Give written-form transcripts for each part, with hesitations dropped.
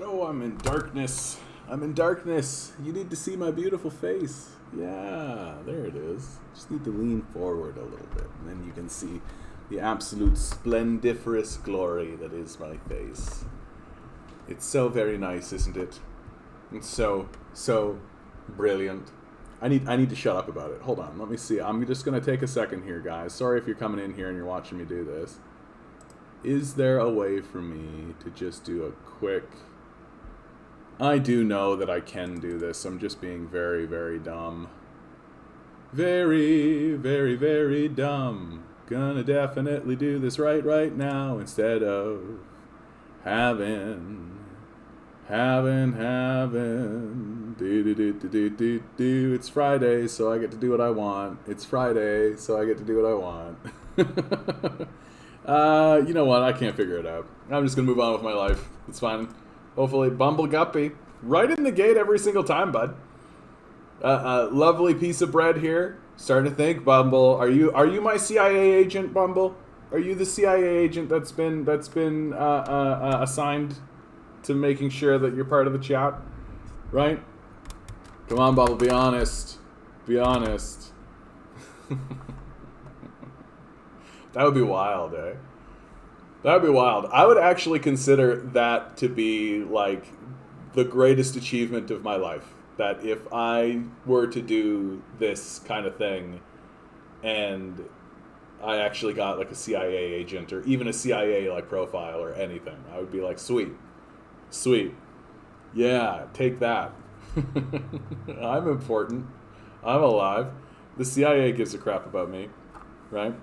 Oh, I'm in darkness. I'm in darkness. You need to see my beautiful face. Yeah, there it is. Just need to lean forward a little bit, and then you can see the absolute splendiferous glory that is my face. It's so very nice, isn't it? It's so brilliant. I need to shut up about it. Hold on, let me see. I'm just gonna take a second here, guys. Sorry if you're coming in here and you're watching me do this. Is there a way for me to just do a quick... I do know that I can do this. I'm just being very, very dumb. Very, very, very dumb. Gonna definitely do this right now instead of having. Do. It's Friday, so I get to do what I want. It's Friday, so I get to do what I want. You know what? I can't figure it out. I'm just gonna move on with my life. It's fine. Hopefully, Bumble Guppy. Right in the gate every single time, bud. Lovely piece of bread here. Starting to think, Bumble. Are you my CIA agent, Bumble? Are you the CIA agent that's been assigned to making sure that you're part of the chat? Right? Come on, Bumble. Be honest. Be honest. That would be wild, eh? That would be wild. I would actually consider that to be, like, the greatest achievement of my life. That if I were to do this kind of thing and I actually got, like, a CIA agent or even a CIA, like, profile or anything, I would be like, sweet. Sweet. Yeah, take that. I'm important. I'm alive. The CIA gives a crap about me, right?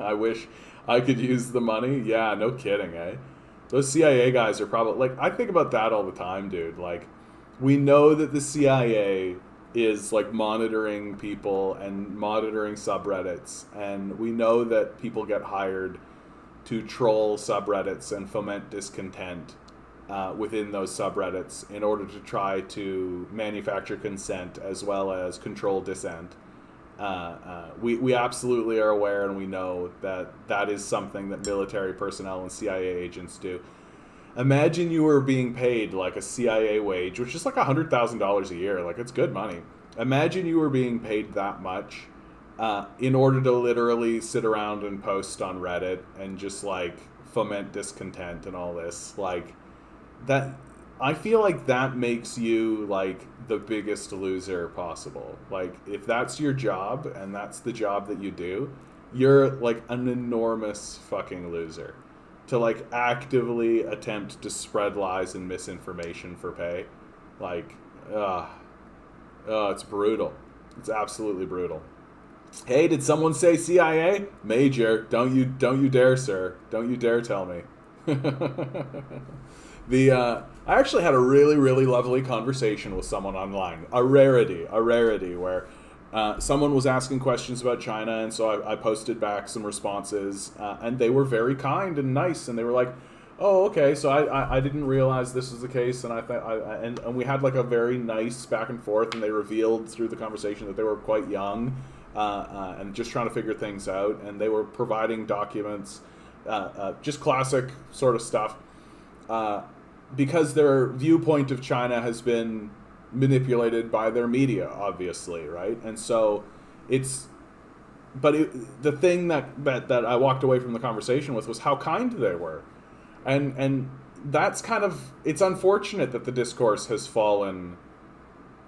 I wish I could use the money. Yeah, no kidding, eh? Those CIA guys are probably... Like, I think about that all the time, dude. Like, we know that the CIA is, like, monitoring people and monitoring subreddits. And we know that people get hired to troll subreddits and foment discontent within those subreddits in order to try to manufacture consent as well as control dissent. We absolutely are aware and we know that that is something that military personnel and CIA agents do. Imagine you were being paid like a CIA wage, which is like $100,000 a year. Like, it's good money. Imagine you were being paid that much in order to literally sit around and post on Reddit and just like foment discontent and all this. Like, that... I feel like that makes you, like, the biggest loser possible. Like, if that's your job, and that's the job that you do, you're, like, an enormous fucking loser. To, like, actively attempt to spread lies and misinformation for pay. Like, it's brutal. It's absolutely brutal. Hey, did someone say CIA? Major, don't you dare, sir. Don't you dare tell me. I actually had a really, really lovely conversation with someone online. A rarity, where someone was asking questions about China, and so I posted back some responses, and they were very kind and nice, and they were like, "Oh, okay, so I didn't realize this was the case," and and we had like a very nice back and forth, and they revealed through the conversation that they were quite young, and just trying to figure things out, and they were providing documents, just classic sort of stuff. Because their viewpoint of China has been manipulated by their media, obviously, right? And so the thing that I walked away from the conversation with was how kind they were. And that's kind of, it's unfortunate that the discourse has fallen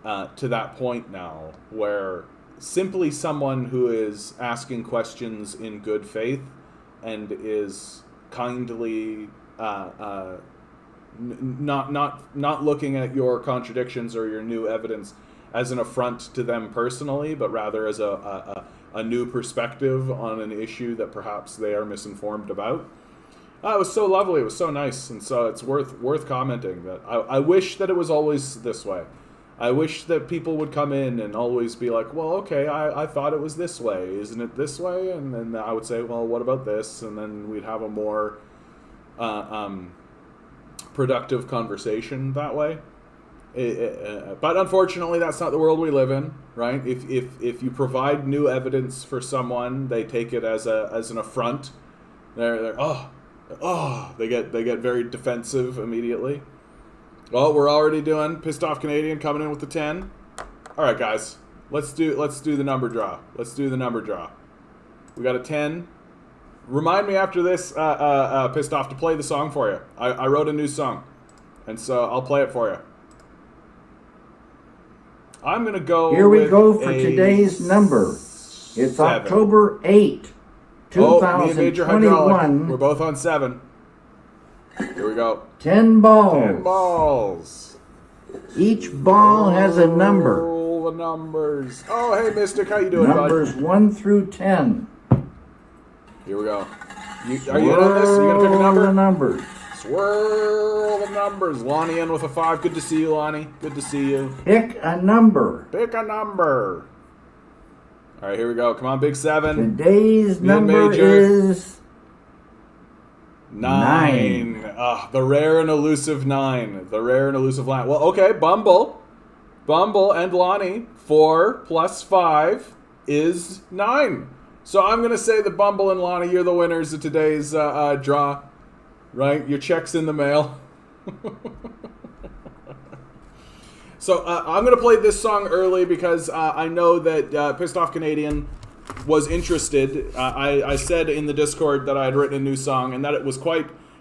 to that point now, where simply someone who is asking questions in good faith and is kindly not looking at your contradictions or your new evidence as an affront to them personally, but rather as a new perspective on an issue that perhaps they are misinformed about. It was so lovely. It was so nice, and so it's worth commenting that I wish that it was always this way. I wish that people would come in and always be like, well, okay, I thought it was this way. Isn't it this way? And then I would say, well, what about this? And then we'd have a more productive conversation that way. But unfortunately, that's not the world we live in, right? If you provide new evidence for someone, they take it as an affront. They're Oh, they get very defensive immediately. Well, we're already doing Pissed Off Canadian coming in with the 10. All right, guys. Let's do the number draw. Let's do the number draw. We got a 10. Remind me after this, Pissed Off, to play the song for you. I wrote a new song, and so I'll play it for you. I'm going to go Here we with go for today's number. It's 7. October 8, Oh, me and Major Hydraulic. 2021. We're both on 7. Here we go. 10 balls. 10 balls. Each ball has a number. Roll the numbers. Oh, hey, Mystic. How you doing, Numbers bud? 1 through 10. Here we go. Are you in on this? You going to pick a number? The numbers. Swirl the numbers. Lonnie in with a 5. Good to see you, Lonnie. Good to see you. Pick a number. Pick a number. All right, here we go. Come on, big 7. Today's number Major. is 9. The rare and elusive 9. The rare and elusive line. Well, okay, Bumble and Lonnie, 4 plus 5 is 9. So I'm going to say that Bumble and Lonnie, you're the winners of today's draw. Right? Your check's in the mail. So I'm going to play this song early because I know that Pissed Off Canadian was interested. I said in the Discord that I had written a new song and that it was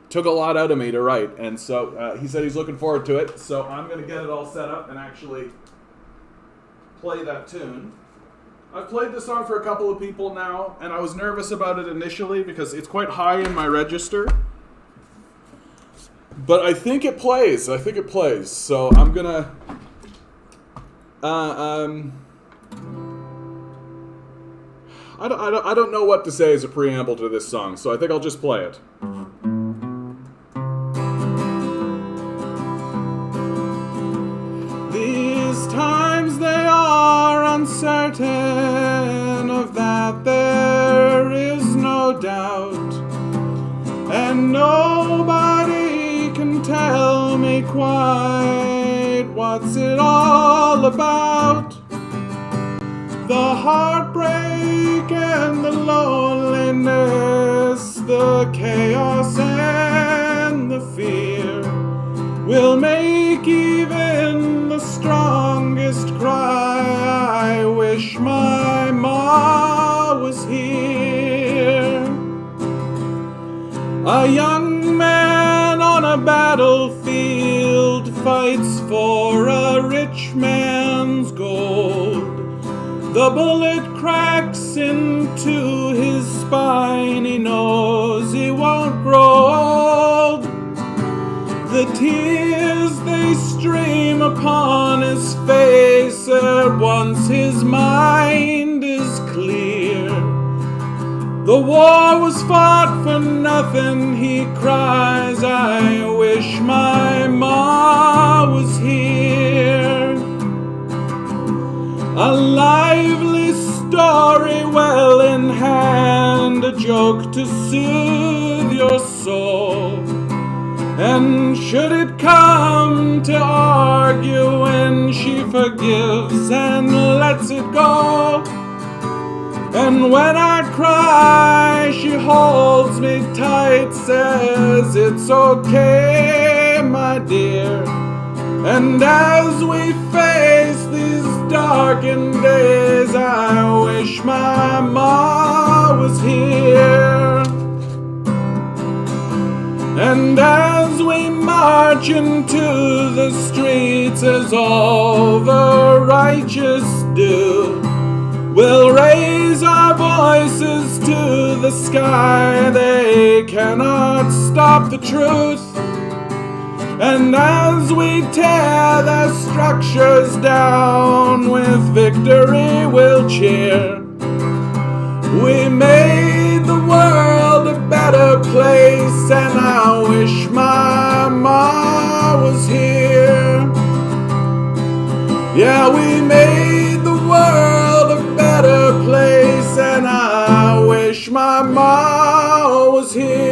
took a lot out of me to write. And so he said he's looking forward to it. So I'm going to get it all set up and actually play that tune. I've played this song for a couple of people now, and I was nervous about it initially because it's quite high in my register. But I think it plays. So I'm going to... I don't know what to say as a preamble to this song, so I think I'll just play it. These times they are uncertain, of that there is no doubt, and nobody can tell me quite what's it all about. The heartbreak and the loneliness, the chaos and the fear will make even the strongest cry, I wish my ma was here. A young man on a battlefield fights for a rich man's gold. The bullet cracks into his spine, he knows he won't grow old. The tears they stream upon his face at once his mind is clear. The war was fought for nothing, he cries, I wish my ma was here. A lively story well in hand, a joke to soothe your soul. And should it come to arguing, she forgives and lets it go. And when I cry, she holds me tight, says it's okay, my dear. And as we face these darkened days, I wish my ma was here. And as we march into the streets, as all the righteous do, we'll raise our voices to the sky. They cannot stop the truth. And as we tear their structures down, with victory we'll cheer. We made the world a better place, and I wish my ma was here. Yeah, we made the world a better place, and I wish my ma was here.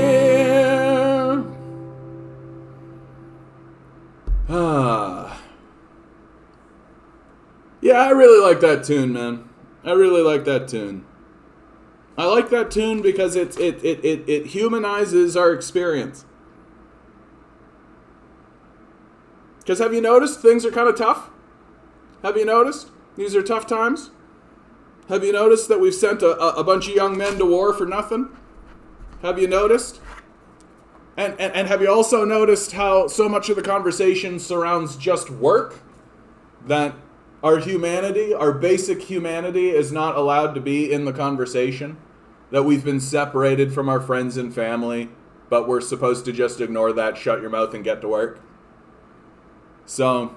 Yeah, I really like that tune, man. I really like that tune. I like that tune because it humanizes our experience. Because have you noticed things are kind of tough? Have you noticed these are tough times? Have you noticed that we've sent a bunch of young men to war for nothing? Have you noticed? And have you also noticed how so much of the conversation surrounds just work? That our humanity, our basic humanity, is not allowed to be in the conversation? That we've been separated from our friends and family, but we're supposed to just ignore that, shut your mouth, and get to work? So,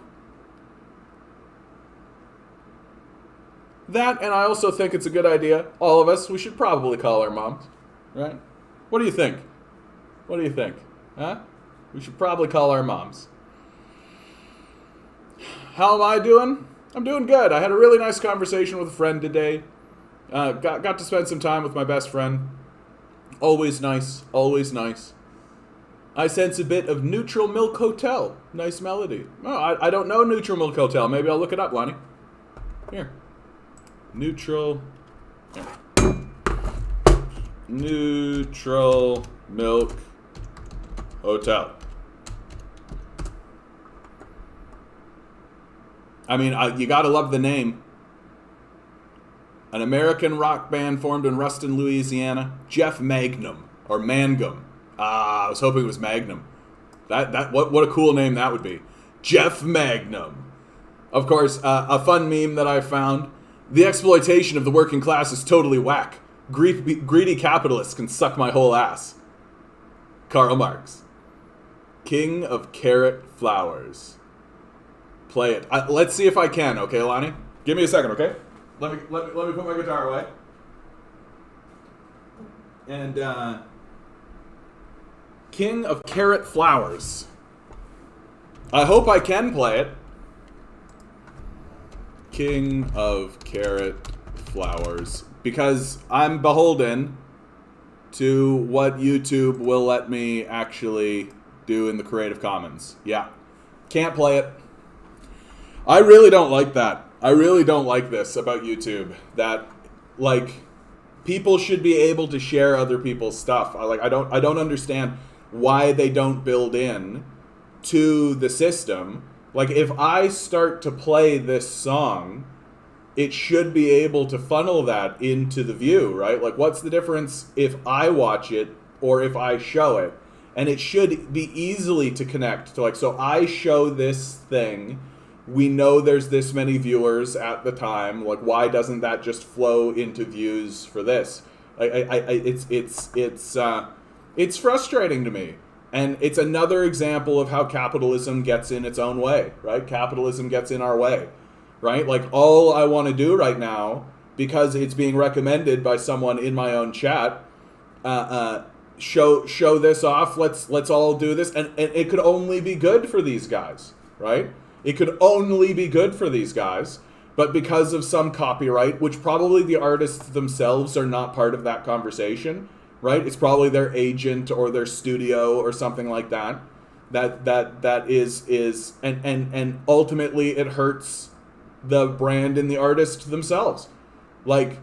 that, and I also think it's a good idea, all of us, we should probably call our moms, right? What do you think? What do you think? Huh? We should probably call our moms. How am I doing? I'm doing good. I had a really nice conversation with a friend today. Got to spend some time with my best friend. Always nice. Always nice. I sense a bit of Neutral Milk Hotel. Nice melody. Oh, I don't know Neutral Milk Hotel. Maybe I'll look it up, Lonnie. Here. Neutral. Here. Neutral Milk Hotel. I mean, you gotta love the name. An American rock band formed in Ruston, Louisiana. Jeff Magnum, or Mangum. I was hoping it was Magnum. What a cool name that would be. Jeff Magnum. Of course, a fun meme that I found. The exploitation of the working class is totally whack. Greedy capitalists can suck my whole ass. Karl Marx. King of Carrot Flowers. Play it. Let's see if I can, okay, Lonnie? Give me a second, okay? Let me put my guitar away. And, King of Carrot Flowers. I hope I can play it. King of Carrot Flowers. Because I'm beholden to what YouTube will let me actually do in the Creative Commons. Yeah. Can't play it. I really don't like that. I really don't like this about YouTube. That, like, people should be able to share other people's stuff. I don't understand why they don't build in to the system. Like, if I start to play this song, it should be able to funnel that into the view, right? Like, what's the difference if I watch it or if I show it? And it should be easily to connect to, like, so I show this thing. We know there's this many viewers at the time. Like, why doesn't that just flow into views for this? It's frustrating to me. And it's another example of how capitalism gets in its own way, right? Capitalism gets in our way, right? Like, all I want to do right now, because it's being recommended by someone in my own chat, show this off. Let's all do this, and it could only be good for these guys, right? It could only be good for these guys, but because of some copyright, which probably the artists themselves are not part of that conversation, right? It's probably their agent or their studio or something like that. That is and ultimately it hurts the brand and the artist themselves. Like,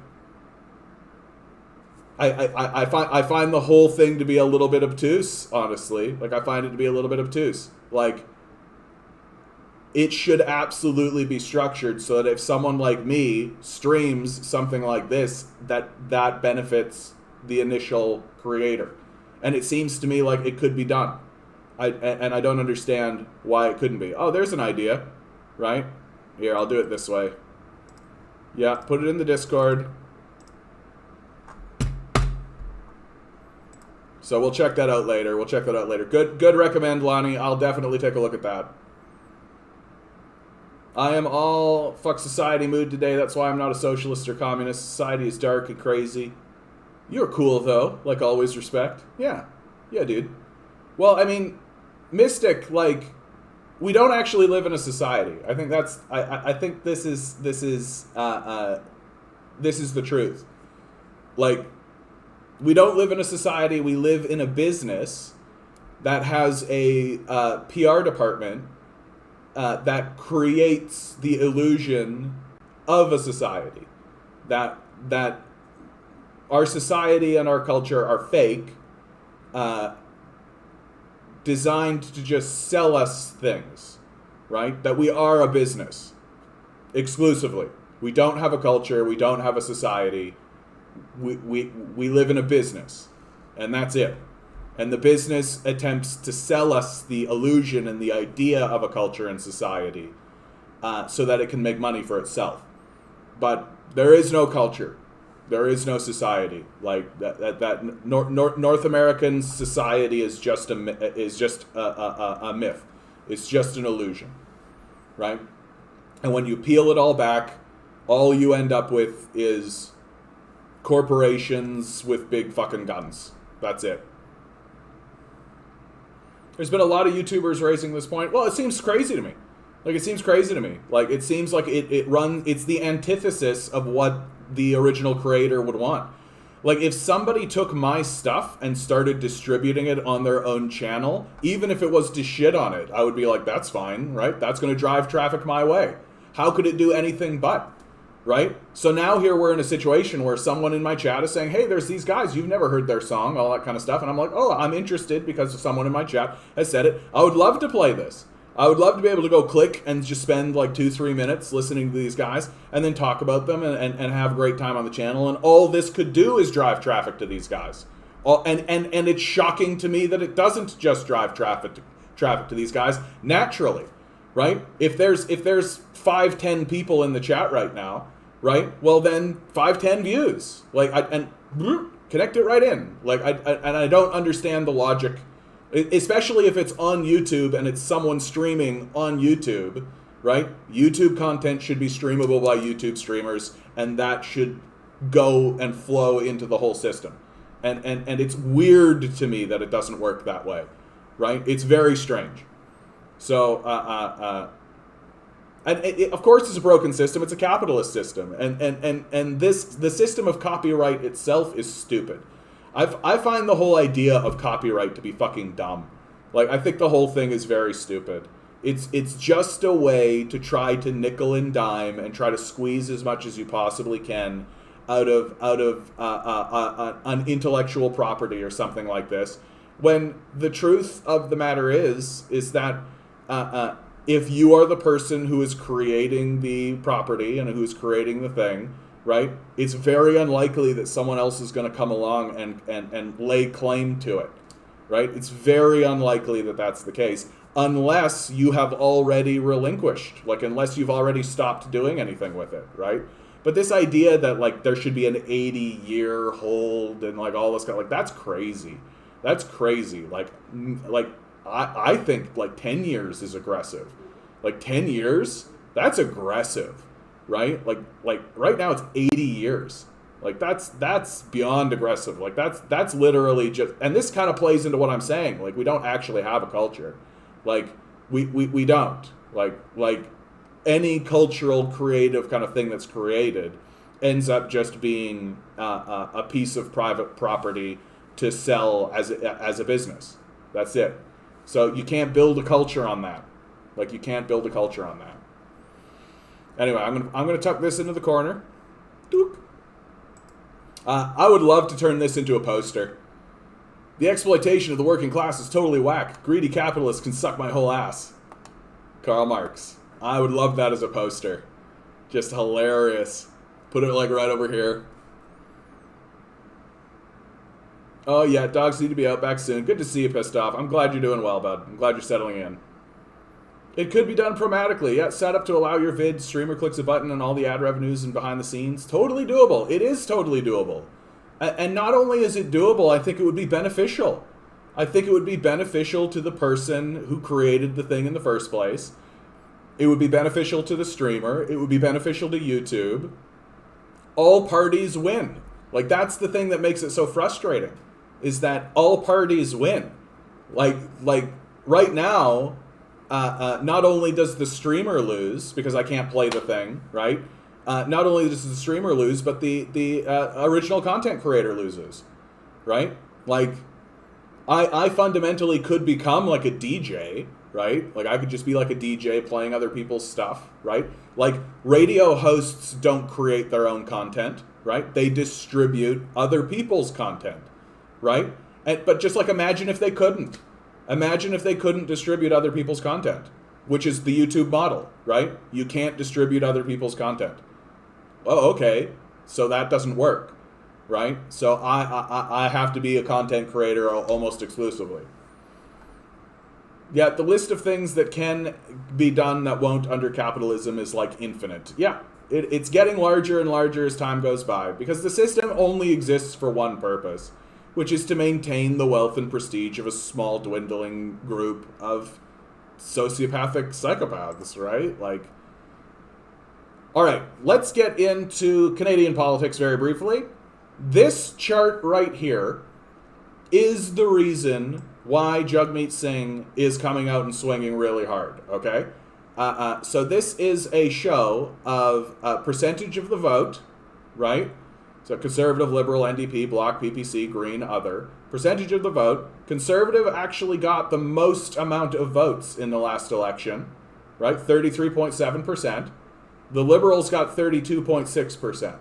I find the whole thing to be a little bit obtuse, honestly. Like, I find it to be a little bit obtuse. Like, it should absolutely be structured so that if someone like me streams something like this, that benefits the initial creator. And it seems to me like it could be done. I don't understand why it couldn't be. Oh, there's an idea, right? Here, I'll do it this way. Yeah, put it in the Discord. So we'll check that out later. Good recommend, Lonnie. I'll definitely take a look at that. I am all fuck society mood today. That's why I'm not a socialist or communist. Society is dark and crazy. You're cool, though. Like, always respect. Yeah. Yeah, dude. Well, I mean, Mystic, like, we don't actually live in a society. I think that's... I think this is the truth. Like, we don't live in a society. We live in a business that has a PR department that creates the illusion of a society that our society and our culture are fake, designed to just sell us things, right? That we are a business exclusively. We don't have a culture. We don't have a society. We live in a business, and that's it. And the business attempts to sell us the illusion and the idea of a culture and society so that it can make money for itself. But there is no culture. There is no society. Like that North American society is just a myth. It's just an illusion, right? And when you peel it all back, all you end up with is corporations with big fucking guns. That's it. There's been a lot of YouTubers raising this point. Well, it seems crazy to me. Like, it seems crazy to me. Like, it seems like it's the antithesis of what the original creator would want. Like, if somebody took my stuff and started distributing it on their own channel, even if it was to shit on it, I would be like, that's fine, right? That's going to drive traffic my way. How could it do anything but? Right? So now here we're in a situation where someone in my chat is saying, hey, there's these guys, you've never heard their song, all that kind of stuff. And I'm like, oh, I'm interested because someone in my chat has said it. I would love to play this. I would love to be able to go click and just spend like 2-3 minutes listening to these guys and then talk about them and have a great time on the channel. And all this could do is drive traffic to these guys. And it's shocking to me that it doesn't just drive traffic to these guys naturally, right? If there's 5-10 people in the chat right now, right? Well, then 5-10 views, like, connect it right in. Like, I don't understand the logic, especially if it's on YouTube and it's someone streaming on YouTube, right? YouTube content should be streamable by YouTube streamers, and that should go and flow into the whole system. And it's weird to me that it doesn't work that way, right? It's very strange. So, of course, it's a broken system. It's a capitalist system, and the system of copyright itself is stupid. I find the whole idea of copyright to be fucking dumb. Like, I think the whole thing is very stupid. It's just a way to try to nickel and dime and try to squeeze as much as you possibly can out of an intellectual property or something like this. When the truth of the matter is that if you are the person who is creating the property and who's creating the thing, right, it's very unlikely that someone else is going to come along and lay claim to it, right? It's very unlikely that that's the case unless you have already relinquished, like, unless you've already stopped doing anything with it, right? But this idea that, like, there should be an 80-year hold and, like, all this kind of, like, that's crazy. That's crazy. Like I think, like, 10 years is aggressive. Like, 10 years, that's aggressive. Right? Like right now it's 80 years. Like, that's beyond aggressive. Like, that's literally just, and this kind of plays into what I'm saying. Like, we don't actually have a culture. Like, we don't. Like any cultural creative kind of thing that's created ends up just being a piece of private property to sell as a business. That's it. So you can't build a culture on that. Like, you can't build a culture on that. Anyway, I'm gonna tuck this into the corner. Doop. I would love to turn this into a poster. The exploitation of the working class is totally whack. Greedy capitalists can suck my whole ass. Karl Marx. I would love that as a poster. Just hilarious. Put it, like, right over here. Oh yeah, dogs need to be out back soon. Good to see you pissed off. I'm glad you're doing well, bud. I'm glad you're settling in. It could be done programmatically. Yeah, set up to allow your vid, streamer clicks a button and all the ad revenues and behind the scenes. Totally doable. It is totally doable. And not only is it doable, I think it would be beneficial. I think it would be beneficial to the person who created the thing in the first place. It would be beneficial to the streamer. It would be beneficial to YouTube. All parties win. Like, that's the thing that makes it so frustrating, is that all parties win. Like right now, not only does the streamer lose because I can't play the thing, right? Not only does the streamer lose, but the original content creator loses, right? Like, I fundamentally could become like a DJ, right? Like, I could just be like a DJ playing other people's stuff, right? Like, radio hosts don't create their own content, right? They distribute other people's content, right? But just like imagine if they couldn't. Imagine if they couldn't distribute other people's content, which is the YouTube model, right? You can't distribute other people's content. Oh, okay. So that doesn't work, right? So I have to be a content creator almost exclusively. Yeah, the list of things that can be done that won't under capitalism is like infinite. Yeah, it's getting larger and larger as time goes by because the system only exists for one purpose, which is to maintain the wealth and prestige of a small dwindling group of sociopathic psychopaths, right? Like, all right, let's get into Canadian politics very briefly. This chart right here is the reason why Jagmeet Singh is coming out and swinging really hard, okay? So this is a show of percentage of the vote, right? So Conservative, Liberal, NDP, Bloc, PPC, Green, Other. Percentage of the vote. Conservative actually got the most amount of votes in the last election, right? 33.7%. The Liberals got 32.6%.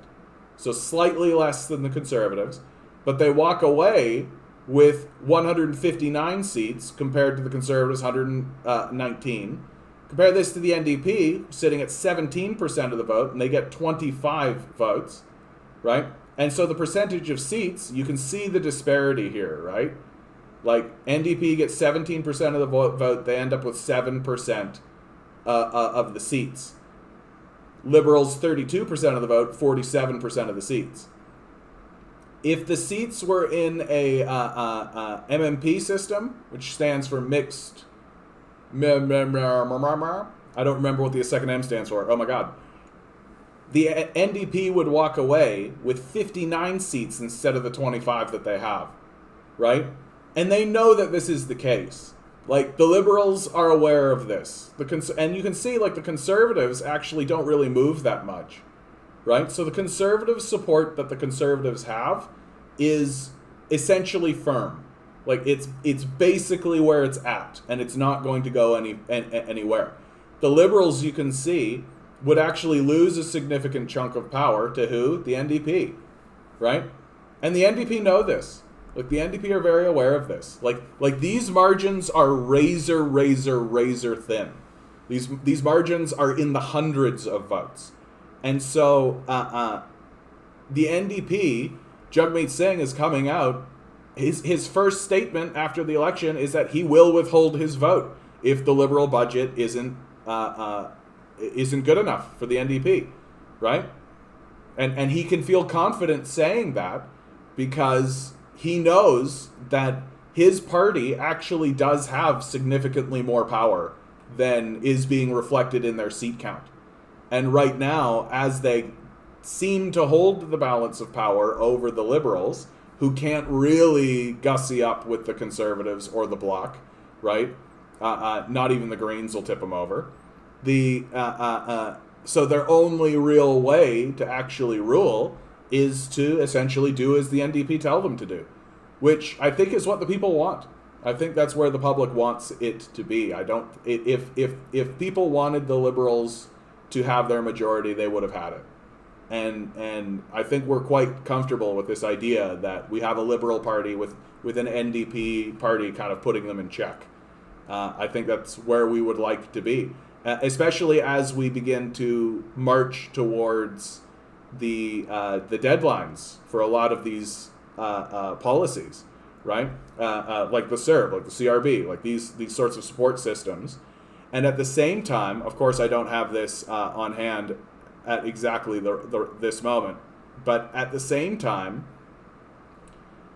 So slightly less than the Conservatives. But they walk away with 159 seats compared to the Conservatives' 119. Compare this to the NDP, sitting at 17% of the vote, and they get 25 votes, right? And so the percentage of seats, you can see the disparity here, right? Like NDP gets 17% of the vote, they end up with 7% of the seats. Liberals, 32% of the vote, 47% of the seats. If the seats were in a MMP system, which stands for mixed, I don't remember what the second M stands for. Oh my God. The NDP would walk away with 59 seats instead of the 25 that they have, right? And they know that this is the case. Like, the Liberals are aware of this. And you can see, like, the Conservatives actually don't really move that much, right? So the Conservative support that the Conservatives have is essentially firm. Like, it's basically where it's at, and it's not going to go anywhere. The Liberals, you can see, would actually lose a significant chunk of power to who? The NDP, right? And the NDP know this. Like, the NDP are very aware of this. Like these margins are razor thin. These margins are in the hundreds of votes. And so the NDP, Jagmeet Singh, is coming out. His first statement after the election is that he will withhold his vote if the Liberal budget isn't good enough for the NDP, right? And he can feel confident saying that because he knows that his party actually does have significantly more power than is being reflected in their seat count. And right now, as they seem to hold the balance of power over the Liberals, who can't really gussy up with the Conservatives or the Bloc, right? Not even the Greens will tip them over. So their only real way to actually rule is to essentially do as the NDP tell them to do, which I think is what the people want. I think that's where the public wants it to be. If people wanted the Liberals to have their majority, they would have had it. And I think we're quite comfortable with this idea that we have a Liberal Party with an NDP party kind of putting them in check. I think that's where we would like to be, especially as we begin to march towards the deadlines for a lot of these policies, right? Like the CERB, like the CRB, like these sorts of support systems. And at the same time, of course, I don't have this on hand at exactly this moment, but at the same time,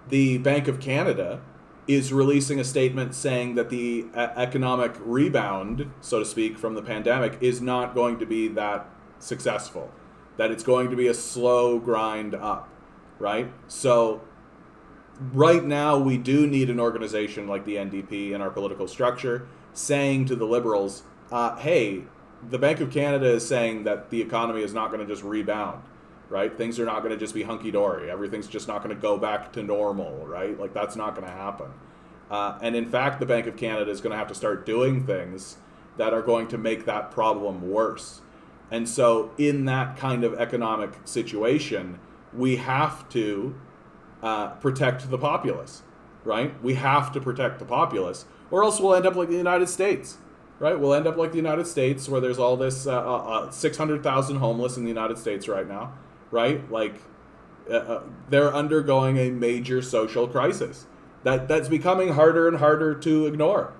the Bank of Canada is releasing a statement saying that the economic rebound, so to speak, from the pandemic is not going to be that successful, that it's going to be a slow grind up, right? So right now we do need an organization like the NDP in our political structure saying to the Liberals, hey, the Bank of Canada is saying that the economy is not going to just rebound, right? Things are not going to just be hunky-dory. Everything's just not going to go back to normal, right? Like, that's not going to happen. And in fact, the Bank of Canada is going to have to start doing things that are going to make that problem worse. And so in that kind of economic situation, we have to protect the populace, right? We have to protect the populace, or else we'll end up like the United States, right? We'll end up like the United States, where there's all this 600,000 homeless in the United States right now, right? Like they're undergoing a major social crisis that's becoming harder and harder to ignore,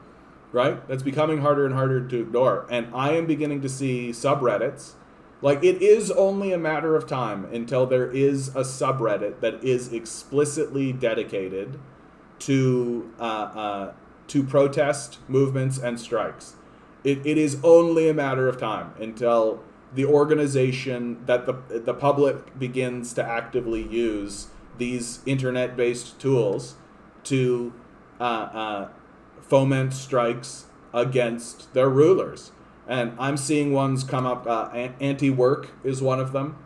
right? That's becoming harder and harder to ignore. And I am beginning to see subreddits. Like, it is only a matter of time until there is a subreddit that is explicitly dedicated to protest movements and strikes. It is only a matter of time until the organization that the public begins to actively use these internet-based tools to foment strikes against their rulers. And I'm seeing ones come up. Anti-work is one of them.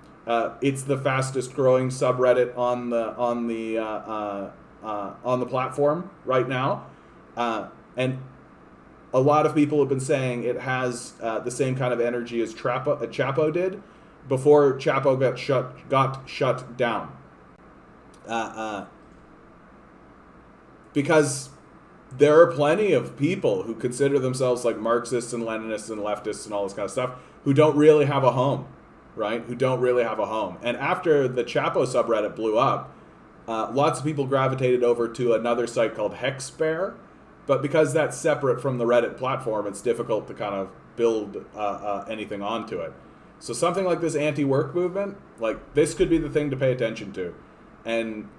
It's the fastest growing subreddit on the platform right now, and a lot of people have been saying it has the same kind of energy as Chapo did before Chapo got shut down. Because there are plenty of people who consider themselves like Marxists and Leninists and leftists and all this kind of stuff who don't really have a home, right? Who don't really have a home. And after the Chapo subreddit blew up, lots of people gravitated over to another site called Hexbear. But because that's separate from the Reddit platform, it's difficult to kind of build anything onto it. So something like this anti-work movement, like this could be the thing to pay attention to. And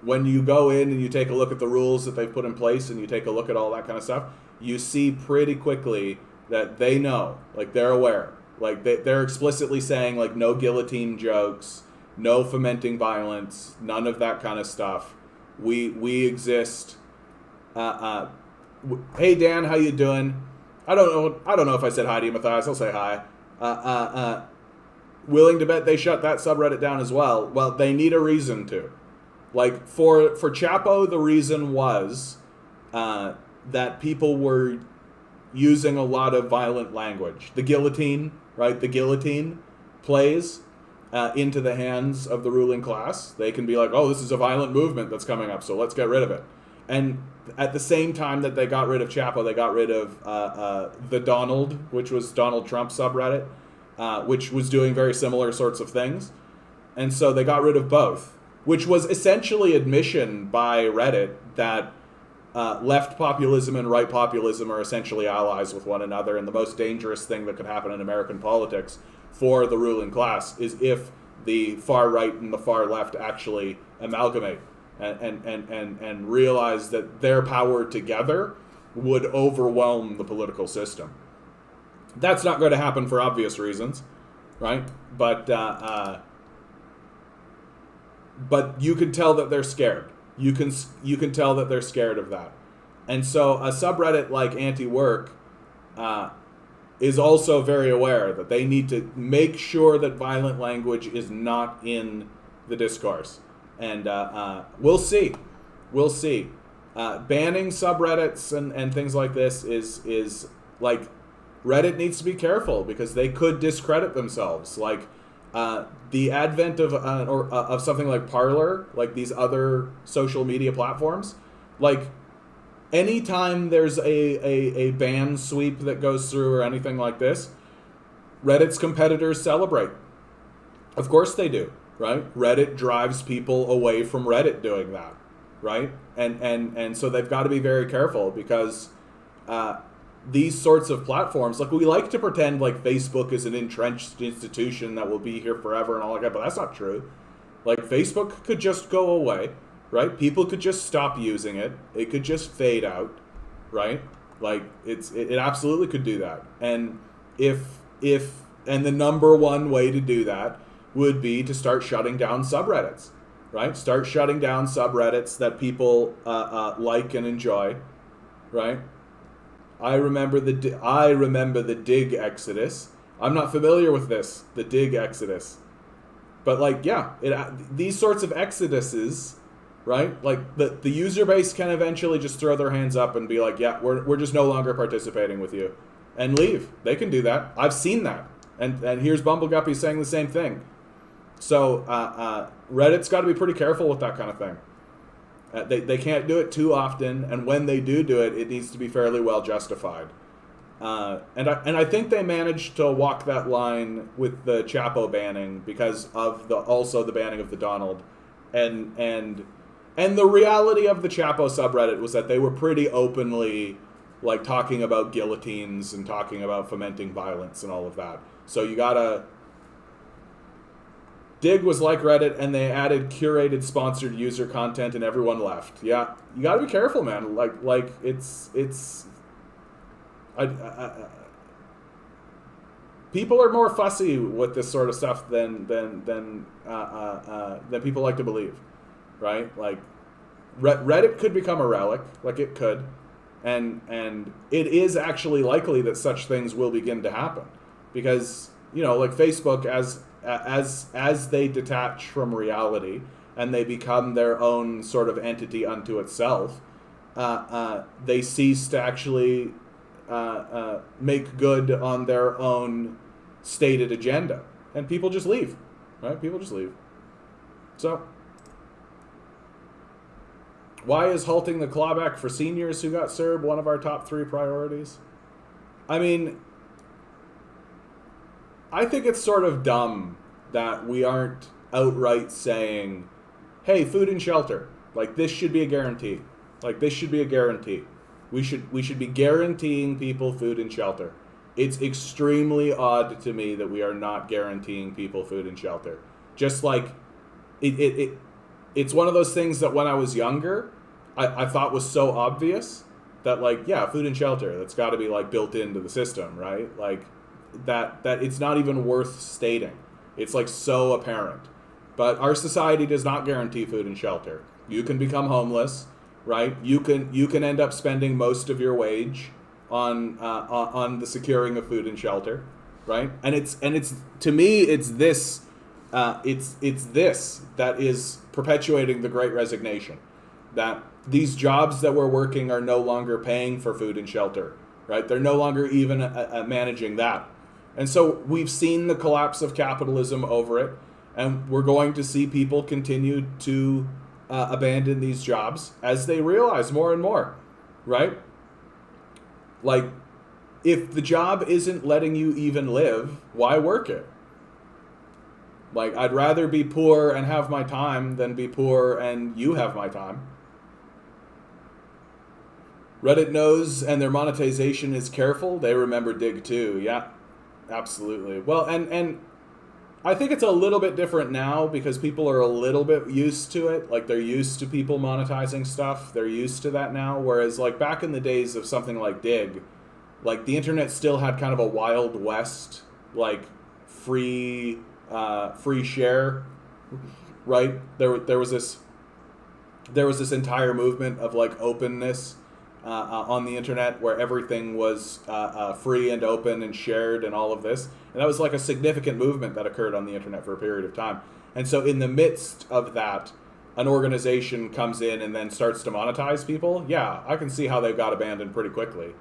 when you go in and you take a look at the rules that they've put in place and you take a look at all that kind of stuff, you see pretty quickly that they know, like they're aware. Like they're explicitly saying like no guillotine jokes, no fomenting violence, none of that kind of stuff. We exist. Hey Dan, how you doing? I don't know if I said hi to you, Matthias. I'll say hi. Willing to bet they shut that subreddit down as well. Well, they need a reason to. Like for Chapo, the reason was that people were using a lot of violent language. The guillotine, right? The guillotine plays into the hands of the ruling class. They can be like, oh, this is a violent movement that's coming up, so let's get rid of it. And at the same time that they got rid of Chapo, they got rid of the Donald, which was Donald Trump subreddit, which was doing very similar sorts of things. And so they got rid of both, which was essentially admission by Reddit that left populism and right populism are essentially allies with one another, and the most dangerous thing that could happen in American politics for the ruling class is if the far right and the far left actually amalgamate and realize that their power together would overwhelm the political system. That's not going to happen for obvious reasons, right? But you can tell that they're scared. You can tell that they're scared of that. And so a subreddit like Anti-Work is also very aware that they need to make sure that violent language is not in the discourse. And we'll see. We'll see. Banning subreddits and things like this is like, Reddit needs to be careful because they could discredit themselves. Like the advent of something like Parler, like these other social media platforms, like anytime there's a ban sweep that goes through or anything like this, Reddit's competitors celebrate. Of course they do, right? Reddit drives people away from Reddit doing that, right? And so they've got to be very careful because these sorts of platforms, like we like to pretend like Facebook is an entrenched institution that will be here forever and all like that, but that's not true. Like Facebook could just go away, right? People could just stop using it. It could just fade out, right? Like it absolutely could do that. And and the number one way to do that would be to start shutting down subreddits, right? Start shutting down subreddits that people like and enjoy, right? I remember the Dig Exodus. I'm not familiar with this, the Dig Exodus, but like yeah, these sorts of exoduses, right? Like the user base can eventually just throw their hands up and be like, yeah, we're just no longer participating with you, and leave. They can do that. I've seen that, and here's Bumbleguppy saying the same thing. So Reddit's got to be pretty careful with that kind of thing. They can't do it too often, and when they do it, it needs to be fairly well justified. And I think they managed to walk that line with the Chapo banning because of the banning of the Donald, and the reality of the Chapo subreddit was that they were pretty openly like talking about guillotines and talking about fomenting violence and all of that. So you gotta. Dig was like Reddit, and they added curated sponsored user content, and everyone left. Yeah, you gotta be careful, man. Like it's. People are more fussy with this sort of stuff than people like to believe, right? Like Reddit could become a relic, like it could, and it is actually likely that such things will begin to happen, because like Facebook, as they detach from reality and they become their own sort of entity unto itself, they cease to actually make good on their own stated agenda, and people just leave, right? People just leave. So, why is halting the clawback for seniors who got CERB one of our top 3 priorities? I mean, I think it's sort of dumb that we aren't outright saying, hey, food and shelter, like this should be a guarantee. Like this should be a guarantee. We should be guaranteeing people food and shelter. It's extremely odd to me that we are not guaranteeing people food and shelter. Just like it's one of those things that when I was younger, I thought was so obvious that like, yeah, food and shelter, that's got to be like built into the system, right? Like that it's not even worth stating. It's like so apparent. But our society does not guarantee food and shelter. You can become homeless, right? You can end up spending most of your wage on the securing of food and shelter, right? And it's to me it's this that is perpetuating the Great Resignation, that these jobs that we're working are no longer paying for food and shelter, right? They're no longer even managing that. And so we've seen the collapse of capitalism over it, and we're going to see people continue to abandon these jobs as they realize more and more, right? Like, if the job isn't letting you even live, why work it? Like, I'd rather be poor and have my time than be poor and you have my time. Reddit knows, and their monetization is careful. They remember Dig too. Yeah, absolutely. Well, and I think it's a little bit different now because people are a little bit used to it. Like, they're used to people monetizing stuff. They're used to that now. Whereas, like, back in the days of something like Dig, like, the internet still had kind of a Wild West, like, free share, right? There was this entire movement of, like, openness on the internet where everything was free and open and shared and all of this. And that was like a significant movement that occurred on the internet for a period of time. And so in the midst of that, an organization comes in and then starts to monetize people. Yeah, I can see how they got abandoned pretty quickly.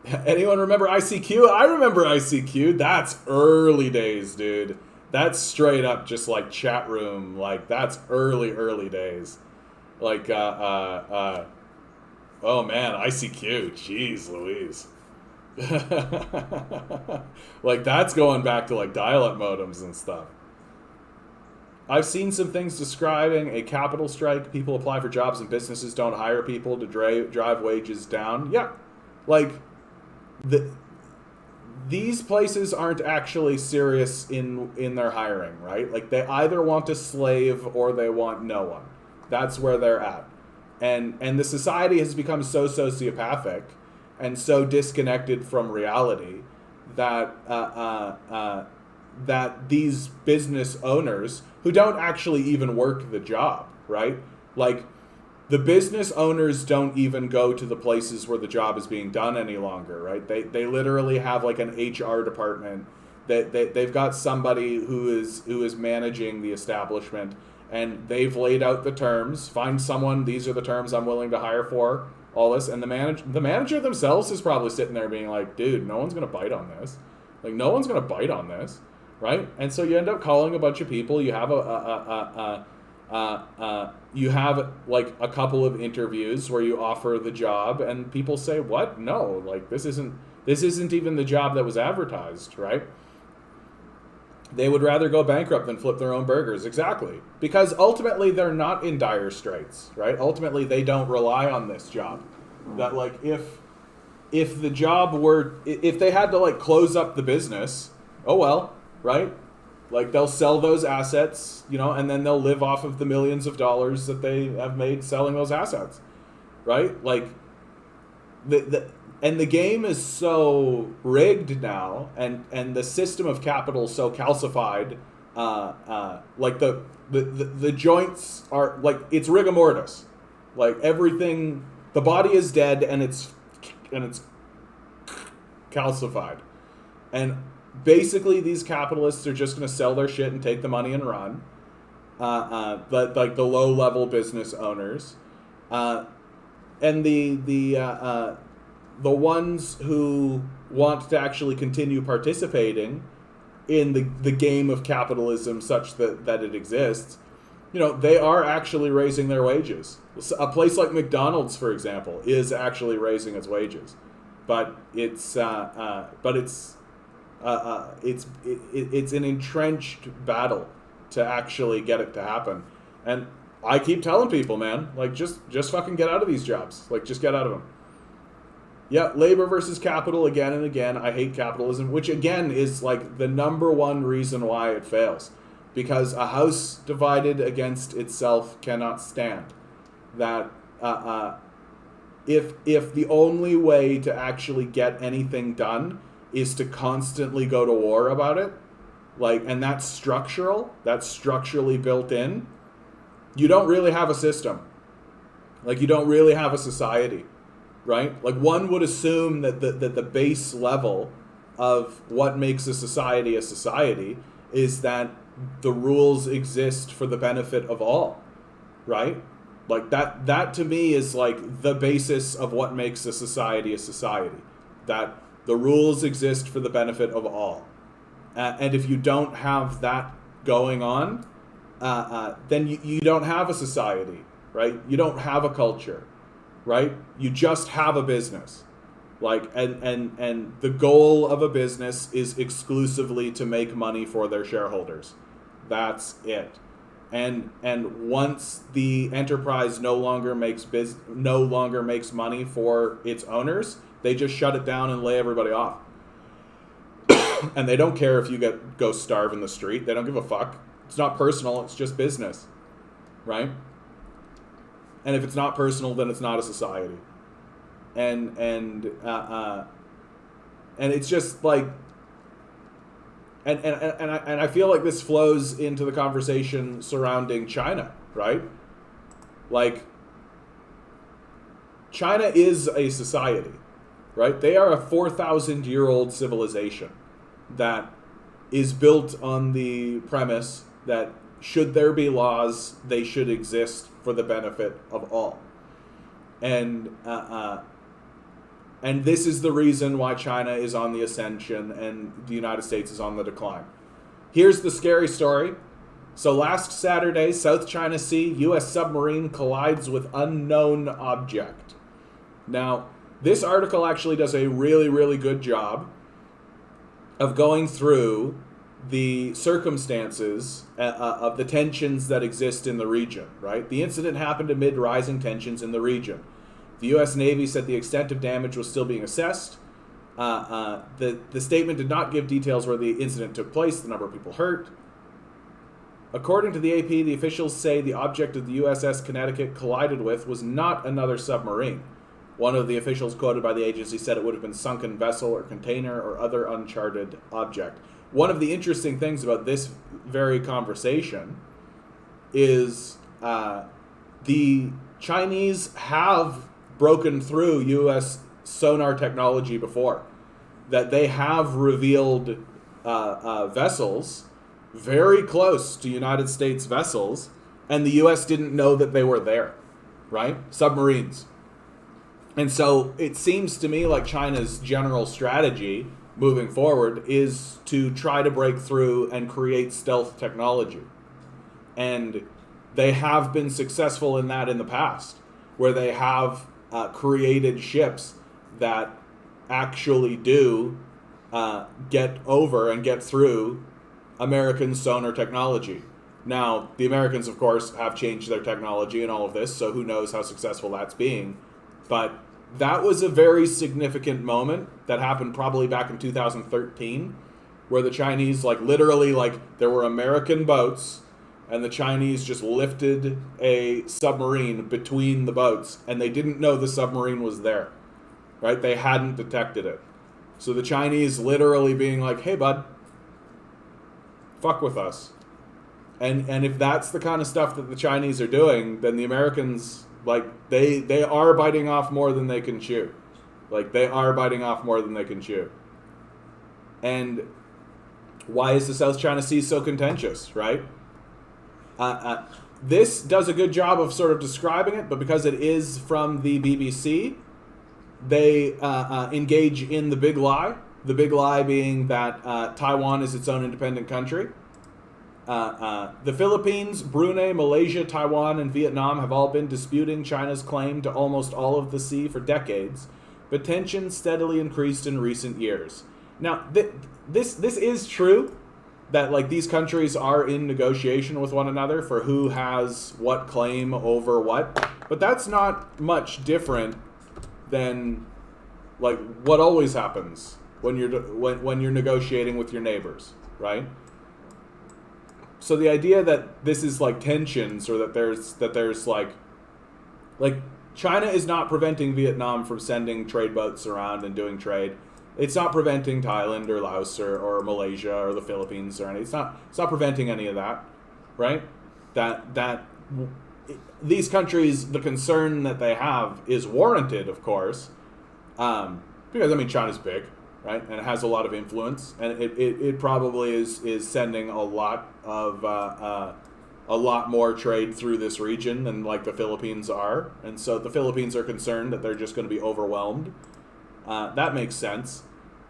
Anyone remember ICQ? I remember ICQ. That's early days, dude. That's straight up just like chat room. Like, that's early days. Like, oh man, ICQ. Jeez Louise. Like, that's going back to like dial-up modems and stuff. I've seen some things describing a capital strike. People apply for jobs and businesses don't hire people to drive wages down. Yeah, like these places aren't actually serious in their hiring, right? Like, they either want a slave or they want no one. That's where they're at. And the society has become so sociopathic and so disconnected from reality that that these business owners who don't actually even work the job, right? Like, the business owners don't even go to the places where the job is being done any longer, right? They literally have like an HR department. They've got somebody who is managing the establishment, and they've laid out the terms. Find someone, these are the terms I'm willing to hire for, all this. And the manager themselves is probably sitting there being like, dude, no one's going to bite on this. Like, no one's going to bite on this, right? And so you end up calling a bunch of people. You have you have like a couple of interviews where you offer the job, and people say, "What? No, like this isn't even the job that was advertised," right? They would rather go bankrupt than flip their own burgers. Exactly. Because ultimately they're not in dire straits, right? Ultimately they don't rely on this job. That like if the job were, if they had to like close up the business, oh well, right? Like they'll sell those assets, you know, and then they'll live off of the millions of dollars that they have made selling those assets, right? Like and the game is so rigged now, and the system of capital so calcified, like the joints are like, it's rigor mortis, like everything, the body is dead and it's calcified, and basically these capitalists are just going to sell their shit and take the money and run. But like the low level business owners, and the ones who want to actually continue participating in the game of capitalism such that it exists, you know, they are actually raising their wages. A place like McDonald's, for example, is actually raising its wages, but it's an entrenched battle to actually get it to happen. And I keep telling people, man, like just fucking get out of these jobs. Like just get out of them. Yeah, labor versus capital again and again. I hate capitalism, which again is like the number one reason why it fails. Because a house divided against itself cannot stand. That if the only way to actually get anything done is to constantly go to war about it, like, and that's structural, that's structurally built in, you don't really have a system. Like, you don't really have a society, right? Like, one would assume that the base level of what makes a society is that the rules exist for the benefit of all, right? Like, that to me is like the basis of what makes a society, that the rules exist for the benefit of all. And if you don't have that going on, then you don't have a society, right? You don't have a culture, right? You just have a business. Like, and the goal of a business is exclusively to make money for their shareholders. That's it. And once the enterprise no longer makes money for its owners, they just shut it down and lay everybody off. And they don't care if you go starve in the street. They don't give a fuck. It's not personal. It's just business, right? And if it's not personal, then it's not a society. And it's just like, and I feel like this flows into the conversation surrounding China, right? Like, China is a society, right? They are a 4,000-year-old civilization that is built on the premise that should there be laws, they should exist for the benefit of all. And this is the reason why China is on the ascension and the United States is on the decline. Here's the scary story. So last Saturday, South China Sea, U.S. submarine collides with unknown object. Now, this article actually does a really, really good job of going through the circumstances of the tensions that exist in the region, right? The incident happened amid rising tensions in the region. The U.S. Navy said the extent of damage was still being assessed. The statement did not give details where the incident took place, the number of people hurt. According to the AP, the officials say the object of the USS Connecticut collided with was not another submarine. One of the officials quoted by the agency said it would have been sunken vessel or container or other uncharted object. One of the interesting things about this very conversation is the Chinese have broken through U.S. sonar technology before. That they have revealed vessels very close to United States vessels, and the U.S. didn't know that they were there, right? Submarines. And so it seems to me like China's general strategy moving forward is to try to break through and create stealth technology. And they have been successful in that in the past, where they have created ships that actually do get over and get through American sonar technology. Now, the Americans, of course, have changed their technology and all of this, so who knows how successful that's being. But that was a very significant moment that happened probably back in 2013, where the Chinese, like, literally, like, there were American boats, and the Chinese just lifted a submarine between the boats, and they didn't know the submarine was there, right? They hadn't detected it. So the Chinese literally being like, hey, bud, fuck with us. And if that's the kind of stuff that the Chinese are doing, then the Americans, like, they are biting off more than they can chew. Like, they are biting off more than they can chew. And why is the South China Sea so contentious, right? This does a good job of sort of describing it, but because it is from the BBC, they engage in the big lie. The big lie being that Taiwan is its own independent country. The Philippines, Brunei, Malaysia, Taiwan, and Vietnam have all been disputing China's claim to almost all of the sea for decades, but tensions steadily increased in recent years. Now, this is true, that like these countries are in negotiation with one another for who has what claim over what, but that's not much different than like what always happens when you're negotiating with your neighbors, right? So the idea that this is like tensions, or that there's like China is not preventing Vietnam from sending trade boats around and doing trade. It's not preventing Thailand or Laos or Malaysia or the Philippines or any. It's not preventing any of that, right? That these countries, the concern that they have is warranted, of course, because I mean China's big, right, and it has a lot of influence, and it probably is sending a lot more trade through this region than like the Philippines are, and so the Philippines are concerned that they're just going to be overwhelmed. That makes sense,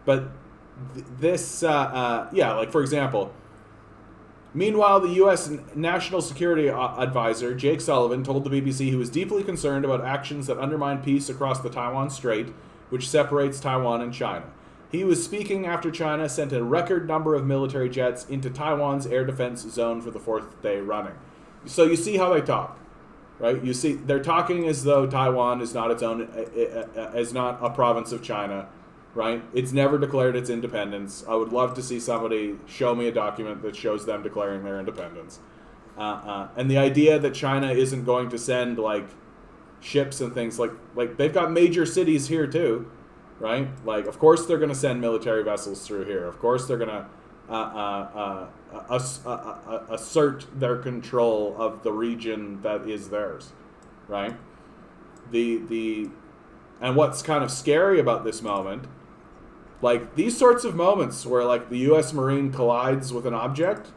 but this, like for example, meanwhile, the U.S. National Security Advisor Jake Sullivan told the BBC he was deeply concerned about actions that undermine peace across the Taiwan Strait, which separates Taiwan and China. He was speaking after China sent a record number of military jets into Taiwan's air defense zone for the fourth day running. So you see how they talk, right? You see they're talking as though Taiwan is not its own, is not a province of China, right? It's never declared its independence. I would love to see somebody show me a document that shows them declaring their independence. And the idea that China isn't going to send like ships and things like they've got major cities here too, right? Like, of course they're going to send military vessels through here. Of course they're going to assert their control of the region that is theirs, right? And what's kind of scary about this moment, like these sorts of moments where like the U.S. Marine collides with an object,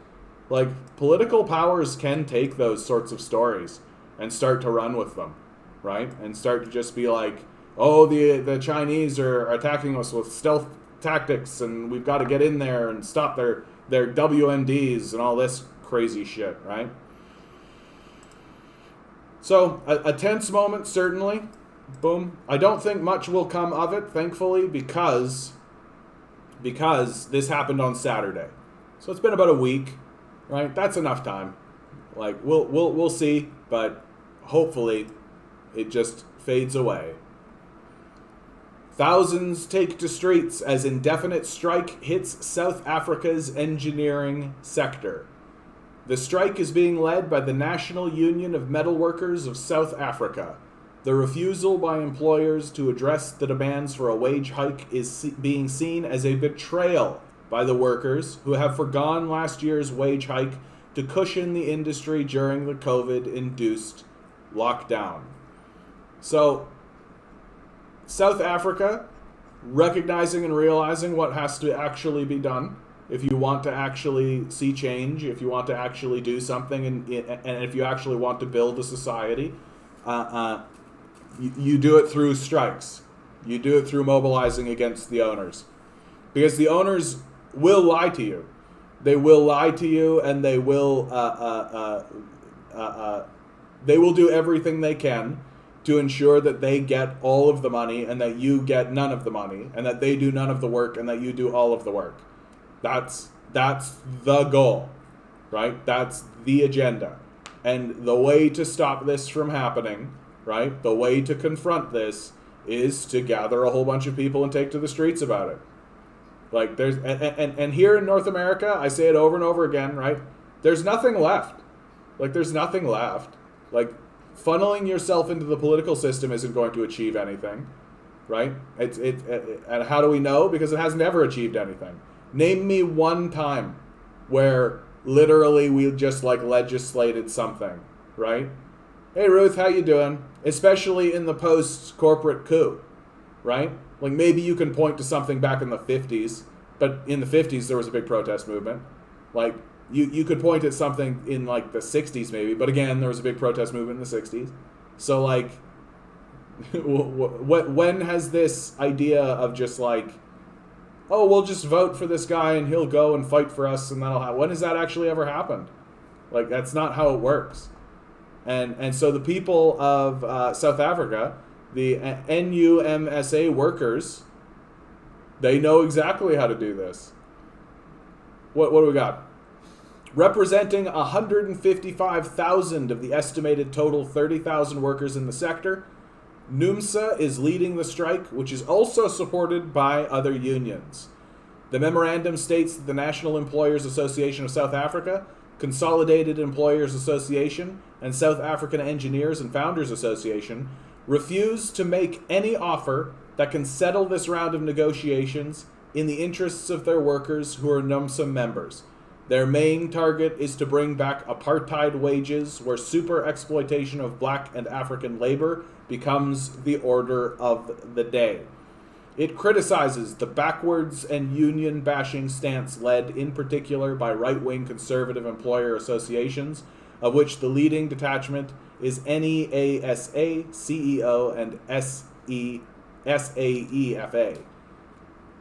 like political powers can take those sorts of stories and start to run with them, right? And start to just be like, oh, the Chinese are attacking us with stealth tactics, and we've got to get in there and stop their WMDs and all this crazy shit, right? So a tense moment, certainly. Boom. I don't think much will come of it, thankfully, because this happened on Saturday. So it's been about a week, right? That's enough time. Like we'll see, but hopefully it just fades away. Thousands take to streets as indefinite strike hits South Africa's engineering sector. The strike is being led by the National Union of Metalworkers of South Africa. The refusal by employers to address the demands for a wage hike is being seen as a betrayal by the workers who have forgone last year's wage hike to cushion the industry during the COVID-induced lockdown. So, South Africa, recognizing and realizing what has to actually be done if you want to actually see change, if you want to actually do something, and if you actually want to build a society, you do it through strikes. You do it through mobilizing against the owners. because the owners will lie to you. They will lie to you, and they will do everything they can to ensure that they get all of the money and that you get none of the money, and that they do none of the work and that you do all of the work. That's the goal, right? That's the agenda. And the way to stop this from happening, right? The way to confront this is to gather a whole bunch of people and take to the streets about it. Like there's and here in North America, I say it over and over again, right? There's nothing left. Like there's nothing left. Like funneling yourself into the political system isn't going to achieve anything, right? And how do we know? Because it has never achieved anything. Name me one time where literally we just like legislated something, right? Hey Ruth, how you doing? Especially in the post-corporate coup, right? Like maybe you can point to something back in the 50s, but in the 50s there was a big protest movement. Like you could point at something in like the 60s maybe, but again there was a big protest movement in the 60s. So like, when has this idea of just like, oh, we'll just vote for this guy and he'll go and fight for us and that'll happen. When has that actually ever happened? Like, that's not how it works. And so the people of South Africa, the NUMSA workers, they know exactly how to do this. What do we got? Representing 155,000 of the estimated total 30,000 workers in the sector, NUMSA is leading the strike, which is also supported by other unions. The memorandum states that the National Employers Association of South Africa, Consolidated Employers Association, and South African Engineers and Founders Association refuse to make any offer that can settle this round of negotiations in the interests of their workers who are NUMSA members. Their main target is to bring back apartheid wages, where super exploitation of black and African labor becomes the order of the day. It criticizes the backwards and union-bashing stance led in particular by right-wing conservative employer associations, of which the leading detachment is NEASA, CEO, and SAEFA.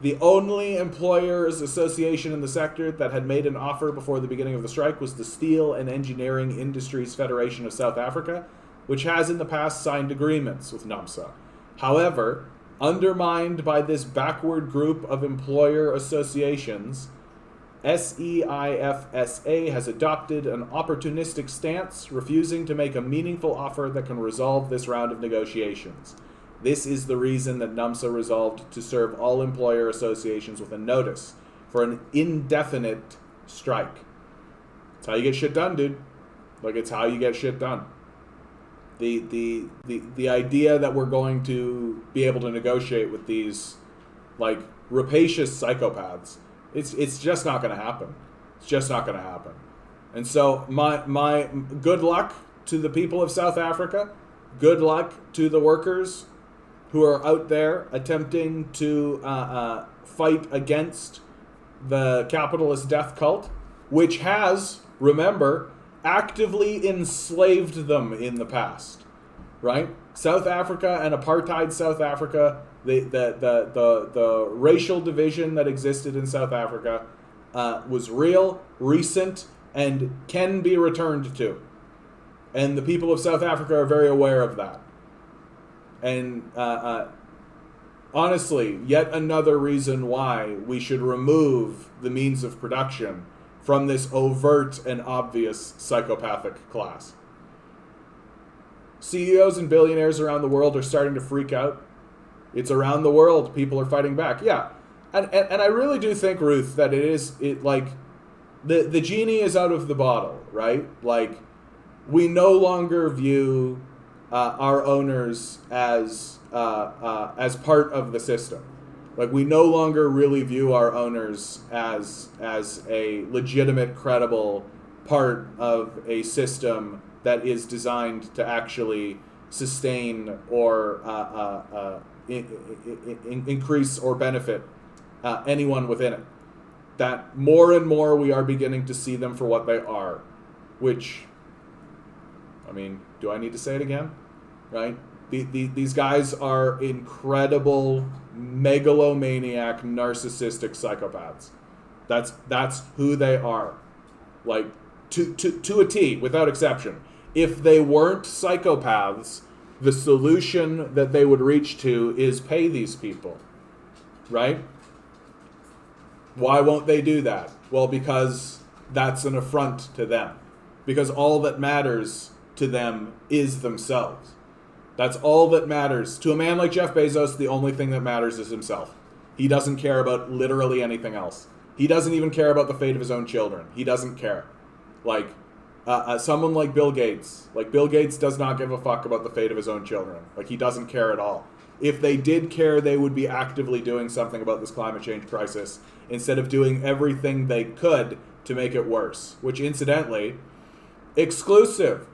The only employers association in the sector that had made an offer before the beginning of the strike was the Steel and Engineering Industries Federation of South Africa, which has in the past signed agreements with NUMSA. However, undermined by this backward group of employer associations, SEIFSA has adopted an opportunistic stance, refusing to make a meaningful offer that can resolve this round of negotiations. This is the reason that NUMSA resolved to serve all employer associations with a notice for an indefinite strike. It's how you get shit done, dude. Like, it's how you get shit done. The idea that we're going to be able to negotiate with these, like, rapacious psychopaths, it's just not going to happen. It's just not going to happen. And so my good luck to the people of South Africa. Good luck to the workers who are out there attempting to fight against the capitalist death cult, which has, remember, actively enslaved them in the past, right? South Africa and apartheid South Africa, the racial division that existed in South Africa was real, recent, and can be returned to. And the people of South Africa are very aware of that. And honestly, yet another reason why we should remove the means of production from this overt and obvious psychopathic class. CEOs and billionaires around the world are starting to freak out. It's around the world. People are fighting back. Yeah. And I really do think, Ruth, that the genie is out of the bottle, right? Like, we no longer view our owners as part of the system. Like, we no longer really view our owners as a legitimate, credible part of a system that is designed to actually sustain or increase or benefit anyone within it. That more and more we are beginning to see them for what they are, which, I mean, do I need to say it again? Right? These guys are incredible megalomaniac, narcissistic psychopaths. That's who they are. Like, to a T, without exception. If they weren't psychopaths, the solution that they would reach to is pay these people. Right? Why won't they do that? Well, because that's an affront to them. Because all that matters to them is themselves. That's all that matters. To a man like Jeff Bezos, the only thing that matters is himself. He doesn't care about literally anything else. He doesn't even care about the fate of his own children. He doesn't care. Like, someone like Bill Gates. Like, Bill Gates does not give a fuck about the fate of his own children. Like, he doesn't care at all. If they did care, they would be actively doing something about this climate change crisis instead of doing everything they could to make it worse. Which, incidentally, exclusive.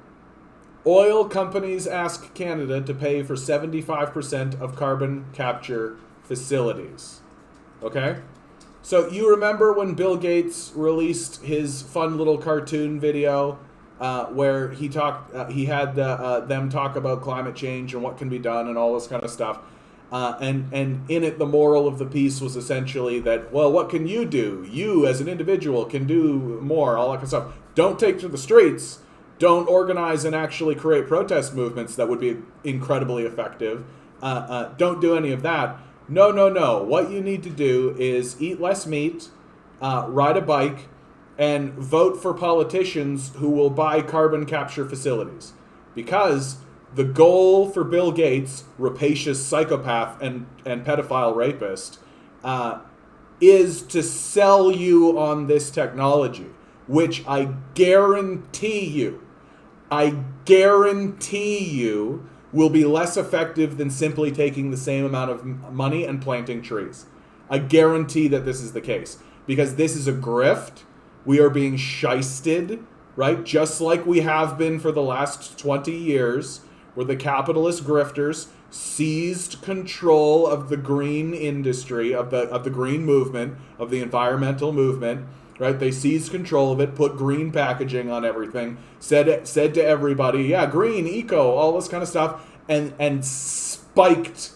Oil companies ask Canada to pay for 75% of carbon capture facilities. Okay? So you remember when Bill Gates released his fun little cartoon video where he had them talk about climate change and what can be done and all this kind of stuff. And in it, the moral of the piece was essentially that, well, what can you do? You, as an individual, can do more, all that kind of stuff. Don't take to the streets. Don't organize and actually create protest movements that would be incredibly effective. Don't do any of that. No. What you need to do is eat less meat, ride a bike, and vote for politicians who will buy carbon capture facilities. Because the goal for Bill Gates, rapacious psychopath and pedophile rapist, is to sell you on this technology, which I guarantee you will be less effective than simply taking the same amount of money and planting trees. I guarantee that this is the case. Because this is a grift. We are being shysted, right? Just like we have been for the last 20 years, where the capitalist grifters seized control of the green industry, of the green movement, of the environmental movement, right? They seized control of it, put green packaging on everything, said to everybody, yeah, green, eco, all this kind of stuff, and spiked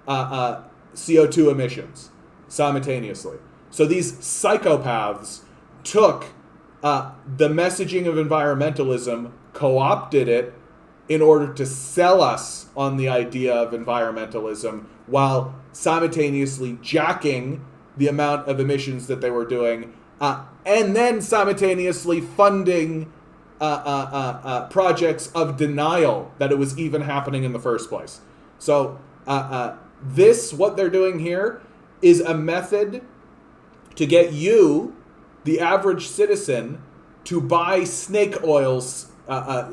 CO2 emissions simultaneously. So these psychopaths took the messaging of environmentalism, co-opted it in order to sell us on the idea of environmentalism while simultaneously jacking the amount of emissions that they were doing, and then simultaneously funding projects of denial that it was even happening in the first place. So what they're doing here is a method to get you, the average citizen, to buy snake oils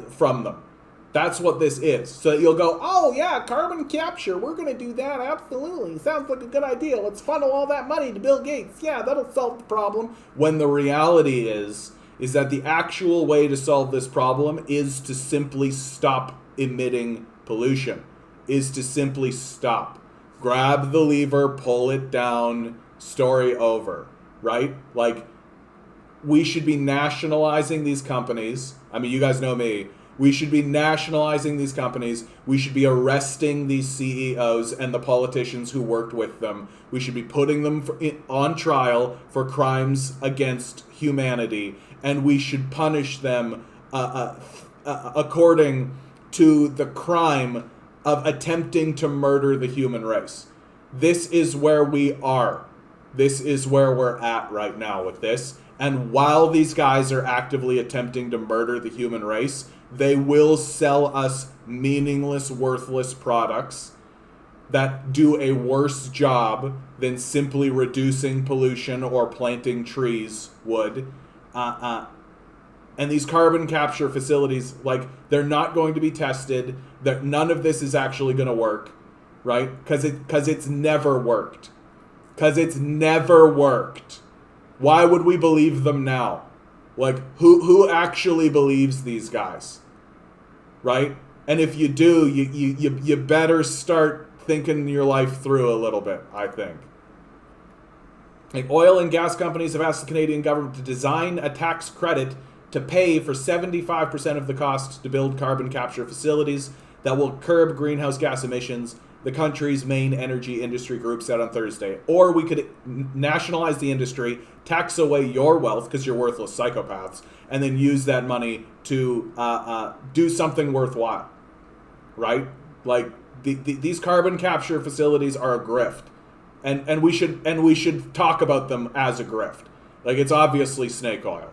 from them. That's what this is. So you'll go, oh yeah, carbon capture, we're going to do that, absolutely. Sounds like a good idea. Let's funnel all that money to Bill Gates. Yeah, that'll solve the problem. When the reality is that the actual way to solve this problem is to simply stop emitting pollution. Is to simply stop. Grab the lever, pull it down, story over, right? Like, we should be nationalizing these companies. I mean, you guys know me. We should be nationalizing these companies. We should be arresting these CEOs and the politicians who worked with them. We should be putting them on trial for crimes against humanity. And we should punish them according to the crime of attempting to murder the human race. This is where we are. This is where we're at right now with this. And while these guys are actively attempting to murder the human race, they will sell us meaningless, worthless products that do a worse job than simply reducing pollution or planting trees would. And these carbon capture facilities, like, they're not going to be tested. That none of this is actually going to work, right? Because it's never worked. Because it's never worked. Why would we believe them now? Like, who actually believes these guys, right? And if you do, you better start thinking your life through a little bit, I think. Like, oil and gas companies have asked the Canadian government to design a tax credit to pay for 75% of the cost to build carbon capture facilities that will curb greenhouse gas emissions the country's main energy industry group said on Thursday. Or we could nationalize the industry, tax away your wealth because you're worthless psychopaths, and then use that money to do something worthwhile, right? Like these carbon capture facilities are a grift, and we should talk about them as a grift. Like, it's obviously snake oil.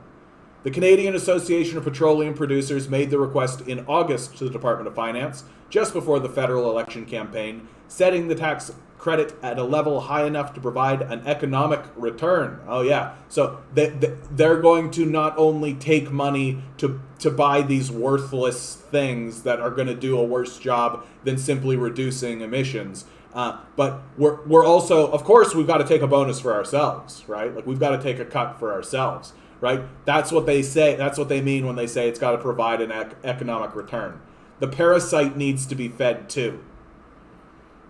The Canadian Association of Petroleum Producers made the request in August to the Department of Finance, just before the federal election campaign, setting the tax credit at a level high enough to provide an economic return. Oh yeah, so they're going to not only take money to buy these worthless things that are going to do a worse job than simply reducing emissions, but we're also, of course, we've got to take a bonus for ourselves, right? Like, we've got to take a cut for ourselves, right? That's what they say. That's what they mean when they say it's got to provide an economic return. The parasite needs to be fed too.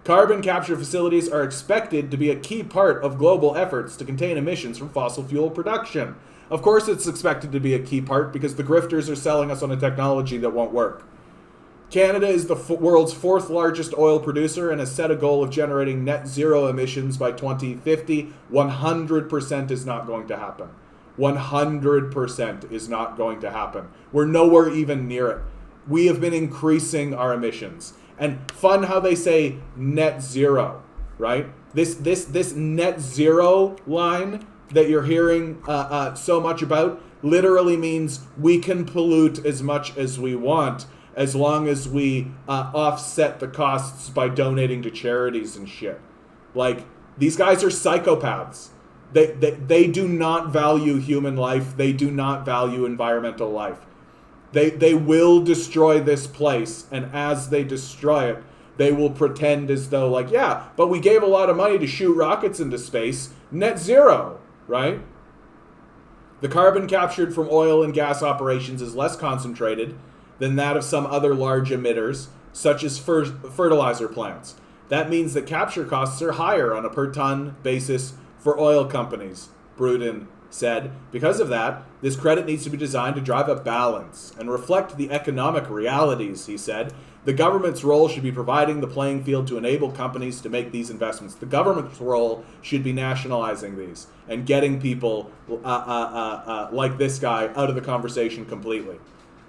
Carbon capture facilities are expected to be a key part of global efforts to contain emissions from fossil fuel production. Of course it's expected to be a key part because the grifters are selling us on a technology that won't work. Canada is the world's fourth largest oil producer and has set a goal of generating net zero emissions by 2050. 100% is not going to happen. 100% is not going to happen. We're nowhere even near it. We have been increasing our emissions. And fun how they say net zero, right? This net zero line that you're hearing so much about literally means we can pollute as much as we want as long as we offset the costs by donating to charities and shit. Like, these guys are psychopaths. They do not value human life. They do not value environmental life. They will destroy this place, and as they destroy it, they will pretend as though, like, yeah, but we gave a lot of money to shoot rockets into space. Net zero, right? The carbon captured from oil and gas operations is less concentrated than that of some other large emitters, such as fertilizer plants. That means that capture costs are higher on a per-ton basis for oil companies, Bruden said. Because of that, this credit needs to be designed to drive a balance and reflect the economic realities, he said. The government's role should be providing the playing field to enable companies to make these investments. The government's role should be nationalizing these and getting people like this guy out of the conversation completely,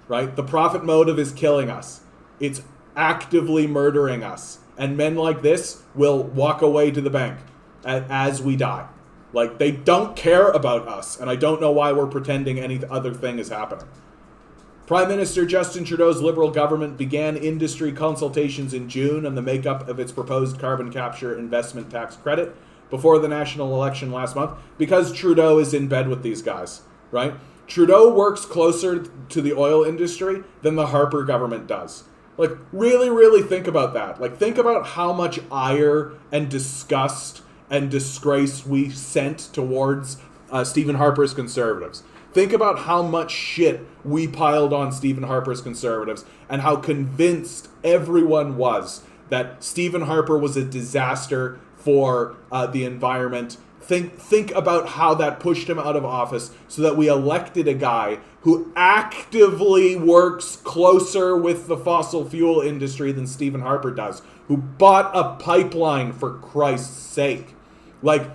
right? The profit motive is killing us. It's actively murdering us. And men like this will walk away to the bank as we die. Like, they don't care about us, and I don't know why we're pretending any other thing is happening. Prime Minister Justin Trudeau's Liberal government began industry consultations in June on the makeup of its proposed carbon capture investment tax credit before the national election last month, because Trudeau is in bed with these guys, right? Trudeau works closer to the oil industry than the Harper government does. Like, really, really think about that. Like, think about how much ire and disgust and disgrace we sent towards Stephen Harper's Conservatives. Think about how much shit we piled on Stephen Harper's Conservatives and how convinced everyone was that Stephen Harper was a disaster for the environment. Think about how that pushed him out of office so that we elected a guy who actively works closer with the fossil fuel industry than Stephen Harper does, who bought a pipeline, for Christ's sake. Like,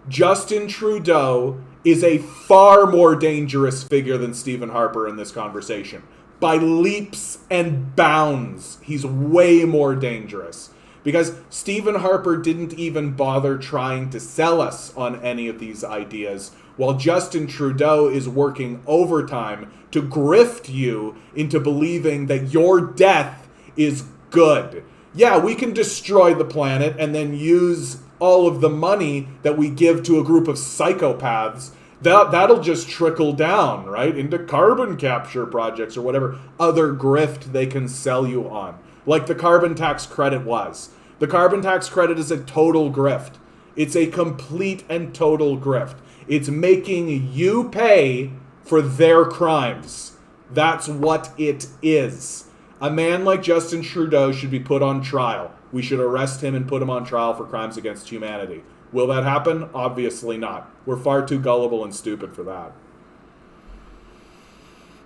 Justin Trudeau is a far more dangerous figure than Stephen Harper in this conversation. By leaps and bounds, he's way more dangerous. Because Stephen Harper didn't even bother trying to sell us on any of these ideas, while Justin Trudeau is working overtime to grift you into believing that your death is good. Yeah, we can destroy the planet and then use all of the money that we give to a group of psychopaths. That'll just trickle down, right, into carbon capture projects or whatever other grift they can sell you on. Like the carbon tax credit was. The carbon tax credit is a total grift. It's a complete and total grift. It's making you pay for their crimes. That's what it is. A man like Justin Trudeau should be put on trial. We should arrest him and put him on trial for crimes against humanity. Will that happen? Obviously not. We're far too gullible and stupid for that.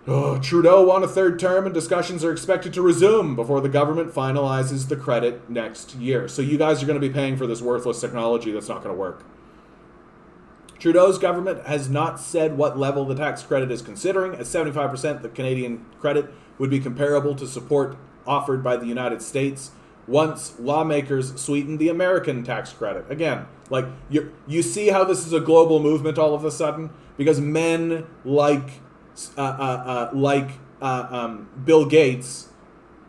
Oh, Trudeau won a third term and discussions are expected to resume before the government finalizes the credit next year. So you guys are going to be paying for this worthless technology that's not going to work. Trudeau's government has not said what level the tax credit is considering. At 75%, the Canadian credit would be comparable to support offered by the United States once lawmakers sweetened the American tax credit. Again, like you see how this is a global movement all of a sudden? Because men like Bill Gates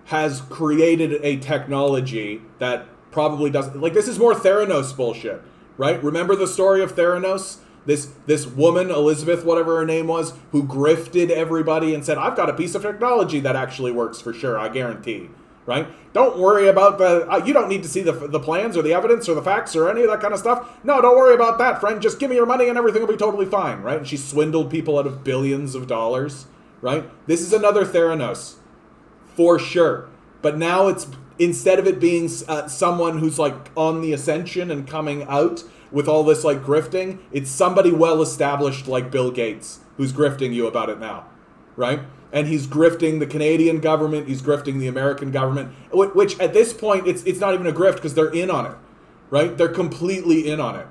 has created a technology that probably doesn't... Like, this is more Theranos bullshit, right? Remember the story of Theranos? This woman, Elizabeth, whatever her name was, who grifted everybody and said, I've got a piece of technology that actually works for sure, I guarantee, right? Don't worry about the... you don't need to see the plans or the evidence or the facts or any of that kind of stuff. No, don't worry about that, friend. Just give me your money and everything will be totally fine, right? And she swindled people out of billions of dollars, right? This is another Theranos, for sure. But now it's, instead of it being someone who's like on the ascension and coming out with all this like grifting, it's somebody well established like Bill Gates who's grifting you about it now, right? And he's grifting the Canadian government, he's grifting the American government, which at this point it's not even a grift because they're in on it, right? They're completely in on it.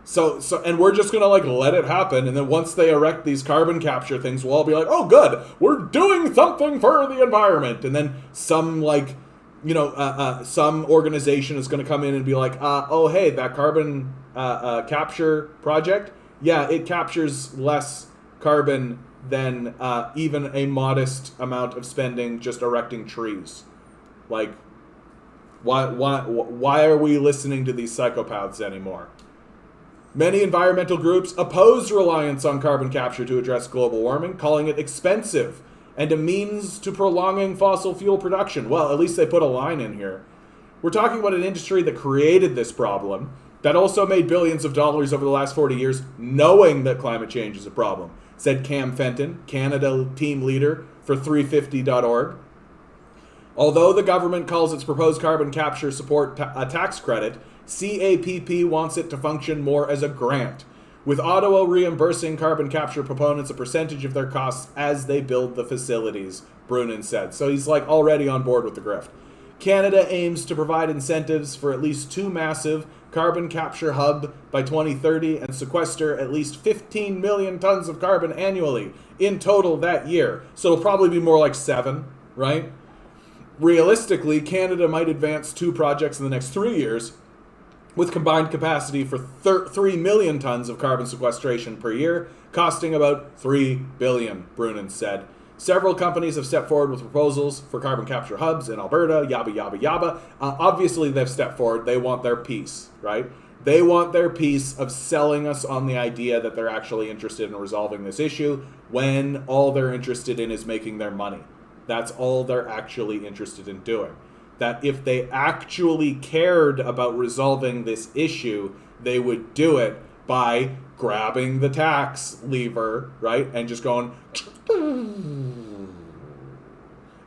So and we're just gonna like let it happen, and then once they erect these carbon capture things, we'll all be like, oh good, we're doing something for the environment, and then some like, you know, some organization is going to come in and be like, oh, hey, that carbon capture project, yeah, it captures less carbon than even a modest amount of spending just erecting trees. Like, why are we listening to these psychopaths anymore? Many environmental groups oppose reliance on carbon capture to address global warming, calling it expensive and a means to prolonging fossil fuel production. Well, at least they put a line in here. We're talking about an industry that created this problem, that also made billions of dollars over the last 40 years, knowing that climate change is a problem, said Cam Fenton, Canada team leader for 350.org. Although the government calls its proposed carbon capture support a tax credit, CAPP wants it to function more as a grant, with Ottawa reimbursing carbon capture proponents a percentage of their costs as they build the facilities, Brunin said. So he's like already on board with the grift. Canada aims to provide incentives for at least 2 massive carbon capture hubs by 2030 and sequester at least 15 million tons of carbon annually in total that year. So it'll probably be more like 7, right? Realistically, Canada might advance 2 projects in the next 3 years, with combined capacity for 3 million tons of carbon sequestration per year, costing about $3 billion, Brunin said. Several companies have stepped forward with proposals for carbon capture hubs in Alberta, yabba, yabba, yabba. Obviously, they've stepped forward. They want their piece, right? They want their piece of selling us on the idea that they're actually interested in resolving this issue when all they're interested in is making their money. That's all they're actually interested in doing. That if they actually cared about resolving this issue, they would do it by grabbing the tax lever, right? And just going...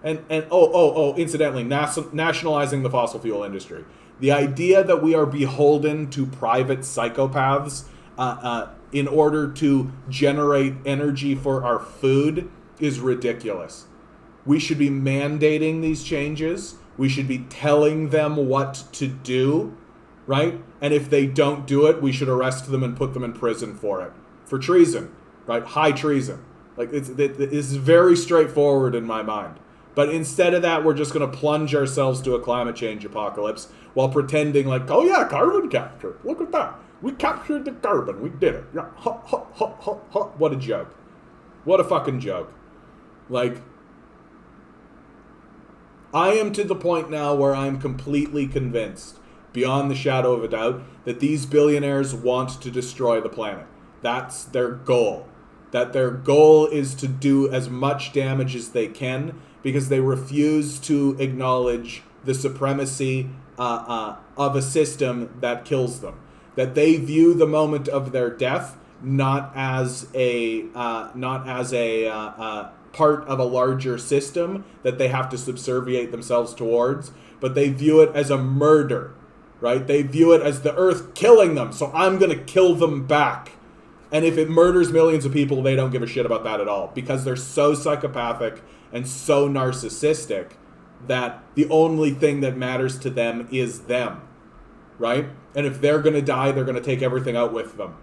And incidentally, nationalizing the fossil fuel industry. The idea that we are beholden to private psychopaths in order to generate energy for our food is ridiculous. We should be mandating these changes. We should be telling them what to do, right? And if they don't do it, we should arrest them and put them in prison for it. For treason, right? High treason. Like, it's very straightforward in my mind. But instead of that, we're just going to plunge ourselves to a climate change apocalypse while pretending like, oh yeah, carbon capture. Look at that. We captured the carbon. We did it. Yeah. Ha, ha, ha, ha, ha. What a joke. What a fucking joke. Like, I am to the point now where I'm completely convinced, beyond the shadow of a doubt, that these billionaires want to destroy the planet. That's their goal. That their goal is to do as much damage as they can because they refuse to acknowledge the supremacy of a system that kills them. That they view the moment of their death not as a part of a larger system that they have to subserviate themselves towards, but they view it as a murder, right? They view it as the earth killing them, so I'm going to kill them back. And if it murders millions of people, they don't give a shit about that at all because they're so psychopathic and so narcissistic that the only thing that matters to them is them, right? And if they're going to die, they're going to take everything out with them.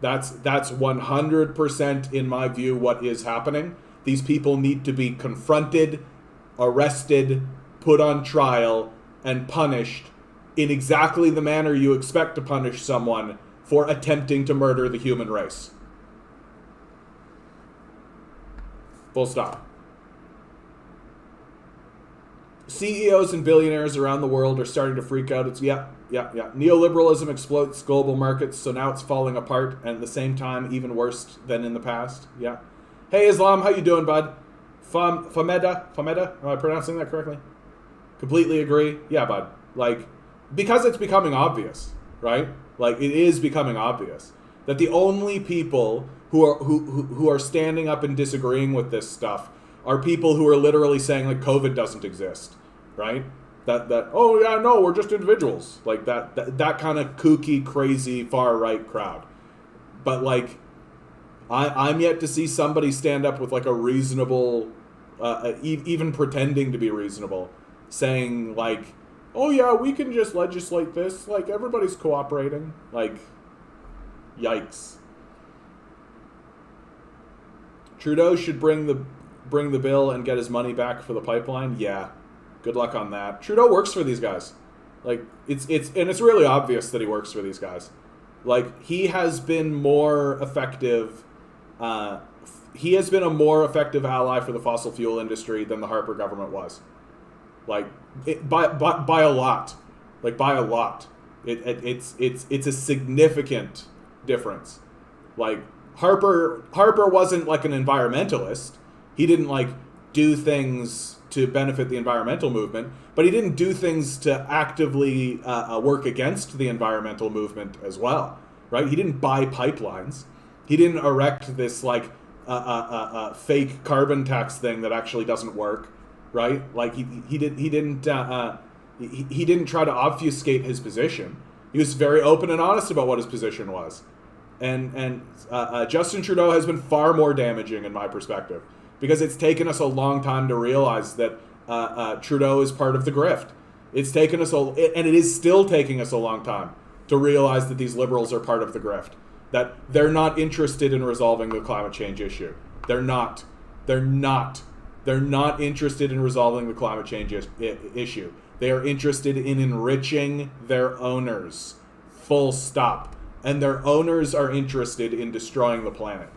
That's 100% in my view what is happening. These people need to be confronted, arrested, put on trial, and punished in exactly the manner you expect to punish someone for attempting to murder the human race. Full stop. CEOs and billionaires around the world are starting to freak out. It's neoliberalism exploits global markets, so now it's falling apart, and at the same time, even worse than in the past. Yeah. Hey, Islam, how you doing, bud? Fameda? Am I pronouncing that correctly? Completely agree. Yeah, bud. Like, because it's becoming obvious, right? Like, it is becoming obvious that the only people who are standing up and disagreeing with this stuff are people who are literally saying, like, COVID doesn't exist, right? That oh yeah, no, we're just individuals, like that kind of kooky, crazy, far right crowd. But like, I'm yet to see somebody stand up with like a reasonable, even pretending to be reasonable, saying like, oh yeah, we can just legislate this, like everybody's cooperating. Like, yikes. Trudeau should bring the bill and get his money back for the pipeline. Yeah. Good luck on that. Trudeau works for these guys. Like, it's really obvious that he works for these guys. Like, he has been more effective. He has been a more effective ally for the fossil fuel industry than the Harper government was. Like, by a lot. Like, by a lot. It's a significant difference. Like, Harper wasn't like an environmentalist. He didn't like do things to benefit the environmental movement, but he didn't do things to actively work against the environmental movement as well, right? He didn't buy pipelines. He didn't erect this like fake carbon tax thing that actually doesn't work, right? Like he didn't try to obfuscate his position. He was very open and honest about what his position was, and Justin Trudeau has been far more damaging in my perspective. Because it's taken us a long time to realize that Trudeau is part of the grift. It's taken us, and it is still taking us a long time to realize that these liberals are part of the grift. That they're not interested in resolving the climate change issue. They're not. They're not interested in resolving the climate change issue. They are interested in enriching their owners. Full stop. And their owners are interested in destroying the planet.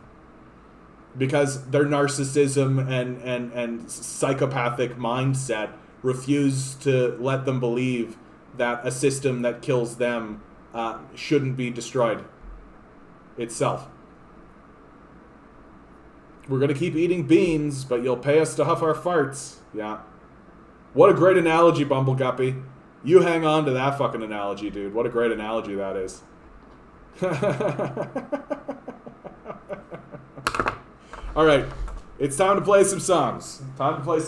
Because their narcissism and psychopathic mindset refuse to let them believe that a system that kills them shouldn't be destroyed itself. We're going to keep eating beans, but you'll pay us to huff our farts. Yeah. What a great analogy, Bumbleguppy. You hang on to that fucking analogy, dude. What a great analogy that is. All right, it's time to play some songs. Let's play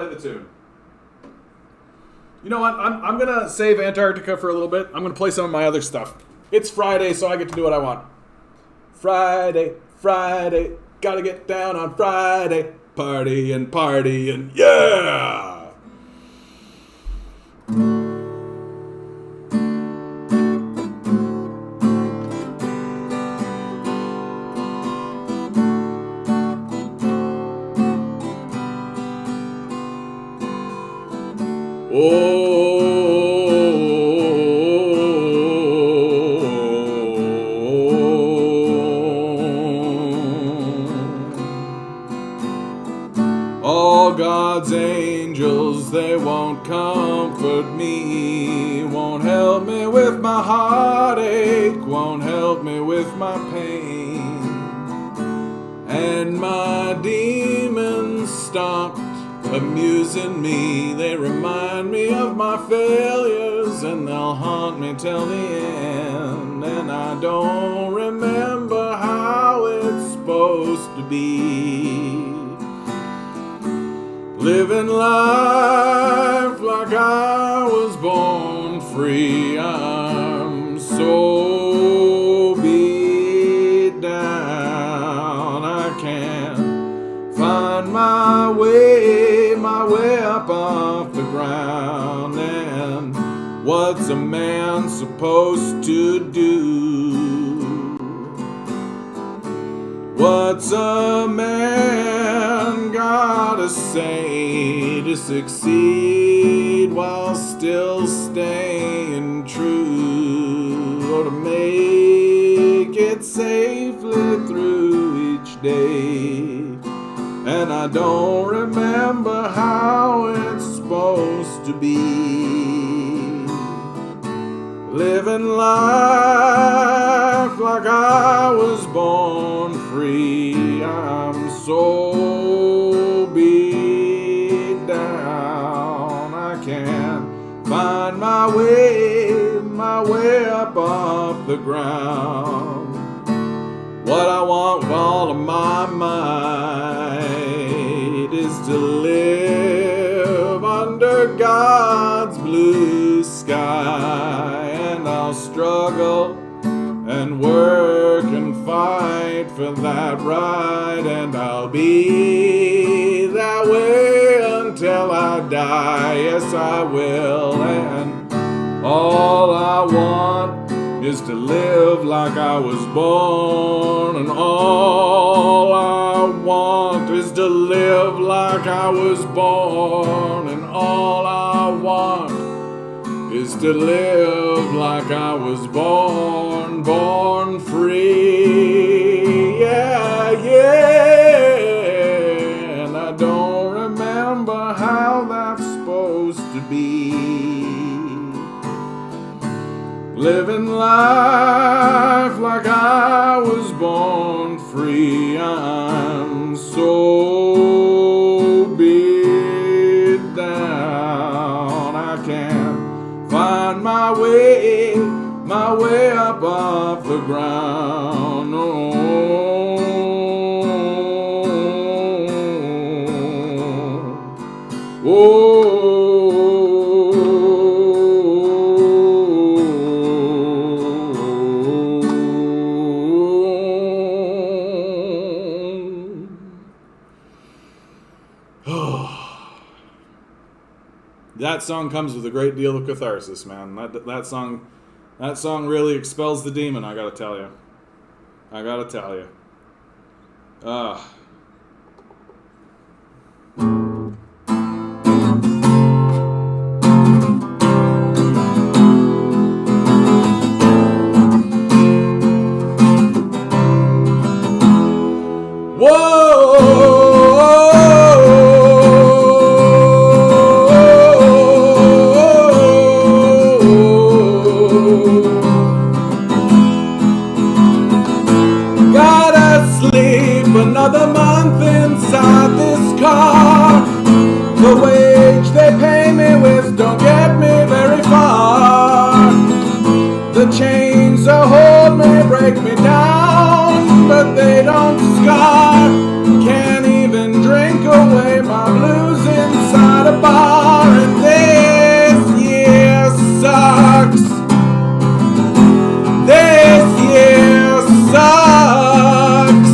the tune. You know what? I'm gonna save Antarctica for a little bit. I'm gonna play some of my other stuff. It's Friday, so I get to do what I want. Friday, gotta get down on Friday, partying, yeah. All God's angels, they won't comfort me, won't help me with my heartache, won't help me with my pain. And my demons stopped amusing me, they remind me of my failures, and they'll haunt me till the end. And I don't remember how it's supposed to be, living life like I was born free. I'm so up off the ground. And what's a man supposed to do? What's a man gotta say to succeed while still staying true? Or to make it safely through each day? And I don't remember how it's supposed to be. Living life like I was born free. I'm so beat down, I can't find my way up off the ground. What I want with all of my might is to live under God's blue sky. And I'll struggle and work and fight for that right. And I'll be that way until I die. Yes, I will. And all I want is to live like I was born. And all I want is to live like I was born. And all I want is to live like I was born, born free. Yeah, yeah. And I don't remember how that's supposed to be. Living life like I was born free. I'm so beat down, I can't find my way up off the ground. That song comes with a great deal of catharsis, man. That song really expels the demon, I gotta tell you. Another month inside this car. The wage they pay me with don't get me very far. The chains that hold me break me down, but they don't scar. Can't even drink away my blues inside a bar. And this year sucks. This year sucks.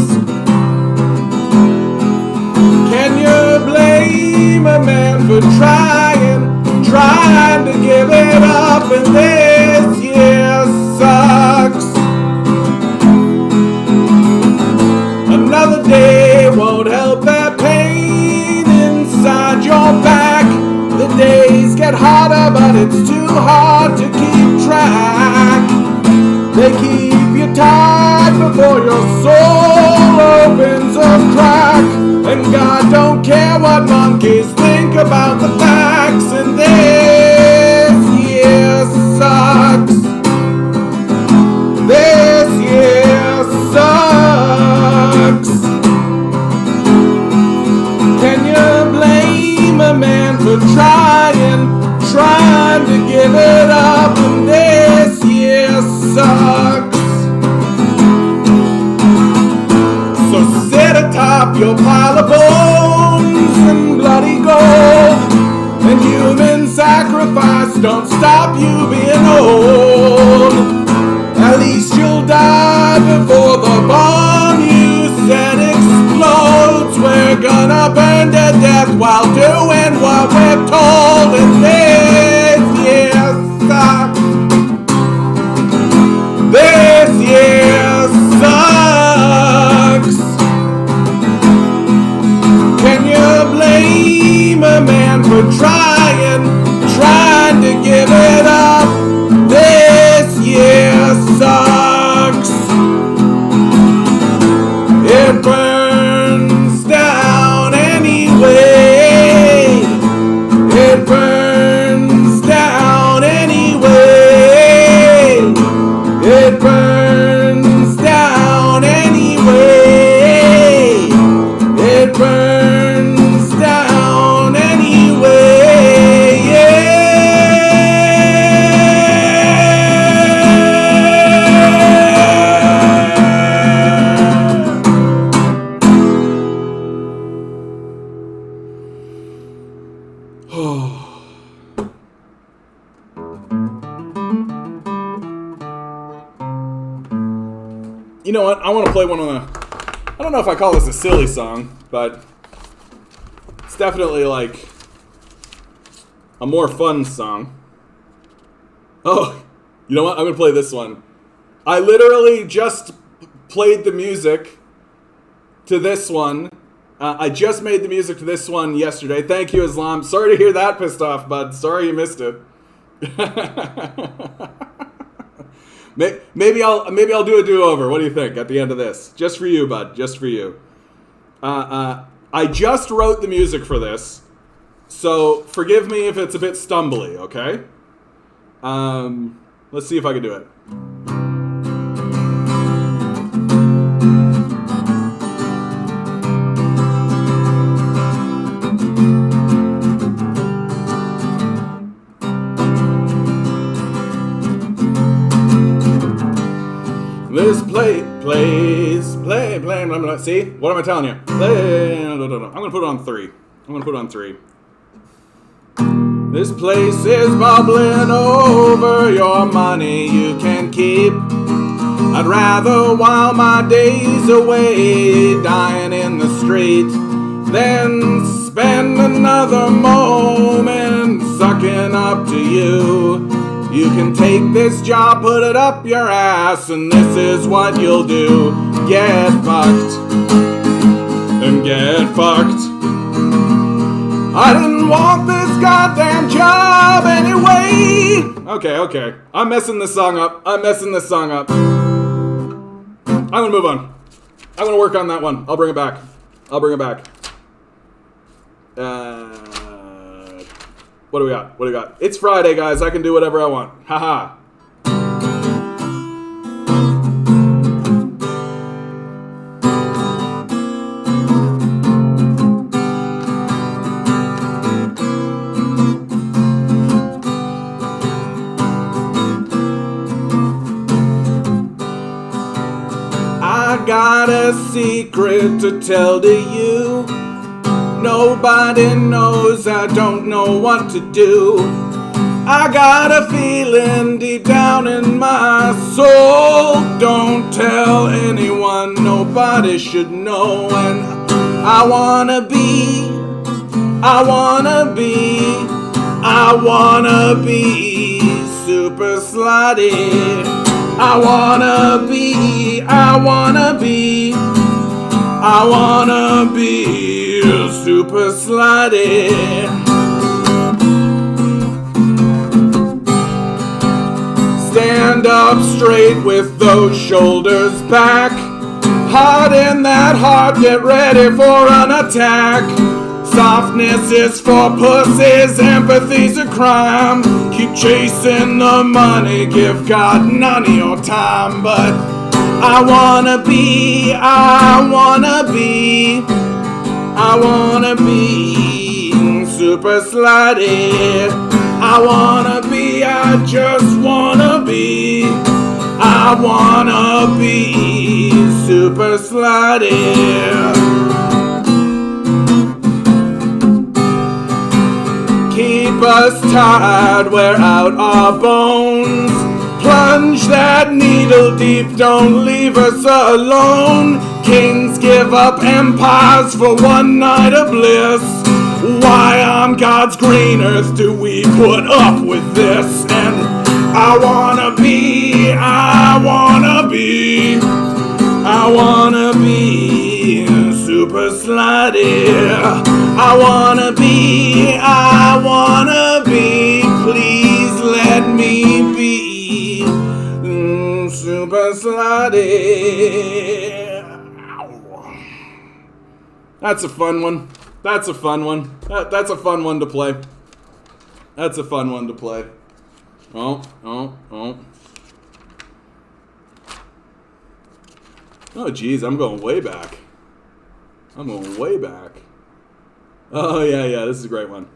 Can you blame a man for trying to give it up? And this year sucks. Another day won't help that pain inside your back. The days get harder, but it's too hard to keep track. They keep you tied before your soul opens a crack. And God don't care what monkeys think about the facts. And this year sucks. This year sucks. Can you blame a man for trying to give it up? And this year sucks. So sit atop your pile of bones and bloody gold. And human sacrifice don't stop you being old. At least you'll die before the bomb you set explodes. We're gonna burn to death while doing what we're You know what? I want to play one of the... I don't know if I call this a silly song, but it's definitely like a more fun song. Oh, you know what? I'm going to play this one. I literally just played the music to this one. I just made the music to this one yesterday. Thank you, Islam. Sorry to hear that pissed off, bud. Sorry you missed it. Maybe I'll do a do-over. What do you think at the end of this? Just for you, bud. Just for you. I just wrote the music for this, so forgive me if it's a bit stumbly, okay? Let's see if I can do it. This play. See? What am I telling you? Play. No. I'm gonna put it on 3. This place is bubbling over, your money you can keep. I'd rather while my days away dying in the street than spend another moment sucking up to you. You can take this job, put it up your ass, and this is what you'll do. Get fucked. And get fucked. I didn't want this goddamn job anyway. Okay. I'm messing this song up. I'm gonna move on. I'm gonna work on that one. I'll bring it back. What do we got? It's Friday, guys. I can do whatever I want. Haha. I got a secret to tell to you. Nobody knows, I don't know what to do. I got a feeling deep down in my soul. Don't tell anyone, nobody should know. And I wanna be super slutty. I wanna be super slutty. Stand up straight with those shoulders back. Hard in that heart, get ready for an attack. Softness is for pussies, empathy's a crime. Keep chasing the money, give God none of your time. But I wanna be super slutty. I just wanna be super slutty. Keep us tied, wear out our bones. Plunge that needle deep, don't leave us alone. Kings give up empires for one night of bliss. Why on God's green earth do we put up with this? And I wanna be super slutty. I wanna be, please let me be super slutty. That's a fun one. That's a fun one to play. Oh. Oh, geez, I'm going way back. Oh, yeah, this is a great one.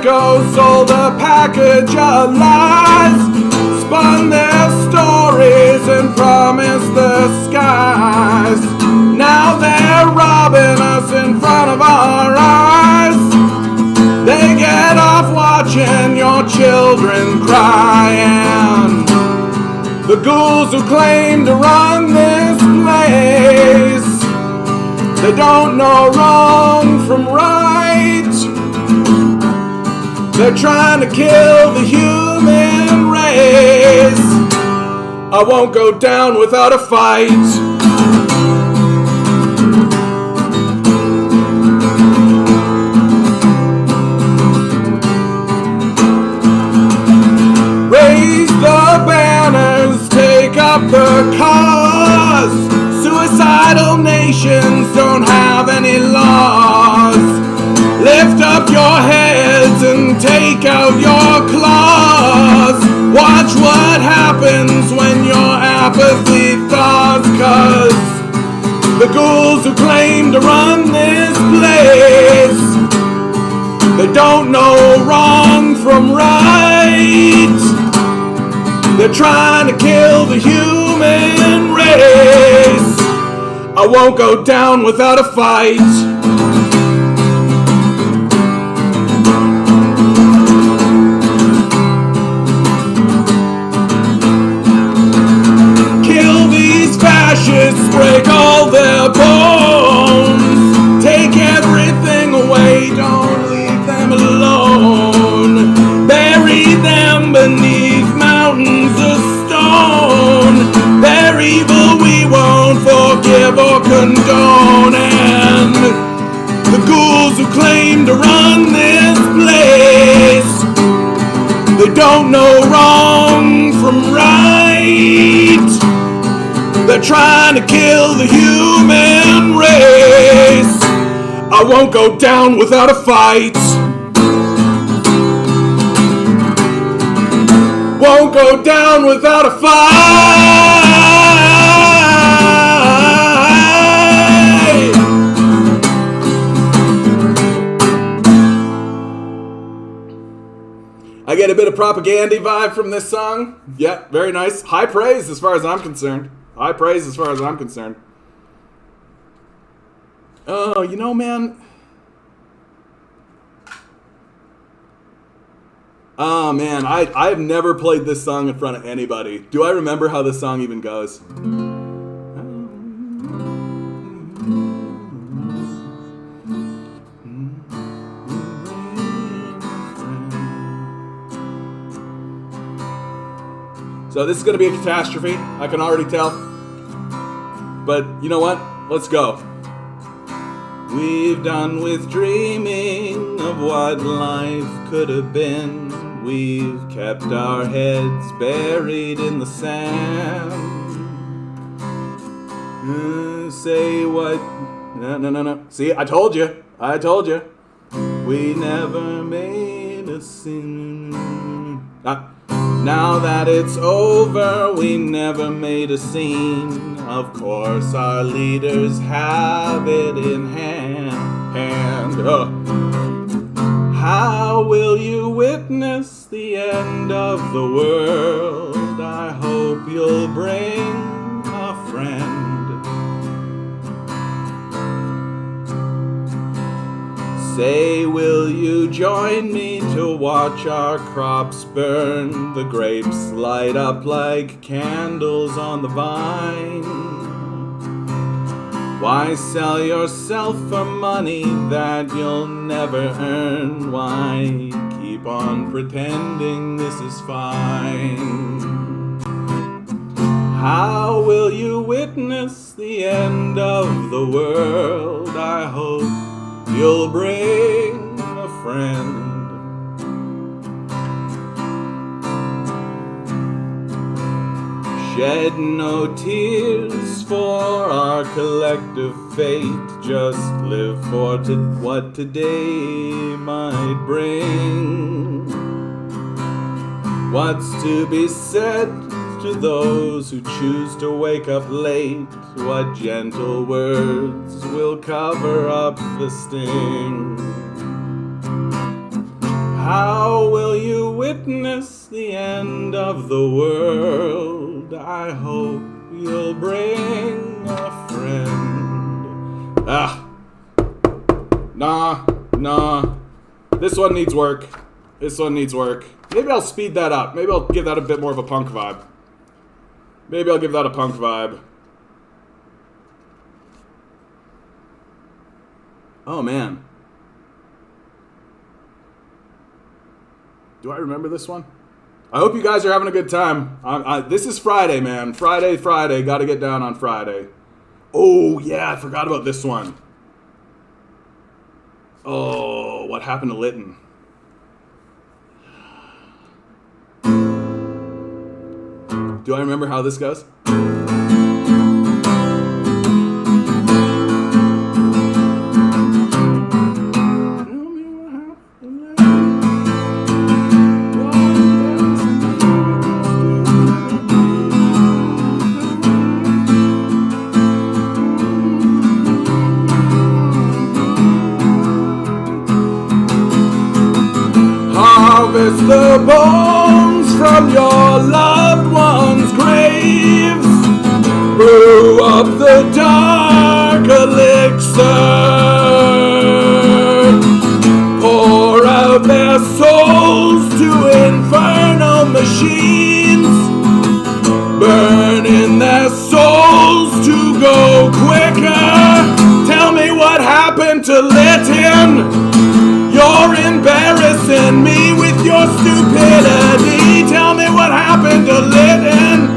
narcos sold a package of lies, spun their stories and promised the skies. Now they're robbing us in front of our eyes. They get off watching your children crying. The ghouls who claim to run this place, they don't know wrong from right. They're trying to kill the human race. I won't go down without a fight. Raise the banners, take up the cause. Suicidal nations don't have any laws. Lift up your heads and take out your claws. Watch what happens when your apathy thaws. 'Cause the ghouls who claim to run this place, they don't know wrong from right. They're trying to kill the human race. I won't go down without a fight. Kill these fascists, break all their bones. Take everything away, don't leave them alone. Bury them beneath mountains of stone. Their evil we won't forgive or condone. And the ghouls who claim to run this place, they don't know wrong from right. They're trying to kill the human race. I won't go down without a fight. Won't go down without a fight. I get a bit of propaganda vibe from this song. Yeah, very nice. High praise as far as I'm concerned. High praise as far as I'm concerned. Oh, you know, man. Oh, man, I've never played this song in front of anybody. Do I remember how this song even goes? So this is going to be a catastrophe, I can already tell. But you know what? Let's go. We've done with dreaming of what life could have been. We've kept our heads buried in the sand. Say what? No. See, I told you. We never made a sin. Now that it's over, we never made a scene. Of course, our leaders have it in hand. How will you witness the end of the world? I hope you'll bring a friend. Say, will you join me to watch our crops burn? The grapes light up like candles on the vine. Why sell yourself for money that you'll never earn? Why keep on pretending this is fine? How will you witness the end of the world? I hope you'll bring a friend. Shed no tears for our collective fate. Just live for what today might bring. What's to be said to those who choose to wake up late? What gentle words will cover up the sting? How will you witness the end of the world? I hope you'll bring a friend. Nah. This one needs work. Maybe I'll speed that up. Maybe I'll give that a bit more of a punk vibe. Oh, man. Do I remember this one? I hope you guys are having a good time. This is Friday, man. Friday. Gotta get down on Friday. Oh, yeah, I forgot about this one. Oh, what happened to Lytton? Do I remember how this goes? Harvest the bones from your loved ones' graves. Brew up the dark elixir. Pour out their souls to infernal machines. Burn in their souls to go quicker. Tell me what happened to Lytton. You're embarrassing me with your stupidity. Tell me what happened to Lytton.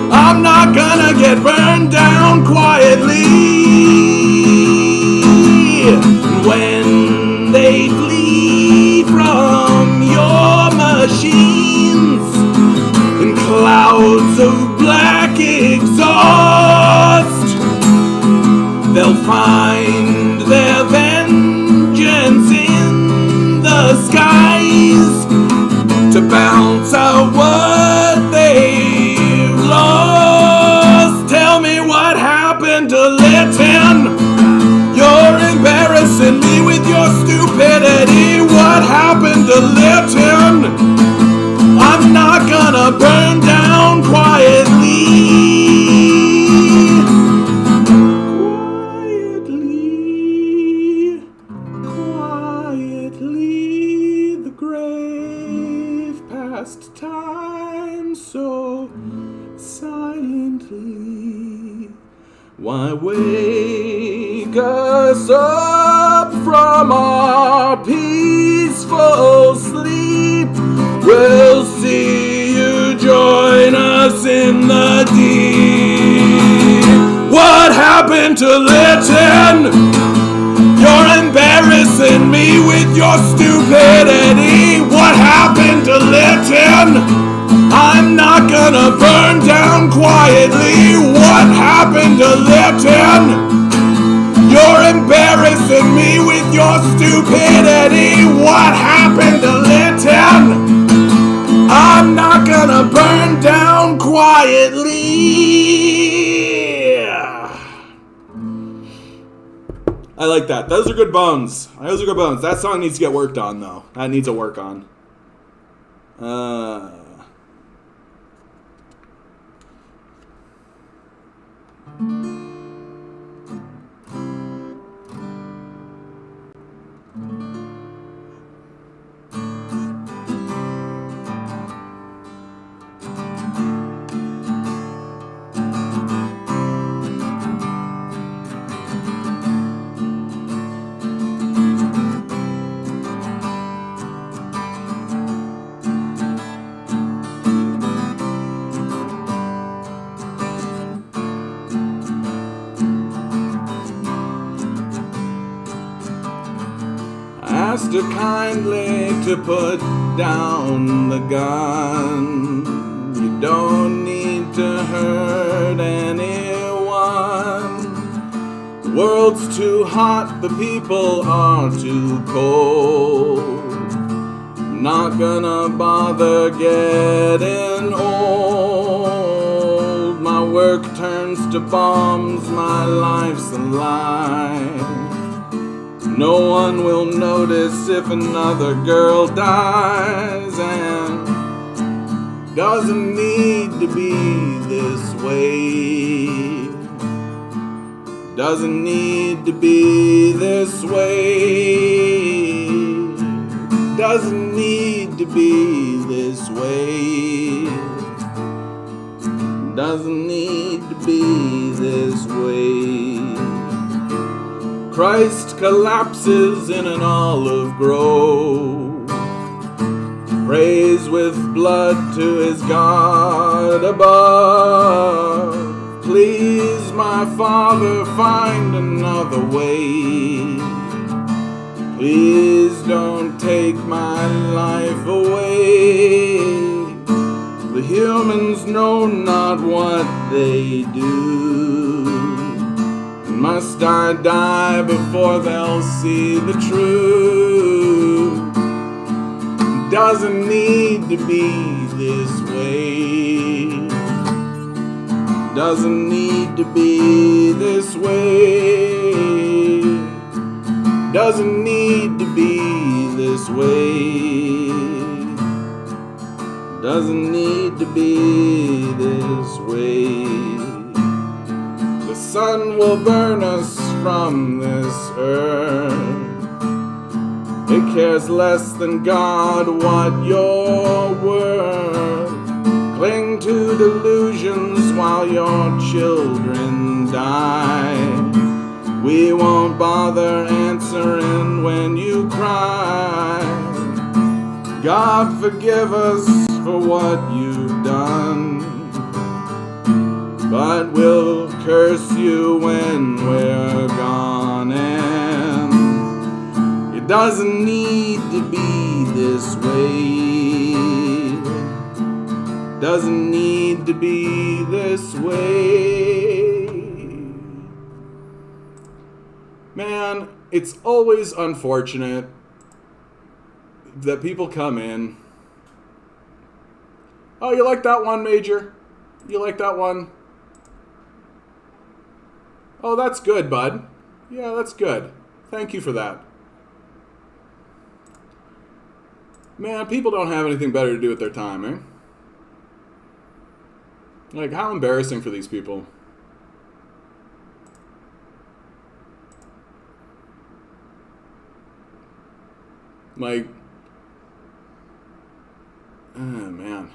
I'm not gonna get burned down quietly. When they flee from your machines in clouds of black exhaust, they'll find their vengeance in the skies to bounce out what they've lost. Tell me what happened to Lytton. You're embarrassing me with your stupidity. What happened to Lytton? I'm not gonna burn down quietly. Time so silently. Why wake us up from our peaceful sleep? We'll see you join us in the deep. What happened to Lytton? You're embarrassing me with your stupidity. What happened to Lytton? I'm not gonna burn down quietly. What happened to Lytton? You're embarrassing me with your stupidity. What happened to Lytton? I'm not gonna burn down quietly. I like that. Those are good bones. That song needs to get worked on, though. That needs a work on. Asked her kindly to put down the gun. You don't need to hurt anyone. The world's too hot, the people are too cold. I'm not gonna bother getting old. My work turns to bombs, my life's a lie. No one will notice if another girl dies, and doesn't need to be this way. Doesn't need to be this way. Doesn't need to be this way. Doesn't need to be this way. Christ collapses in an olive grove, prays with blood to his God above. Please, my Father, find another way. Please don't take my life away. The humans know not what they do. Must I die before they'll see the truth? Doesn't need to be this way. Doesn't need to be this way. Doesn't need to be this way. Doesn't need to be this way. The sun will burn us from this earth. It cares less than God what you're worth. Cling to delusions while your children die. We won't bother answering when you cry. God forgive us for what you've done, but we'll curse you when we're gone. And it doesn't need to be this way. Doesn't need to be this way. Man, it's always unfortunate that people come in. Oh, you like that one, Major? You like that one? Oh, that's good, bud. Yeah, that's good. Thank you for that. Man, people don't have anything better to do with their time, eh? Like, how embarrassing for these people. Like, oh, man.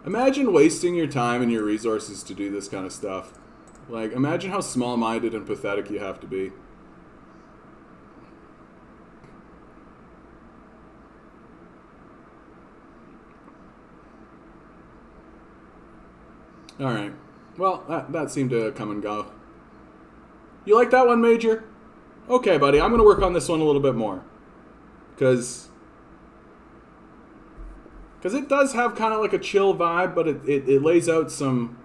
Imagine wasting your time and your resources to do this kind of stuff. Like, imagine how small-minded and pathetic you have to be. Alright. Well, that seemed to come and go. You like that one, Major? Okay, buddy, I'm going to work on this one a little bit more. Because it does have kind of like a chill vibe, but it lays out some...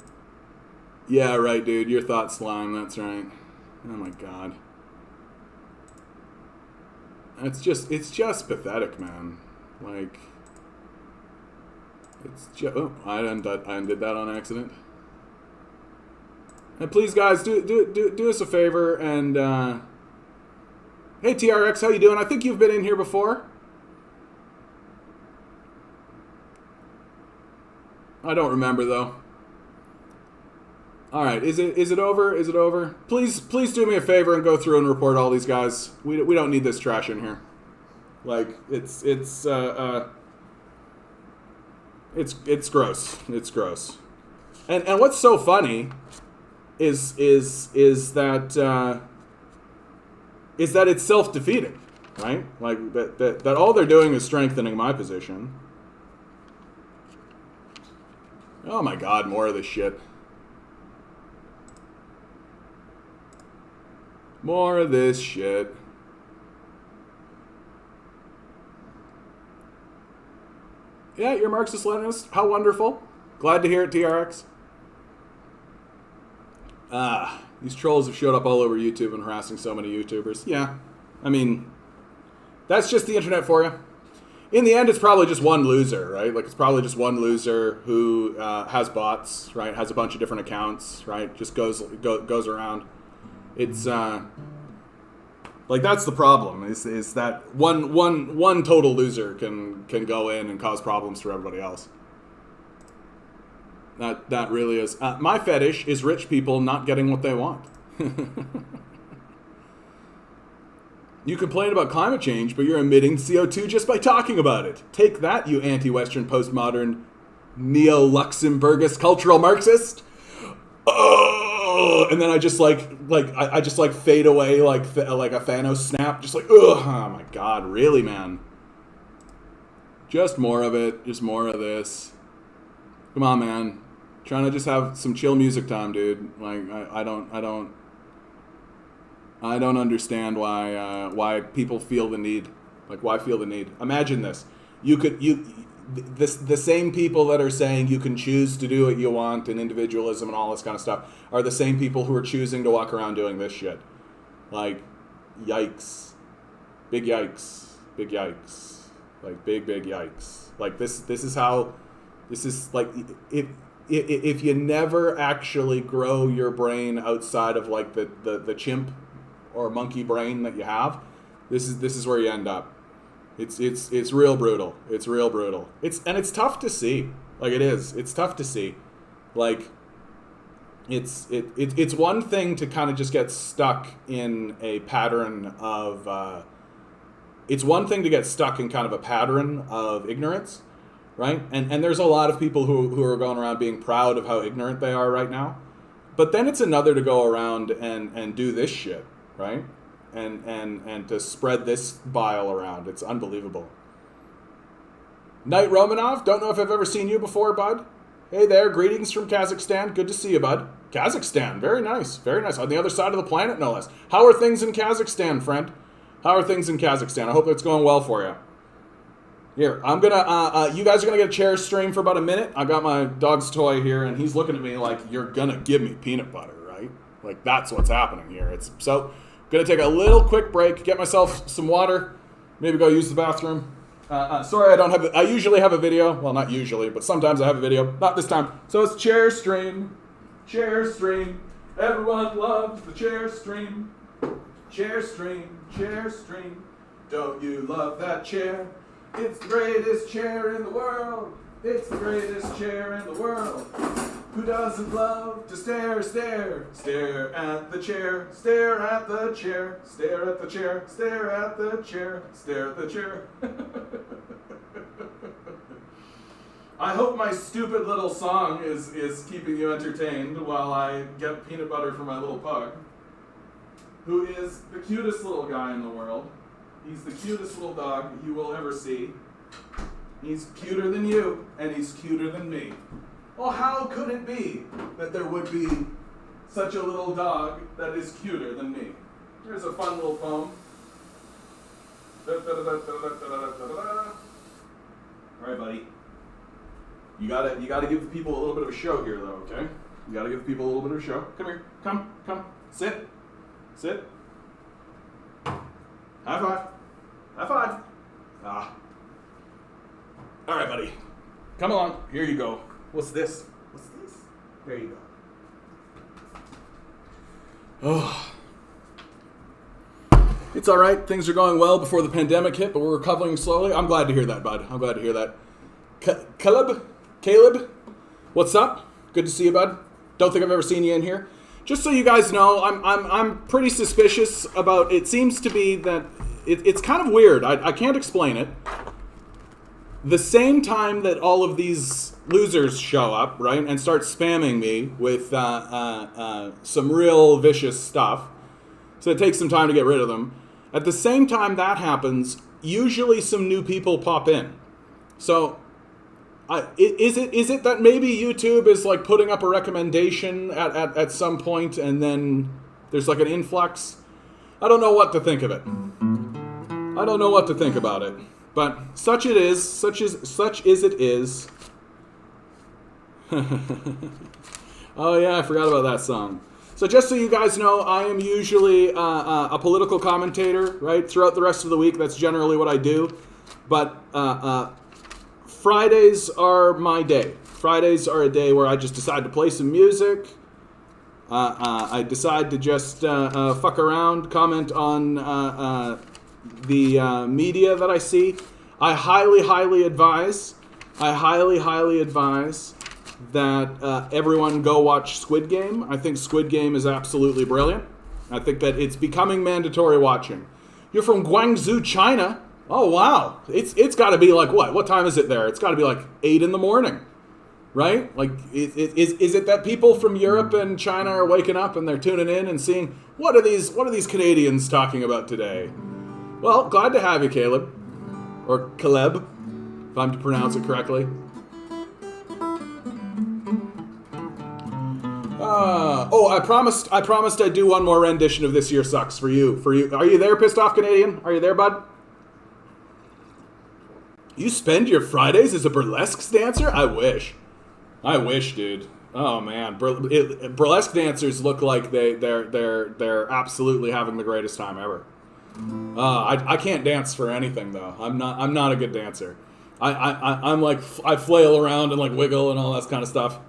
Yeah, right, dude. Your thought slime. That's right. Oh, my God. It's just pathetic, man. Like... It's just... Oh, I undid that on accident. And please, guys, do us a favor and... Hey, TRX, how you doing? I think you've been in here before. I don't remember, though. All right, is it over? Is it over? Please do me a favor and go through and report all these guys. We don't need this trash in here. Like, it's gross. It's gross. And what's so funny is that it's self-defeating, right? Like that all they're doing is strengthening my position. Oh my God, more of this shit. More of this shit. Yeah, you're Marxist-Leninist. How wonderful. Glad to hear it, TRX. These trolls have showed up all over YouTube and harassing so many YouTubers. Yeah, I mean, that's just the internet for you. In the end, it's probably just one loser, right? Like, it's probably just one loser who has bots, right? Has a bunch of different accounts, right? Just goes around. It's Like that's the problem is that one total loser can go in and cause problems for everybody else. That really is. My fetish is rich people not getting what they want. You complain about climate change, but you're emitting CO2 just by talking about it. Take that, you anti-Western, postmodern, neo-Luxemburgist cultural Marxist. Oh, and then I just I just fade away like a Thanos snap, just like, ugh, oh my god, really, man? Just more of it, just more of this. Come on, man. Trying to just have some chill music time, dude. Like I don't understand why people feel the need. Like, why feel the need? Imagine this. The same people that are saying you can choose to do what you want and individualism and all this kind of stuff are the same people who are choosing to walk around doing this shit. Like, yikes. Big yikes. Big yikes. Like, big yikes. Like, this is how... This is, like... If you never actually grow your brain outside of, like, the chimp or monkey brain that you have, this is where you end up. It's real brutal. It's real brutal. It's tough to see. Like, it is. It's tough to see. Like, it's one thing to kind of just get stuck in a pattern of it's one thing to get stuck in kind of a pattern of ignorance, right? And there's a lot of people who are going around being proud of how ignorant they are right now. But then it's another to go around and do this shit, right? And to spread this bile around. It's unbelievable. Knight Romanov, don't know if I've ever seen you before, bud. Hey there, greetings from Kazakhstan. Good to see you, bud. Kazakhstan, very nice, very nice. On the other side of the planet, no less. How are things in Kazakhstan, friend? How are things in Kazakhstan? I hope it's going well for you. Here, I'm gonna, you guys are gonna get a chair stream for about a minute. I got my dog's toy here, and he's looking at me like, you're gonna give me peanut butter, right? Like, that's what's happening here. So, gonna take a little quick break, get myself some water, maybe go use the bathroom. Sorry, I usually have a video. Well, not usually, but sometimes I have a video. Not this time. So it's chair stream. Chair stream. Everyone loves the chair stream. Chair stream. Chair stream. Don't you love that chair? It's the greatest chair in the world. It's the greatest chair in the world. Who doesn't love to stare at the chair, stare at the chair, stare at the chair, stare at the chair, stare at the chair. I hope my stupid little song is keeping you entertained while I get peanut butter for my little pug, who is the cutest little guy in the world. He's the cutest little dog you will ever see. He's cuter than you, and he's cuter than me. Well, how could it be that there would be such a little dog that is cuter than me? Here's a fun little poem. All right, buddy. You gotta give the people a little bit of a show here, though. Okay? You gotta give the people a little bit of a show. Come here. Come. Sit. High five. High five. Ah. All right, buddy. Come along. Here you go. What's this? There you go. Oh. It's all right. Things are going well before the pandemic hit, but we're recovering slowly. I'm glad to hear that, bud. I'm glad to hear that. Caleb, what's up? Good to see you, bud. Don't think I've ever seen you in here. Just so you guys know, I'm pretty suspicious about. It seems to be that it's kind of weird. I can't explain it. The same time that all of these losers show up, right, and start spamming me with some real vicious stuff, so it takes some time to get rid of them. At the same time that happens, usually some new people pop in. So, is it that maybe YouTube is like putting up a recommendation at some point, and then there's like an influx? I don't know what to think of it. I don't know what to think about it. But such it is, such as it is. Oh yeah, I forgot about that song. So just so you guys know, I am usually a political commentator, right? Throughout the rest of the week, that's generally what I do. But Fridays are my day. Fridays are a day where I just decide to play some music. I decide to just fuck around, comment on the media that I see. I highly advise that everyone go watch Squid Game. I think Squid Game is absolutely brilliant. I think that it's becoming mandatory watching. You're from Guangzhou, China. Oh wow, it's got to be like what? What time is it there? It's got to be like 8 in the morning, right? Like, is it that people from Europe and China are waking up and they're tuning in and seeing what are these Canadians talking about today? Well, glad to have you, Caleb, or Caleb, if I'm to pronounce it correctly. I promised I'd do one more rendition of This Year Sucks for you. Are you there, pissed off Canadian? Are you there, bud? You spend your Fridays as a burlesque dancer? I wish, dude. Oh man, burlesque dancers look like they're absolutely having the greatest time ever. I can't dance for anything though. I'm not a good dancer. I'm like, I flail around and like wiggle and all that kind of stuff.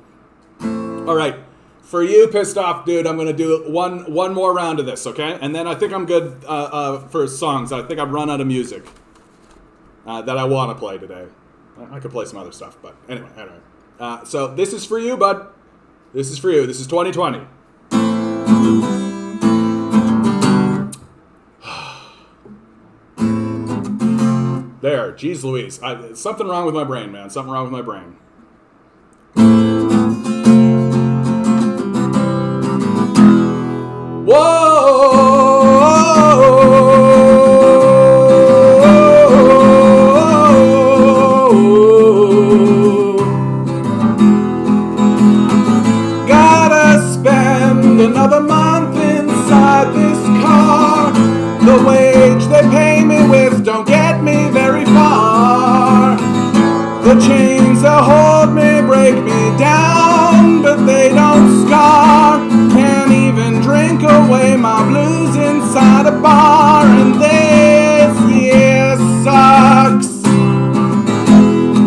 All right. For you, pissed off dude, I'm gonna do one more round of this, okay? And then I think I'm good for songs. I think I've run out of music that I want to play today. I could play some other stuff, but anyway. So this is for you, bud. This is for you. This is 2020. There, geez Louise. Something wrong with my brain, man. Something wrong with my brain. Gotta spend another month inside this car. The wage they pay me with don't get me very far. The chains that hold me break me down, but they don't scar. Can't even drink away my blues inside a bar. And this year sucks.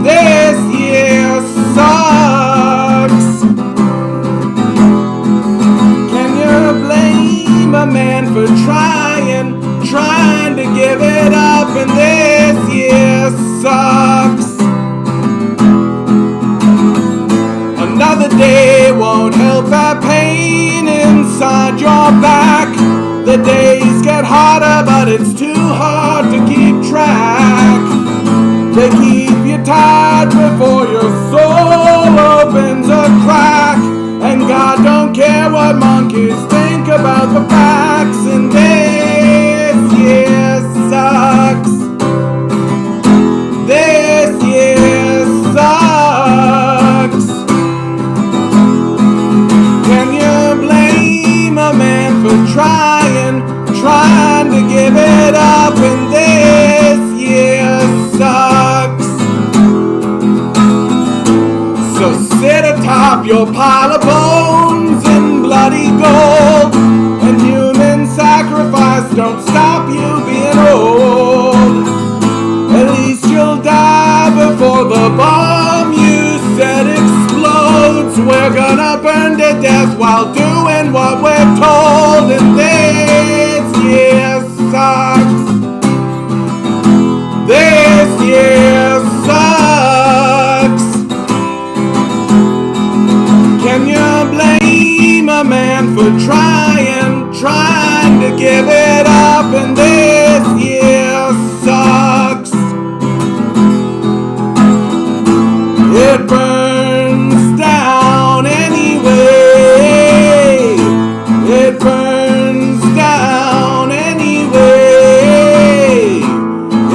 This year sucks. Can you blame a man for trying to give it up? And this year sucks. Another day won't help that pain inside your back. The days get harder, but it's too hard to keep track. They keep you tired before your soul opens a crack. And God don't care what monkeys think about the facts. And this year sucks. This year sucks. Can you blame a man for trying to give it up? And this year sucks. So sit atop your pile of bones and bloody gold, and human sacrifice don't stop you being old. At least you'll die before the bomb you said explodes. We're gonna burn to death while doing what we're told. And this year sucks. This year sucks. Can you blame a man for trying to give it up? And this year sucks. It burns down anyway. It burns down anyway.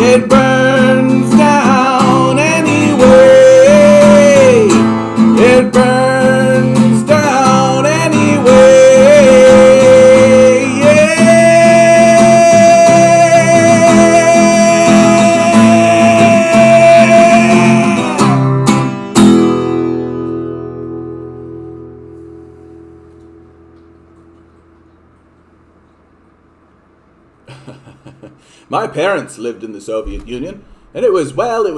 It burns down anyway. It burns down anyway. My parents lived in the Soviet Union, and it was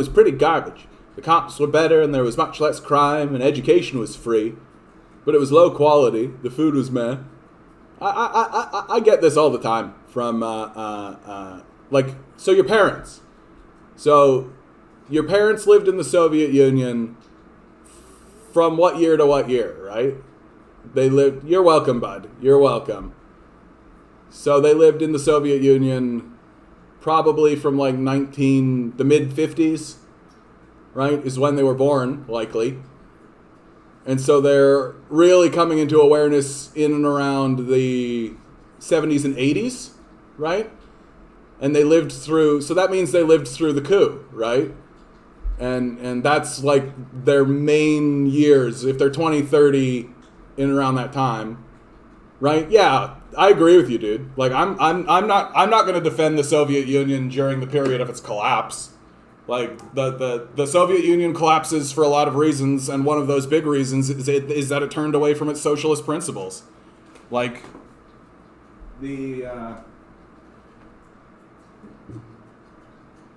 pretty garbage. The cops were better, and there was much less crime, and education was free. but it was low quality. The food was meh. I get this all the time from like, so your parents. So your parents lived in the Soviet Union from what year to what year, right? They lived. You're welcome, bud. You're welcome. So they lived in the Soviet Union probably from like the mid 50s, right? Is when they were born, likely. And so they're really coming into awareness in and around the 70s and 80s, right? And they lived through, so that means they lived through the coup, right? And that's like their main years. If they're 20, 30 in and around that time, right? Yeah, I agree with you, dude. Like I'm not going to defend the Soviet Union during the period of its collapse. Like the Soviet Union collapses for a lot of reasons, and one of those big reasons is that it turned away from its socialist principles. Like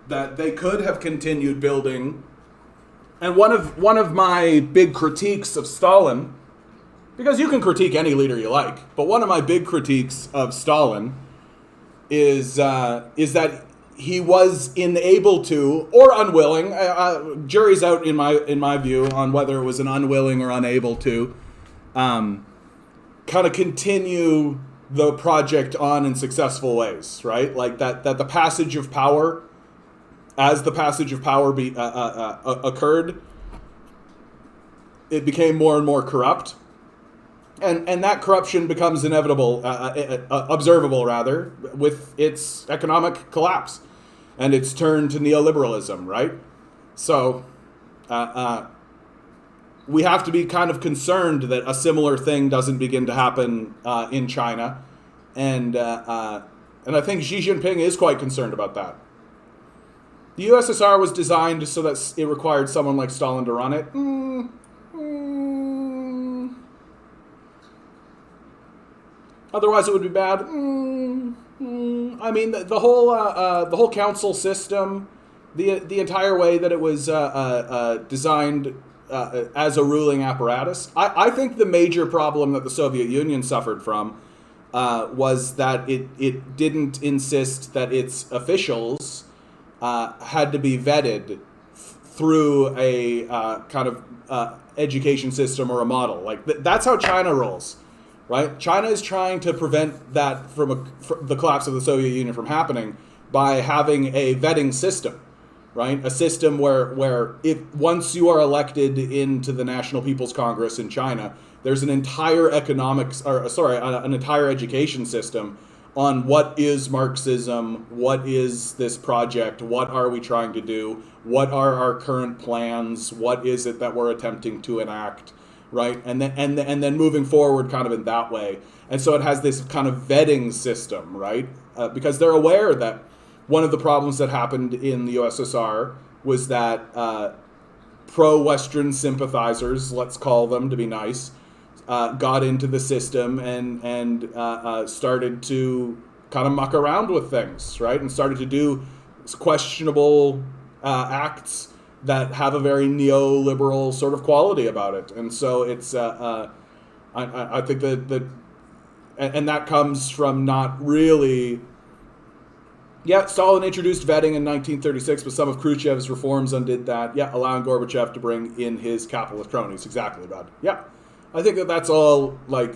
that they could have continued building. And one of my big critiques of Stalin, because you can critique any leader you like, but one of my big critiques of Stalin is that he was unable to, or unwilling, jury's out in my view on whether it was an unwilling or unable to, kind of continue the project on in successful ways, right? Like that the passage of power, as the passage of power occurred, it became more and more corrupt. And that corruption becomes inevitable, observable rather, with its economic collapse and its turn to neoliberalism, right? So we have to be kind of concerned that a similar thing doesn't begin to happen in China. And I think Xi Jinping is quite concerned about that. The USSR was designed so that it required someone like Stalin to run it. Otherwise, it would be bad. I mean, the whole council system, the entire way that it was designed as a ruling apparatus. I think the major problem that the Soviet Union suffered from was that it didn't insist that its officials had to be vetted through a kind of education system or a model. Like that's how China rolls. Right? China is trying to prevent that from the collapse of the Soviet Union from happening by having a vetting system, right? A system where if once you are elected into the National People's Congress in China, there's an entire an entire education system on what is Marxism, what is this project, what are we trying to do, what are our current plans, what is it that we're attempting to enact, right? And then moving forward kind of in that way. And so it has this kind of vetting system, right? Because they're aware that one of the problems that happened in the USSR was that pro-Western sympathizers, let's call them to be nice, got into the system and started to kind of muck around with things, right? And started to do questionable acts that have a very neoliberal sort of quality about it. And so it's, I think and that comes from not really, Stalin introduced vetting in 1936, but some of Khrushchev's reforms undid that. Allowing Gorbachev to bring in his capitalist cronies. Exactly, bud. I think that's all, like,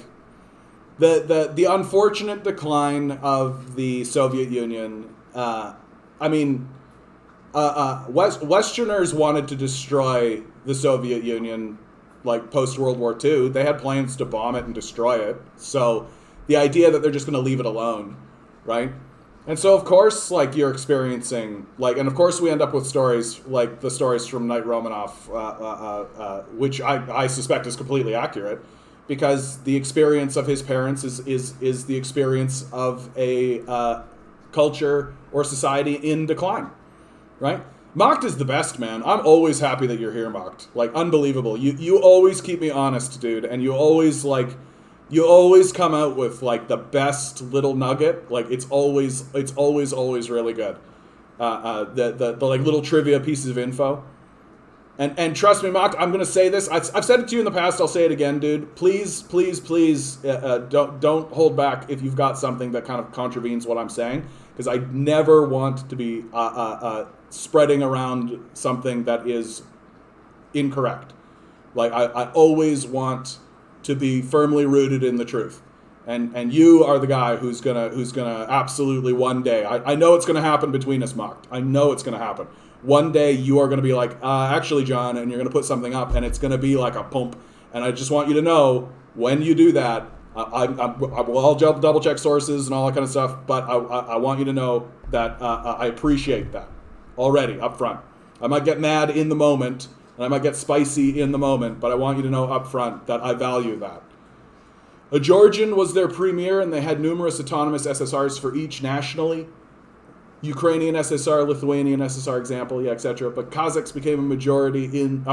the unfortunate decline of the Soviet Union. Westerners wanted to destroy the Soviet Union, like post World War II. They had plans to bomb it and destroy it. So the idea that they're just going to leave it alone, right? And so of course, like you're experiencing, like, and of course we end up with stories like the stories from Knight Romanoff, which I suspect is completely accurate, because the experience of his parents is the experience of a culture or society in decline. Right? Mocked is the best, man. I'm always happy that you're here, Mocked. Like, unbelievable. You always keep me honest, dude, and you always come out with like the best little nugget. Like it's always really good. The like little trivia pieces of info. And trust me, Mark, I'm going to say this. I've said it to you in the past. I'll say it again, dude. Please, please, please, don't hold back if you've got something that kind of contravenes what I'm saying, because I never want to be spreading around something that is incorrect. Like I always want to be firmly rooted in the truth. And you are the guy who's gonna absolutely one day. I know it's gonna happen between us, Mark. I know it's gonna happen. One day you are gonna be like, actually, John, and you're gonna put something up, and it's gonna be like a pump. And I just want you to know when you do that, I'll double check sources and all that kind of stuff. But I want you to know that I appreciate that already up front. I might get mad in the moment, and I might get spicy in the moment, but I want you to know up front that I value that. A Georgian was their premier, and they had numerous autonomous SSRs for each nationally. Ukrainian SSR, Lithuanian SSR example, yeah, etc. But Kazakhs became a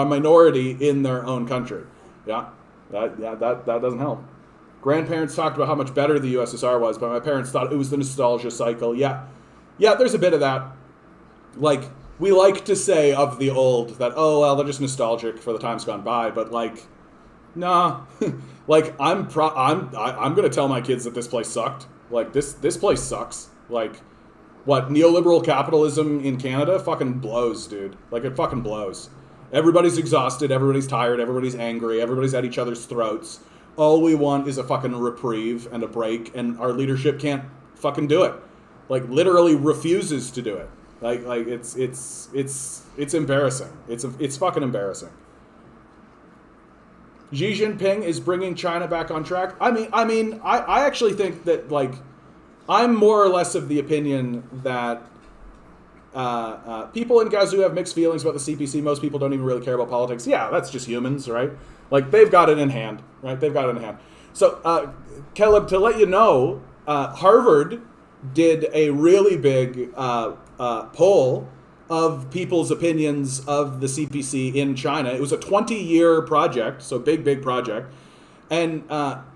minority in their own country. Yeah, that doesn't help. Grandparents talked about how much better the USSR was, but my parents thought it was the nostalgia cycle. Yeah, there's a bit of that. Like, we like to say of the old that, oh, well, they're just nostalgic for the times gone by, but like, nah. Like, I'm gonna tell my kids that this place sucked. Like, this place sucks. Like, what, neoliberal capitalism in Canada fucking blows, dude. Like, it fucking blows. Everybody's exhausted, everybody's tired, everybody's angry, everybody's at each other's throats. All we want is a fucking reprieve and a break, and our leadership can't fucking do it. Like, literally refuses to do it. Like it's embarrassing. It's fucking embarrassing. Xi Jinping is bringing China back on track. I actually think that, like, I'm more or less of the opinion that people in Gazoo have mixed feelings about the CPC. Most people don't even really care about politics. Yeah, that's just humans, right? Like, they've got it in hand, right? They've got it in hand. So, Caleb, to let you know, Harvard did a really big poll of people's opinions of the CPC in China. It was a 20-year project, so big project. And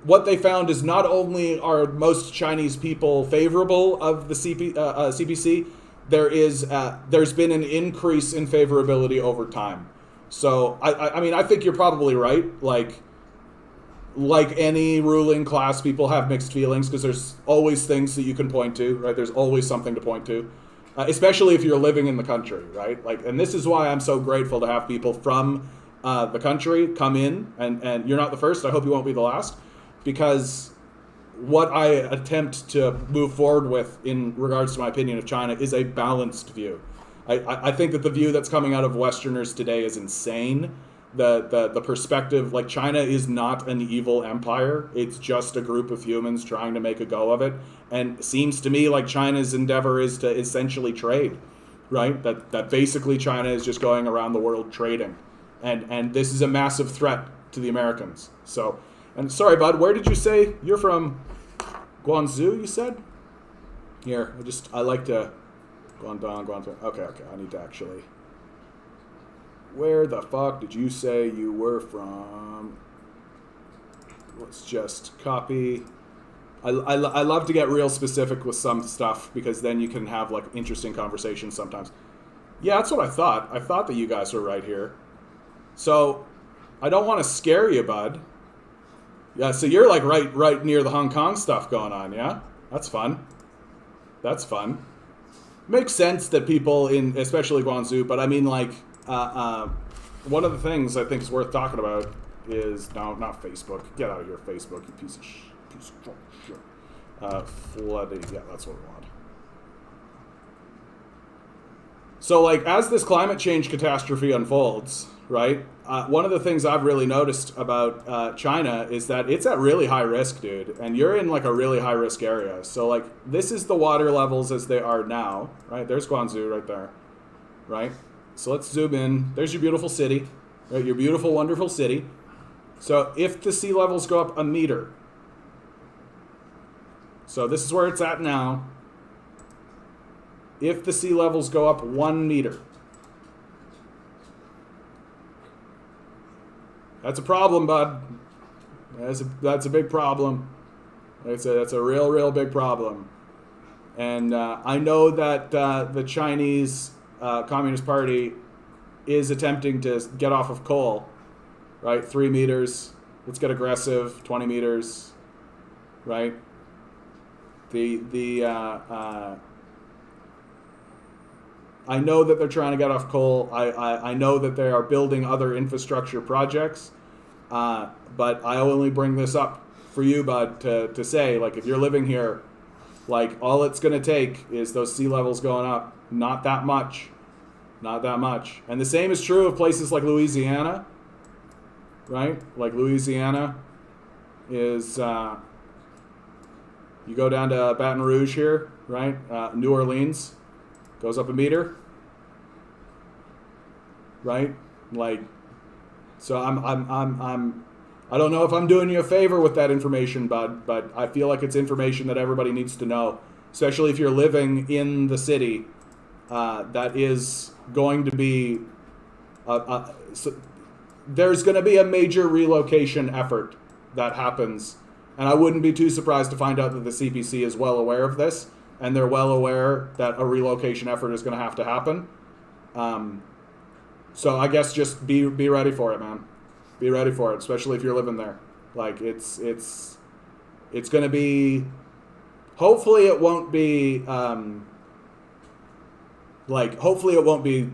what they found is not only are most Chinese people favorable of the CPC, there's been an increase in favorability over time. So I think you're probably right. Like any ruling class, people have mixed feelings because there's always things that you can point to, right? There's always something to point to. Especially if you're living in the country, right? Like, and this is why I'm so grateful to have people from the country come in, and you're not the first. I hope you won't be the last, because what I attempt to move forward with in regards to my opinion of China is a balanced view. I think that the view that's coming out of Westerners today is insane. The perspective, like, China is not an evil empire. It's just a group of humans trying to make a go of it. And it seems to me like China's endeavor is to essentially trade, right? That basically China is just going around the world trading. And this is a massive threat to the Americans. So, and sorry, bud, where did you say you're from? Guangzhou, you said? Here, I like to... Guangdong. Okay, I need to actually... Where the fuck did you say you were from? Let's just copy. I love to get real specific with some stuff, because then you can have, like, interesting conversations sometimes. Yeah, that's what I thought. I thought that you guys were right here. So, I don't want to scare you, bud. Yeah, so you're, like, right near the Hong Kong stuff going on, yeah? That's fun. Makes sense that people in, especially Guangzhou, but I mean, like... one of the things I think is worth talking about is, no, not Facebook. Get out of here, Facebook, you piece of shit. Flooding. Yeah, that's what we want. So, like, as this climate change catastrophe unfolds, right? One of the things I've really noticed about China is that it's at really high risk, dude. And you're in, like, a really high risk area. So, like, this is the water levels as they are now, right? There's Guangzhou right there, right? So let's zoom in. There's your beautiful city, right? Your beautiful, wonderful city. So if the sea levels go up a meter, so this is where it's at now. If the sea levels go up 1 meter, that's a problem, bud. That's a big problem. That's a real big problem. And I know that the Chinese Communist Party is attempting to get off of coal, right? 3 meters. Let's get aggressive. 20 meters, right? I know that they're trying to get off coal. I know that they are building other infrastructure projects. But I only bring this up for you, bud, to say, like, if you're living here, like, all it's going to take is those sea levels going up. Not that much. Not that much. And the same is true of places like Louisiana, right? Like Louisiana is, you go down to Baton Rouge here, right? New Orleans goes up a meter, right? Like, so I don't know if I'm doing you a favor with that information, bud, but I feel like it's information that everybody needs to know, especially if you're living in the city. That is going to be, so there's going to be a major relocation effort that happens. And I wouldn't be too surprised to find out that the CPC is well aware of this, and they're well aware that a relocation effort is going to happen. So I guess just be ready for it, man. Be ready for it, especially if you're living there. Like, it's going to be. Hopefully, it won't be. Hopefully, it won't be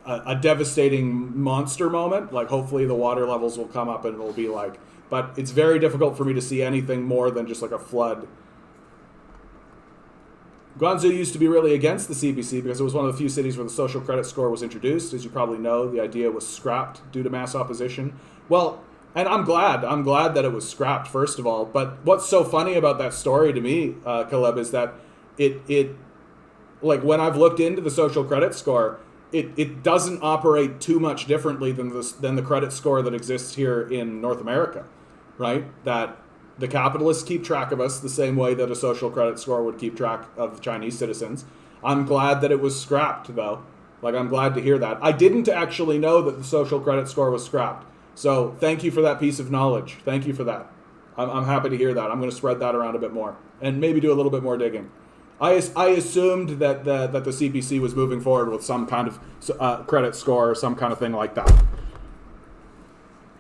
a devastating monster moment. Like, hopefully, the water levels will come up and it'll be like. But it's very difficult for me to see anything more than just like a flood. Guangzhou used to be really against the CPC because it was one of the few cities where the social credit score was introduced. As you probably know, the idea was scrapped due to mass opposition. Well, and I'm glad that it was scrapped, first of all. But what's so funny about that story to me, Caleb, is that it like, when I've looked into the social credit score, it doesn't operate too much differently than the credit score that exists here in North America, right? That the capitalists keep track of us the same way that a social credit score would keep track of Chinese citizens. I'm glad that it was scrapped, though. Like, I'm glad to hear that. I didn't actually know that the social credit score was scrapped. So thank you for that piece of knowledge. Thank you for that. I'm happy to hear that. I'm going to spread that around a bit more and maybe do a little bit more digging. I assumed that the CPC was moving forward with some kind of credit score or some kind of thing like that.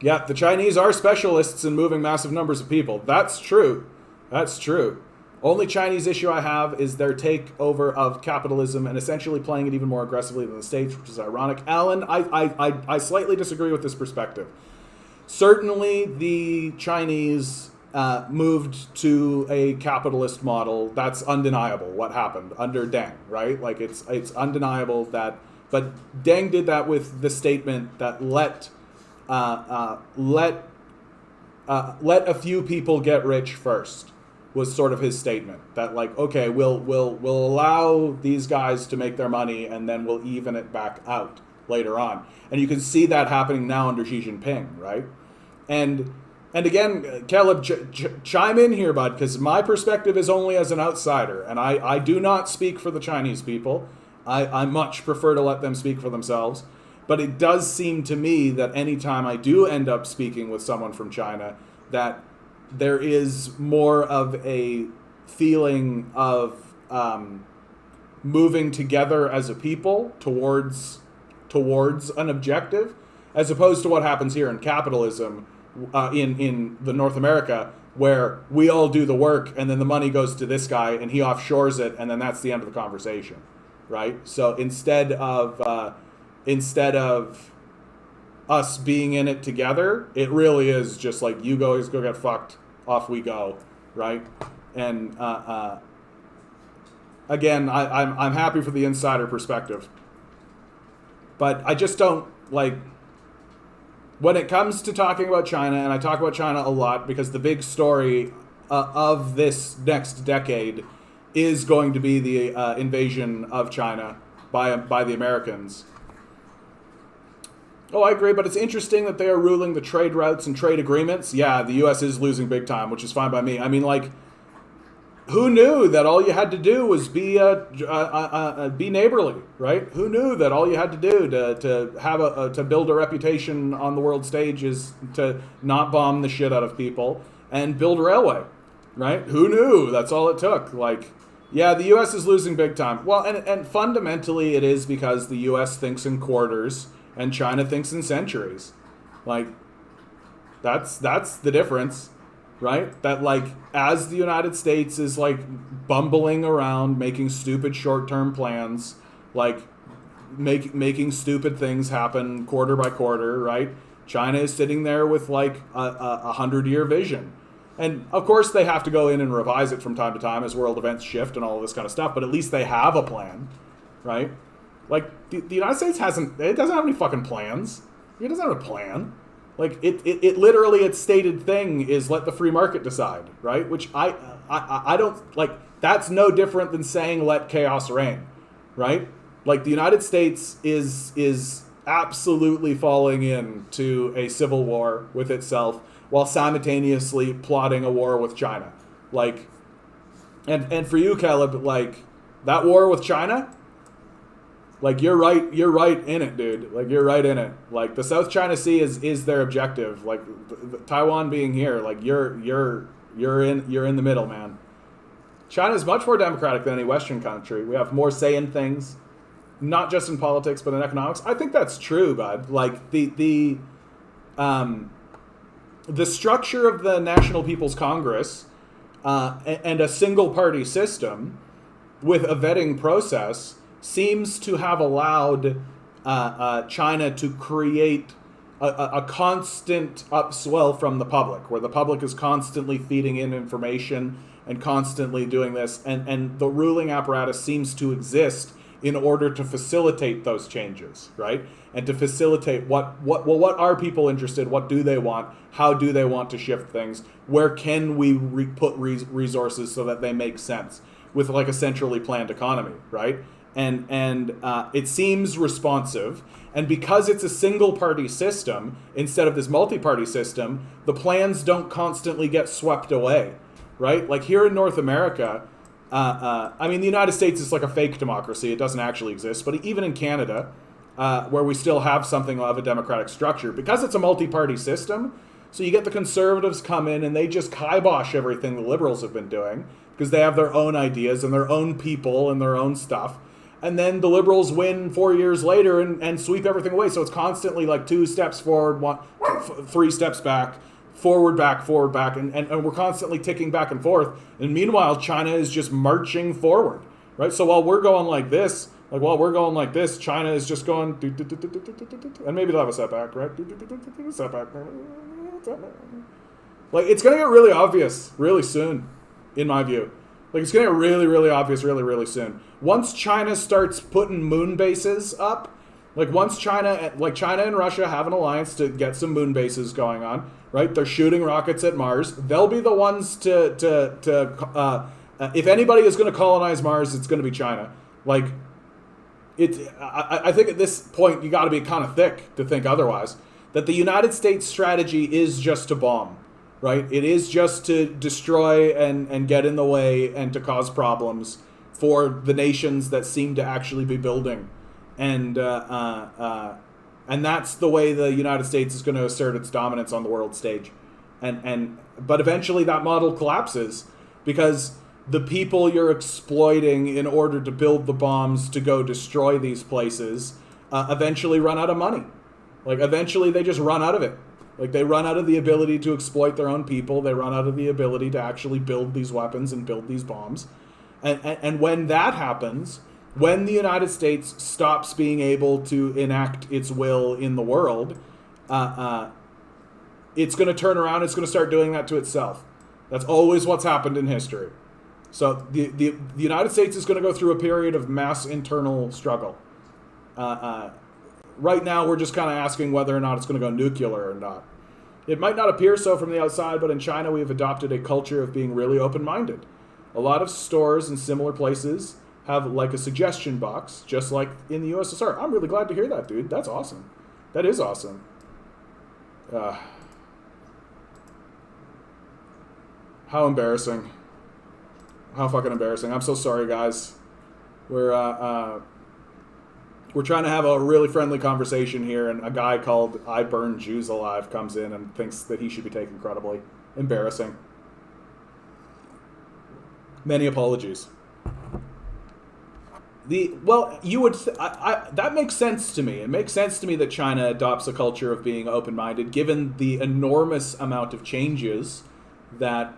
Yeah, the Chinese are specialists in moving massive numbers of people. That's true. That's true. Only Chinese issue I have is their takeover of capitalism and essentially playing it even more aggressively than the States, which is ironic. Alan, I slightly disagree with this perspective. Certainly, the Chinese moved to a capitalist model. That's undeniable. What happened under Deng, right? Like, it's undeniable that. But Deng did that with the statement that let a few people get rich first, was sort of his statement. That, like, okay, we'll allow these guys to make their money and then we'll even it back out later on. And you can see that happening now under Xi Jinping, right? And again, Caleb, chime in here, bud, because my perspective is only as an outsider, and I do not speak for the Chinese people. I much prefer to let them speak for themselves. But it does seem to me that anytime I do end up speaking with someone from China, that there is more of a feeling of moving together as a people towards an objective, as opposed to what happens here in capitalism, in the North America, where we all do the work and then the money goes to this guy and he offshores it and then that's the end of the conversation, right? So instead of us being in it together, it really is just like, you guys go get fucked, off we go, right? And again, I'm happy for the insider perspective, but I just don't like. When it comes to talking about China, and I talk about China a lot because the big story of this next decade is going to be the invasion of China by the Americans. Oh, I agree, but it's interesting that they are ruling the trade routes and trade agreements. Yeah, the U.S. is losing big time, which is fine by me. I mean, like, who knew that all you had to do was be neighborly, right? Who knew that all you had to do to build a reputation on the world stage is to not bomb the shit out of people and build a railway, right? Who knew? That's all it took. Like, yeah, the U.S. is losing big time. Well, and fundamentally it is because the U.S. thinks in quarters and China thinks in centuries. Like, that's the difference, right? That, like, as the United States is, like, bumbling around making stupid short-term plans, like making stupid things happen quarter by quarter, right? China is sitting there with, like, a 100-year vision. And of course they have to go in and revise it from time to time as world events shift and all of this kind of stuff, but at least they have a plan, right? Like, the United States doesn't have any fucking plans. It doesn't have a plan. Like, it literally, its stated thing is let the free market decide, right? Which I don't, like, that's no different than saying let chaos reign, right? Like, the United States is absolutely falling into a civil war with itself while simultaneously plotting a war with China. Like, and for you, Caleb, like, that war with China, like, you're right in it, dude. Like, you're right in it. Like, the South China Sea is their objective. Like, Taiwan being here, like, you're in the middle, man. China is much more democratic than any Western country. We have more say in things, not just in politics but in economics. I think that's true, bud. Like, the structure of the National People's Congress and a single party system with a vetting process seems to have allowed China to create a constant upswell from the public, where the public is constantly feeding in information and constantly doing this, and the ruling apparatus seems to exist in order to facilitate those changes, right? And to facilitate what are people interested? What do they want? How do they want to shift things? Where can we put resources so that they make sense with, like, a centrally planned economy, right? And it seems responsive. And because it's a single party system instead of this multi-party system, the plans don't constantly get swept away, right? Like, here in North America, I mean, the United States is like a fake democracy. It doesn't actually exist. But even in Canada, where we still have something of a democratic structure, because it's a multi-party system, so you get the conservatives come in and they just kibosh everything the liberals have been doing because they have their own ideas and their own people and their own stuff. And then the liberals win 4 years later and sweep everything away. So it's constantly like 2 steps forward, 3 steps back, forward, back, and we're constantly ticking back and forth. And meanwhile, China is just marching forward, right? So while we're going like this, China is just going, and maybe they'll have a setback, right? Setback. Like, it's going to get really obvious really soon, in my view. Like, it's going to get really, really obvious really, really soon. Once China starts putting moon bases up, like, once China and Russia have an alliance to get some moon bases going on, right? They're shooting rockets at Mars. They'll be the ones to if anybody is going to colonize Mars, it's going to be China. Like, I think at this point you got to be kind of thick to think otherwise. That the United States strategy is just to bomb, right? It is just to destroy and get in the way and to cause problems for the nations that seem to actually be building. And that's the way the United States is going to assert its dominance on the world stage. But eventually that model collapses because the people you're exploiting in order to build the bombs to go destroy these places eventually run out of money. Like, eventually they just run out of it. Like, they run out of the ability to exploit their own people. They run out of the ability to actually build these weapons and build these bombs. And when that happens, when the United States stops being able to enact its will in the world, it's going to turn around. It's going to start doing that to itself. That's always what's happened in history. So the United States is going to go through a period of mass internal struggle. Right now, we're just kind of asking whether or not it's going to go nuclear or not. It might not appear so from the outside, but in China, we have adopted a culture of being really open-minded. A lot of stores and similar places have, like, a suggestion box, just like in the USSR. I'm really glad to hear that, dude. That's awesome. That is awesome. How embarrassing. How fucking embarrassing. I'm so sorry, guys. We're trying to have a really friendly conversation here, and a guy called I Burn Jews Alive comes in and thinks that he should be taken credibly. Embarrassing. Many apologies. That makes sense to me. It makes sense to me that China adopts a culture of being open-minded, given the enormous amount of changes that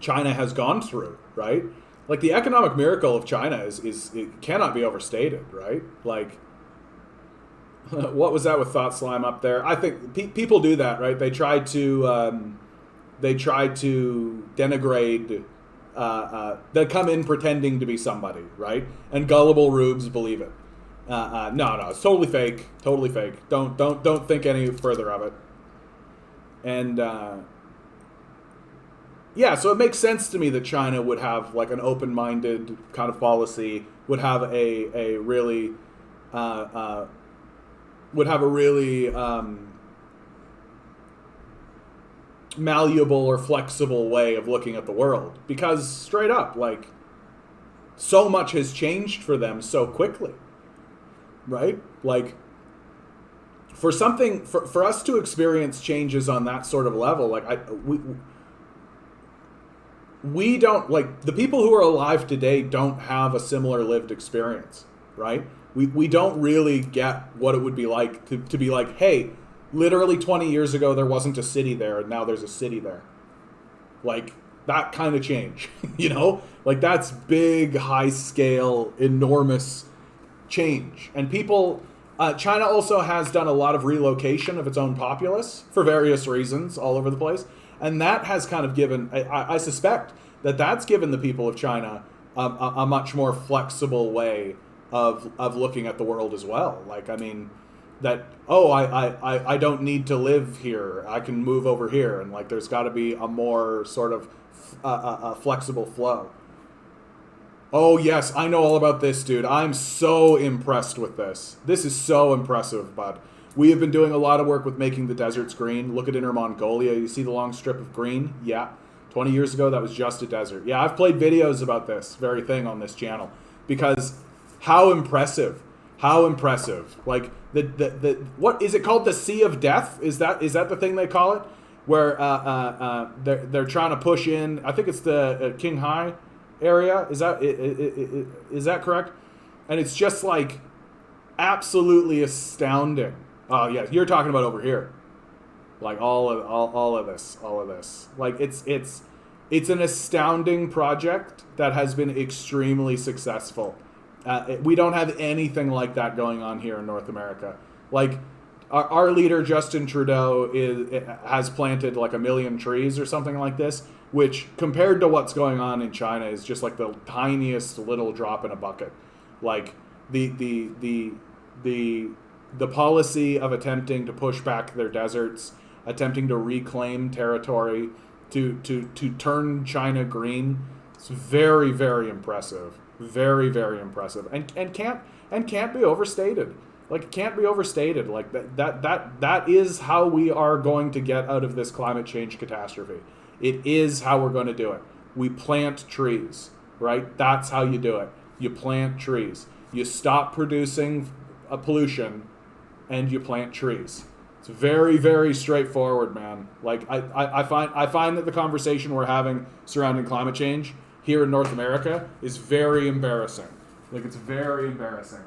China has gone through, right? Like the economic miracle of China is it cannot be overstated, right? Like, what was that with Thought Slime up there? I think people do that, right? They try to denigrate. They come in pretending to be somebody, right? And gullible rubes believe it. No, it's totally fake. Totally fake. Don't think any further of it. And yeah, so it makes sense to me that China would have like an open-minded kind of policy, would have a really malleable or flexible way of looking at the world, because straight up, like, so much has changed for them so quickly, right? Like, for us to experience changes on that sort of level, like we don't, like, the people who are alive today don't have a similar lived experience, right? We don't really get what it would be like to be like, hey, literally 20 years ago there wasn't a city there and now there's a city there. Like, that kind of change, you know? Like, that's big, high scale, enormous change. And people, China also has done a lot of relocation of its own populace for various reasons all over the place. And that has kind of given, I suspect that that's given the people of China a much more flexible way of looking at the world as well. Like, I mean, that, I don't need to live here. I can move over here. And like, there's got to be a more sort of a flexible flow. Oh, yes, I know all about this, dude. I'm so impressed with this. This is so impressive, bud. We have been doing a lot of work with making the deserts green. Look at Inner Mongolia. You see the long strip of green? Yeah. 20 years ago, that was just a desert. Yeah, I've played videos about this very thing on this channel. Because how impressive. How impressive. Like, what is it called? The Sea of Death? Is that the thing they call it? Where they're trying to push in, I think it's the Qinghai area. Is that correct? And it's just like absolutely astounding. Oh yeah, you're talking about over here, like all of this. Like it's an astounding project that has been extremely successful. We don't have anything like that going on here in North America. Like our leader Justin Trudeau has planted like 1 million trees or something like this, which compared to what's going on in China is just like the tiniest little drop in a bucket. Like the policy of attempting to push back their deserts, attempting to reclaim territory, to turn China green, it's very, very impressive. Very, very impressive. And can't be overstated. Like, it can't be overstated. Like that is how we are going to get out of this climate change catastrophe. It is how we're going to do it. We plant trees, right? That's how you do it. You plant trees. You stop producing pollution and you plant trees. It's very, very straightforward, man. Like I find that the conversation we're having surrounding climate change here in North America is very embarrassing. Like, it's very embarrassing.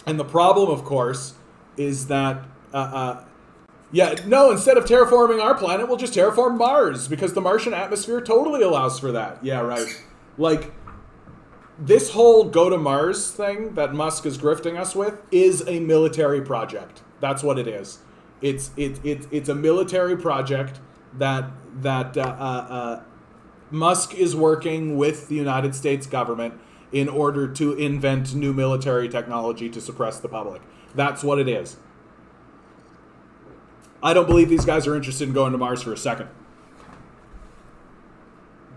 And the problem, of course, is that instead of terraforming our planet, we'll just terraform Mars, because the Martian atmosphere totally allows for that. Yeah, right. Like, this whole go to Mars thing that Musk is grifting us with is a military project. That's what it is. It's a military project that Musk is working with the United States government in order to invent new military technology to suppress the public. That's what it is. I don't believe these guys are interested in going to Mars for a second.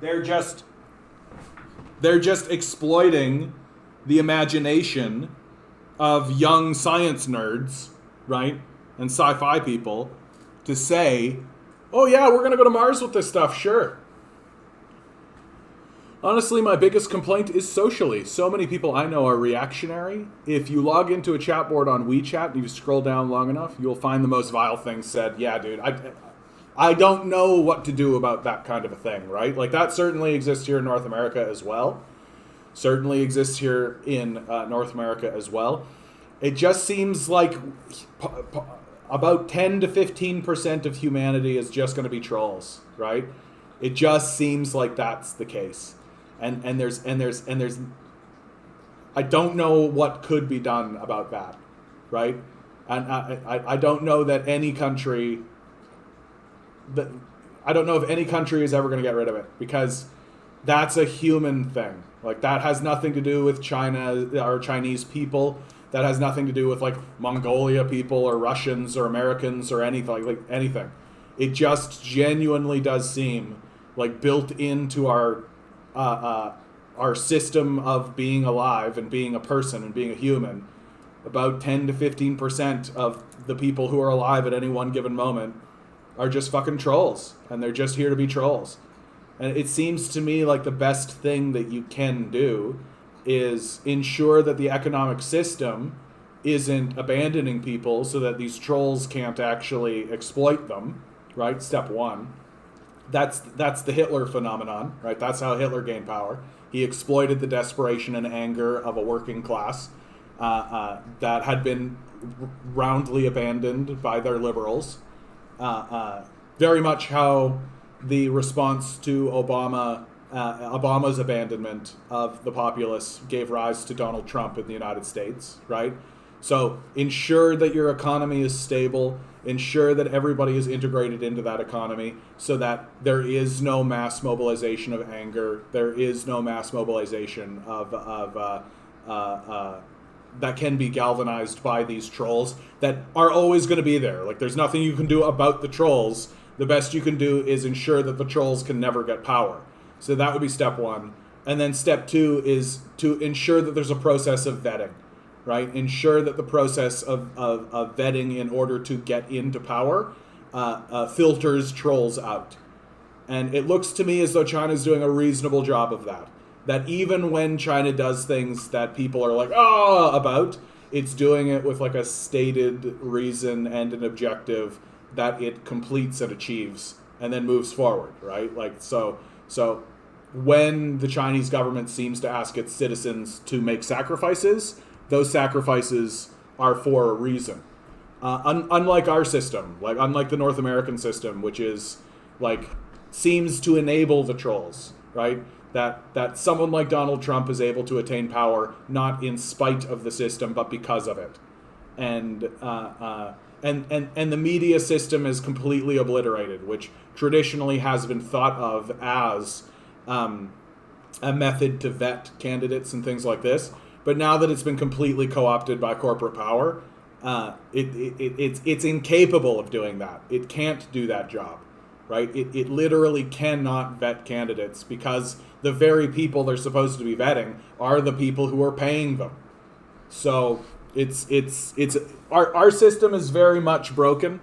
They're just exploiting the imagination of young science nerds, right? And sci-fi people to say, oh yeah, we're going to go to Mars with this stuff, sure. Honestly, my biggest complaint is socially. So many people I know are reactionary. If you log into a chat board on WeChat and you scroll down long enough, you'll find the most vile things said. Yeah, dude, I don't know what to do about that kind of a thing, right? Like, that certainly exists here in North America as well. certainly exists here in North America as well. It just seems like about 10 to 15% of humanity is just going to be trolls, right? It just seems like that's the case. And there's I don't know what could be done about that, right? And I don't know that any country that I don't know if any country is ever going to get rid of it, because that's a human thing. Like, that has nothing to do with China or Chinese people. That has nothing to do with like Mongolia people or Russians or Americans or anything like anything. It just genuinely does seem like built into our system of being alive and being a person and being a human. About 10 to 15% of the people who are alive at any one given moment are just fucking trolls, and they're just here to be trolls. And it seems to me like the best thing that you can do is ensure that the economic system isn't abandoning people so that these trolls can't actually exploit them, right? Step one. That's the Hitler phenomenon, right? That's how Hitler gained power. He exploited the desperation and anger of a working class that had been roundly abandoned by their liberals. Very much how the response to Obama's abandonment of the populace gave rise to Donald Trump in the United States, right? So ensure that your economy is stable, ensure that everybody is integrated into that economy so that there is no mass mobilization of anger, there is no mass mobilization of that can be galvanized by these trolls that are always going to be there. Like, there's nothing you can do about the trolls. The best you can do is ensure that the trolls can never get power. So that would be step one. And then step two is to ensure that there's a process of vetting, right? Ensure that the process of vetting in order to get into power filters trolls out. And it looks to me as though China's doing a reasonable job of that. That even when China does things that people are like, about, it's doing it with like a stated reason and an objective that it completes and achieves and then moves forward, right? Like, so when the Chinese government seems to ask its citizens to make sacrifices, those sacrifices are for a reason. Unlike our system, like unlike the North American system, which is like seems to enable the trolls, right? That someone like Donald Trump is able to attain power not in spite of the system, but because of it, and the media system is completely obliterated, which traditionally has been thought of as a method to vet candidates and things like this. But now that it's been completely co-opted by corporate power, it's incapable of doing that. It can't do that job, right? It literally cannot vet candidates because the very people they're supposed to be vetting are the people who are paying them. So it's our system is very much broken,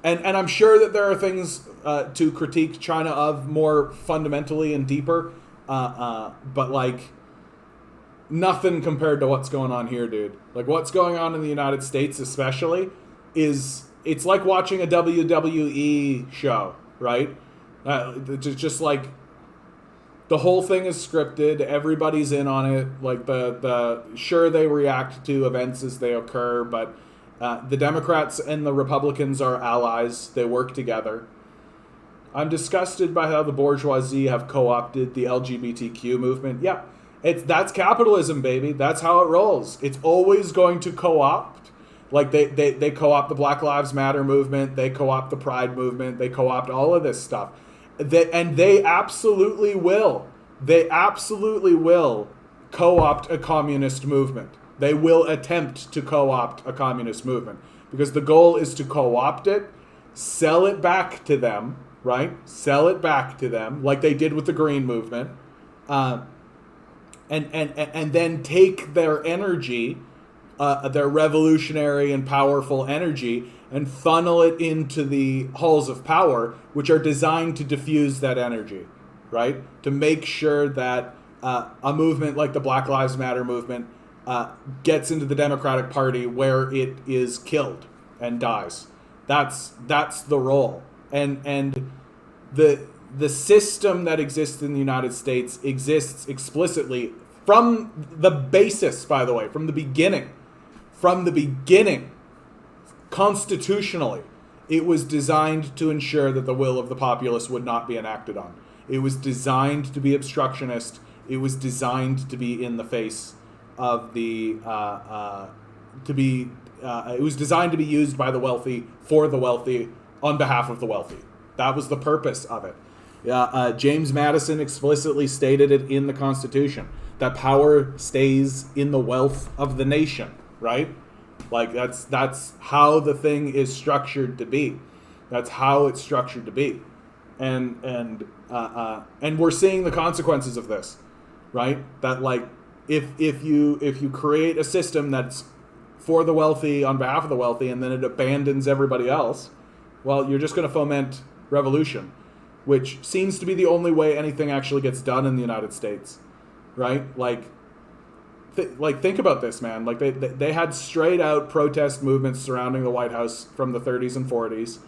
and I'm sure that there are things to critique China of more fundamentally and deeper, but like nothing compared to what's going on here, dude. Like what's going on in the United States especially it's like watching a WWE show, right? Just like the whole thing is scripted. Everybody's in on it. Like sure, they react to events as they occur, but the Democrats and the Republicans are allies. They work together. I'm disgusted by how the bourgeoisie have co-opted the LGBTQ movement. Yeah, that's capitalism, baby. That's how it rolls. It's always going to co-opt. Like they co-opt the Black Lives Matter movement. They co-opt the Pride movement. They co-opt all of this stuff. They absolutely will. They absolutely will co-opt a communist movement. They will attempt to co-opt a communist movement because the goal is to co-opt it, sell it back to them, right? Sell it back to them like they did with the Green Movement, and then take their energy, their revolutionary and powerful energy, and funnel it into the halls of power, which are designed to diffuse that energy, right? To make sure that a movement like the Black Lives Matter movement gets into the Democratic Party where it is killed and dies. That's the role. And the system that exists in the United States exists explicitly from the basis, by the way, from the beginning, constitutionally, it was designed to ensure that the will of the populace would not be enacted on. It was designed to be obstructionist. It was designed to be in the face of the it was designed to be used by the wealthy for the wealthy on behalf of the wealthy. That was the purpose of it. James Madison explicitly stated it in the Constitution that power stays in the wealth of the nation. Right? Like that's how the thing is structured to be. That's how it's structured to be, and we're seeing the consequences of this, right? That like if you create a system that's for the wealthy on behalf of the wealthy, and then it abandons everybody else, well, you're just going to foment revolution, which seems to be the only way anything actually gets done in the United States, right? Like think about this, man. Like they had straight out protest movements surrounding the White House from the 30s and 40s,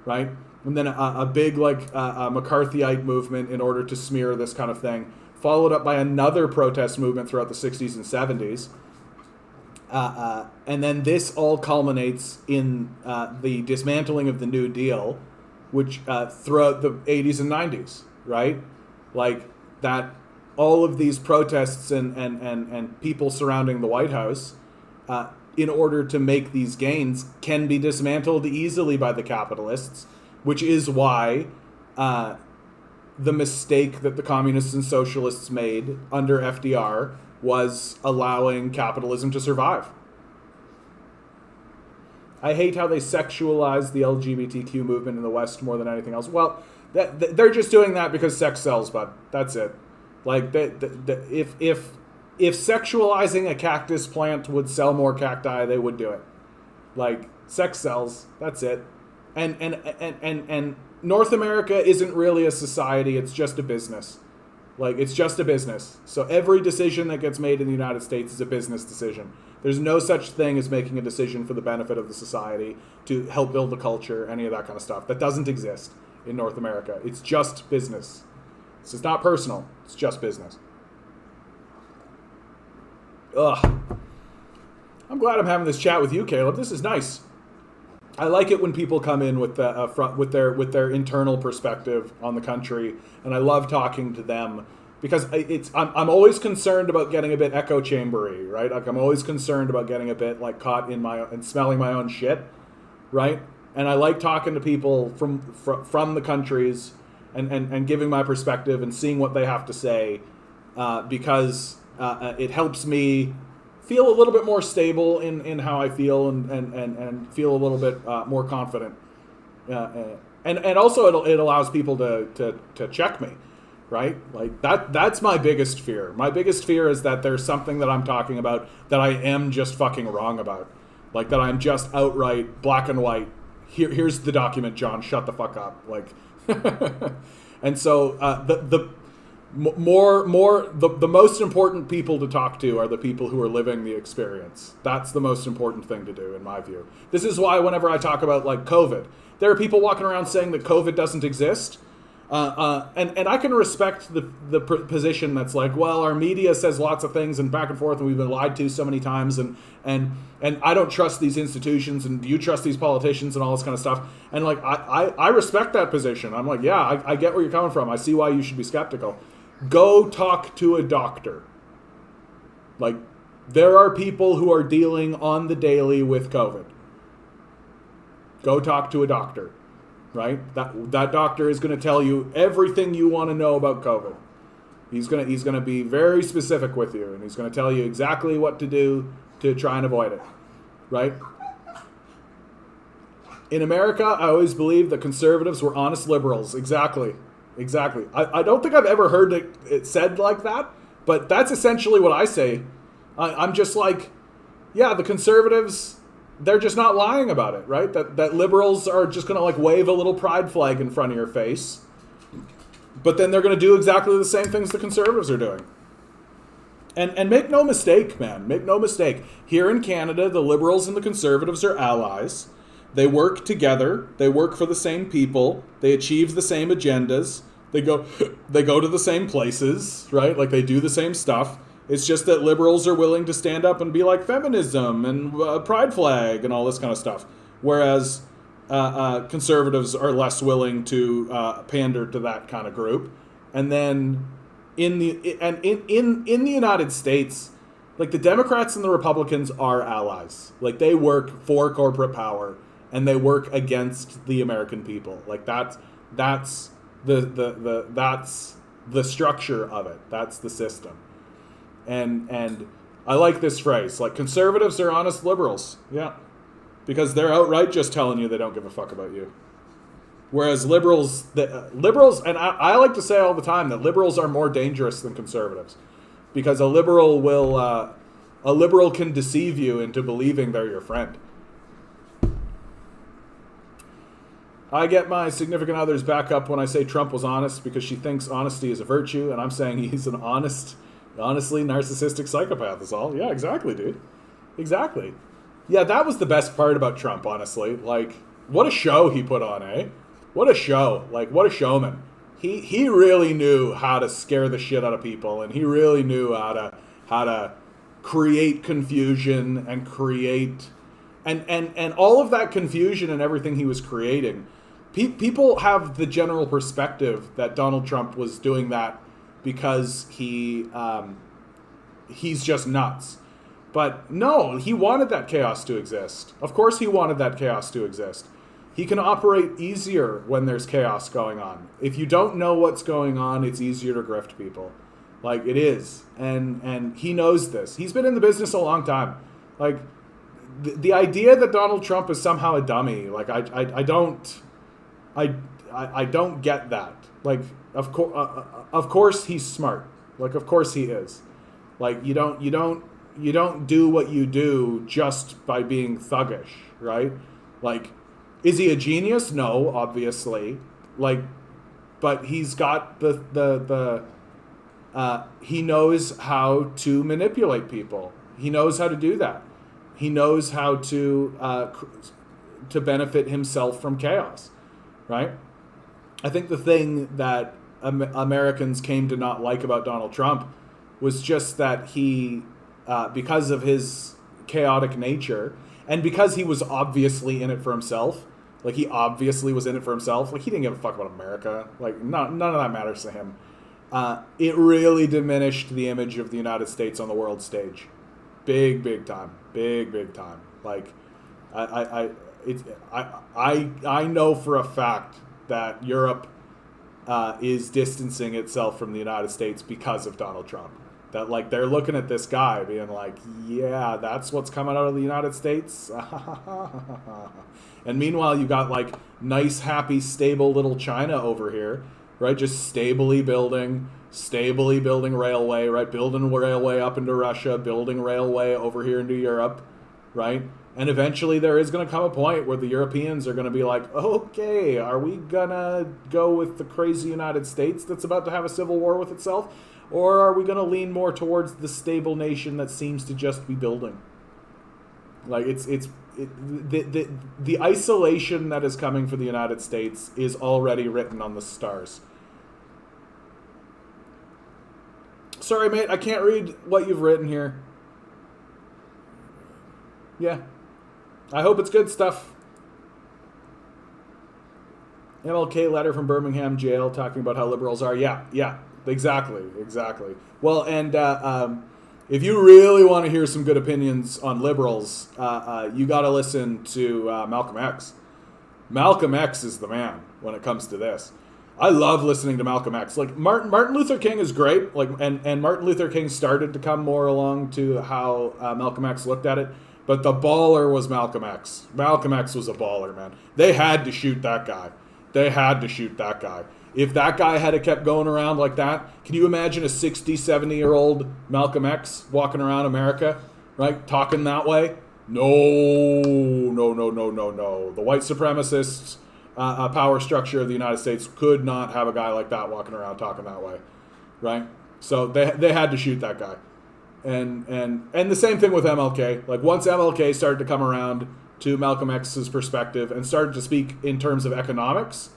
right? And then a big a McCarthyite movement in order to smear this kind of thing, followed up by another protest movement throughout the 60s and 70s. And then this all culminates in the dismantling of the New Deal, which throughout the 80s and 90s, right? Like that. All of these protests and people surrounding the White House, in order to make these gains, can be dismantled easily by the capitalists, which is why the mistake that the communists and socialists made under FDR was allowing capitalism to survive. I hate how they sexualize the LGBTQ movement in the West more than anything else. Well, they're just doing that because sex sells, bud. That's it. Like if sexualizing a cactus plant would sell more cacti, they would do it. Like sex sells, that's it. And North America isn't really a society, it's just a business. Like it's just a business. So every decision that gets made in the United States is a business decision. There's no such thing as making a decision for the benefit of the society to help build the culture, any of that kind of stuff. That doesn't exist in North America. It's just business. This is not personal. It's just business. Ugh. I'm glad I'm having this chat with you, Caleb. This is nice. I like it when people come in with with their internal perspective on the country, and I love talking to them because I'm always concerned about getting a bit echo chambery, right? Like I'm always concerned about getting a bit like caught in and smelling my own shit, right? And I like talking to people from the countries. And giving my perspective and seeing what they have to say because it helps me feel a little bit more stable in how I feel and feel a little bit more confident. And also it allows people to check me, right? Like that's my biggest fear. My biggest fear is that there's something that I'm talking about that I am just fucking wrong about. Like that I'm just outright black and white. Here's the document, John. Shut the fuck up. Like, and so the most important people to talk to are the people who are living the experience. That's the most important thing to do, in my view. This is why whenever I talk about like COVID, there are people walking around saying that COVID doesn't exist. And I can respect the position that's like, well, our media says lots of things and back and forth, and we've been lied to so many times, and I don't trust these institutions, and do you trust these politicians and all this kind of stuff? And like, I respect that position. I'm like, yeah, I get where you're coming from. I see why you should be skeptical. Go talk to a doctor. Like, there are people who are dealing on the daily with COVID. Go talk to a doctor. Right? That doctor is going to tell you everything you want to know about COVID. He's going to be very specific with you, and he's going to tell you exactly what to do to try and avoid it. Right? In America, I always believed that conservatives were honest liberals. Exactly. I don't think I've ever heard it said like that, but that's essentially what I say. I'm just like, yeah, the conservatives, they're just not lying about it, right? That liberals are just going to like wave a little pride flag in front of your face, but then they're going to do exactly the same things the conservatives are doing. And make no mistake, man, make no mistake. Here in Canada, the liberals and the conservatives are allies. They work together. They work for the same people. They achieve the same agendas. They go to the same places, right? Like they do the same stuff. It's just that liberals are willing to stand up and be like feminism and pride flag and all this kind of stuff, whereas conservatives are less willing to pander to that kind of group. And then in the United States, like the Democrats and the Republicans are allies. Like they work for corporate power and they work against the American people. Like that's the structure of it. That's the system. And I like this phrase. Like conservatives are honest liberals. Yeah. Because they're outright just telling you they don't give a fuck about you. Whereas liberals, and I like to say all the time that liberals are more dangerous than conservatives, because a liberal can deceive you into believing they're your friend. I get my significant other's back up when I say Trump was honest because she thinks honesty is a virtue, and I'm saying he's an honestly narcissistic psychopath is all. Yeah, exactly, dude. Exactly. Yeah, that was the best part about Trump, honestly. Like, what a show he put on, eh? What a show. Like, what a showman. He really knew how to scare the shit out of people, and he really knew how to create confusion and create and all of that confusion and everything he was creating. People have the general perspective that Donald Trump was doing that because he's just nuts. But no, he wanted that chaos to exist. Of course he wanted that chaos to exist. He can operate easier when there's chaos going on. If you don't know what's going on, it's easier to grift people. Like, it is. And he knows this. He's been in the business a long time. Like, the idea that Donald Trump is somehow a dummy, like, I don't get that. Like, of course he's smart. Like, of course he is. Like, you don't do what you do just by being thuggish, right? Like, is he a genius? No, obviously. Like, but he's got he knows how to manipulate people. He knows how to do that. He knows how to benefit himself from chaos, right? I think the thing that Americans came to not like about Donald Trump was just that he, because of his chaotic nature, and because he was obviously in it for himself, like he obviously was in it for himself, like he didn't give a fuck about America, like none of that matters to him. It really diminished the image of the United States on the world stage, big time. Like, I know for a fact that Europe is distancing itself from the United States because of Donald Trump. That, like, they're looking at this guy being like, yeah, that's what's coming out of the United States. And meanwhile, you got, like, nice, happy, stable little China over here, right? Just stably building railway, right? Building railway up into Russia, building railway over here into Europe, right? And eventually there is going to come a point where the Europeans are going to be like, okay, are we going to go with the crazy United States that's about to have a civil war with itself? Or are we going to lean more towards the stable nation that seems to just be building? Like, the isolation that is coming for the United States is already written on the stars. Sorry, mate, I can't read what you've written here. Yeah. I hope it's good stuff. MLK letter from Birmingham jail talking about how liberals are. Yeah. Exactly. Well, and if you really want to hear some good opinions on liberals, you got to listen to Malcolm X. Malcolm X is the man when it comes to this. I love listening to Malcolm X. Like, Martin Luther King is great. Like, and Martin Luther King started to come more along to how Malcolm X looked at it. But the baller was Malcolm X. Malcolm X was a baller, man. They had to shoot that guy. If that guy had kept going around like that, can you imagine a 60, 70-year-old Malcolm X walking around America, right, talking that way? No. The white supremacists power structure of the United States could not have a guy like that walking around talking that way, right? So they had to shoot that guy. And the same thing with MLK. Like, once MLK started to come around to Malcolm X's perspective and started to speak in terms of economics,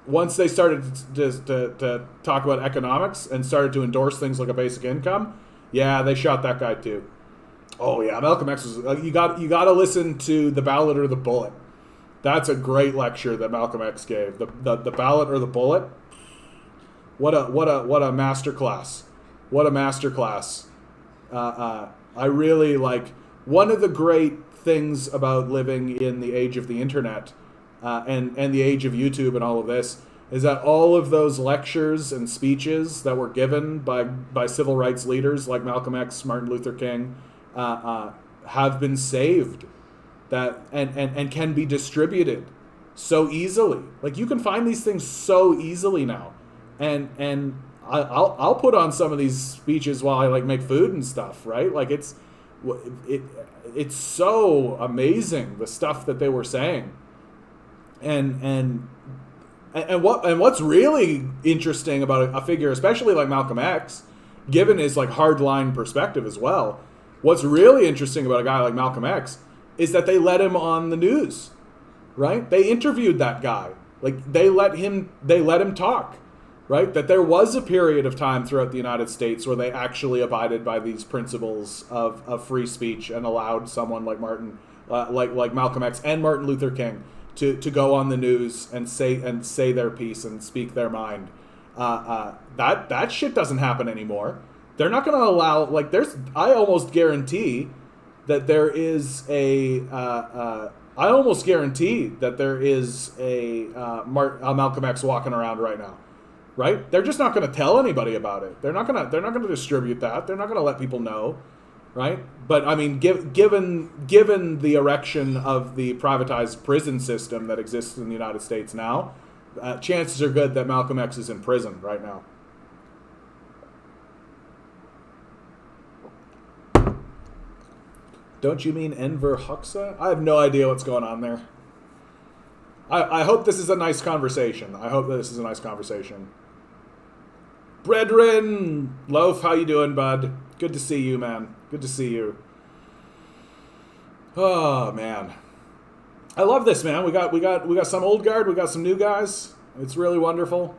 once they started to talk about economics and started to endorse things like a basic income, yeah, they shot that guy too. Oh yeah, Malcolm X was. You got to listen to The Ballot or the Bullet. That's a great lecture that Malcolm X gave. The Ballot or the Bullet. What a masterclass. What a masterclass. I really like one of the great things about living in the age of the internet and the age of YouTube and all of this is that all of those lectures and speeches that were given by civil rights leaders like Malcolm X, Martin Luther King, have been saved and can be distributed so easily. Like you can find these things so easily now, and I'll put on some of these speeches while I like make food and stuff, right? Like it's so amazing the stuff that they were saying, and what's really interesting about a figure, especially like Malcolm X, given his like hardline perspective as well. What's really interesting about a guy like Malcolm X is that they let him on the news, right? They interviewed that guy. Like they let him talk, right? That there was a period of time throughout the United States where they actually abided by these principles of free speech and allowed someone like like Malcolm X and Martin Luther King to go on the news and say their piece and speak their mind. That shit doesn't happen anymore. They're not going to allow, like, I almost guarantee that there is a Malcolm X walking around right now, right? They're just not going to tell anybody about it. They're not going to distribute that. They're not going to let people know, right? But I mean, given the erection of the privatized prison system that exists in the United States now, chances are good that Malcolm X is in prison right now. Don't you mean Enver Hoxha? I have no idea what's going on there. I hope this is a nice conversation. Brethren, Loaf, how you doing, bud? Good to see you, man. Good to see you. Oh man, I love this, man. We got some old guard. We got some new guys. It's really wonderful.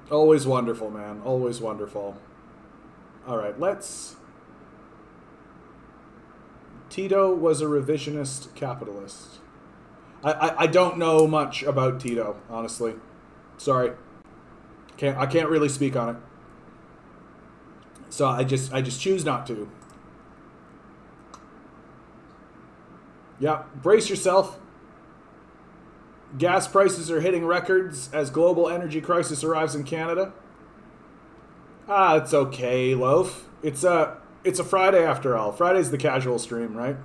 Always wonderful, man. Always wonderful. All right, let's. Tito was a revisionist capitalist. I don't know much about Tito, honestly. Sorry. I can't really speak on it. So I just choose not to. Yeah, brace yourself. Gas prices are hitting records as global energy crisis arrives in Canada. It's okay, Loaf. It's a Friday after all. Friday's the casual stream, right?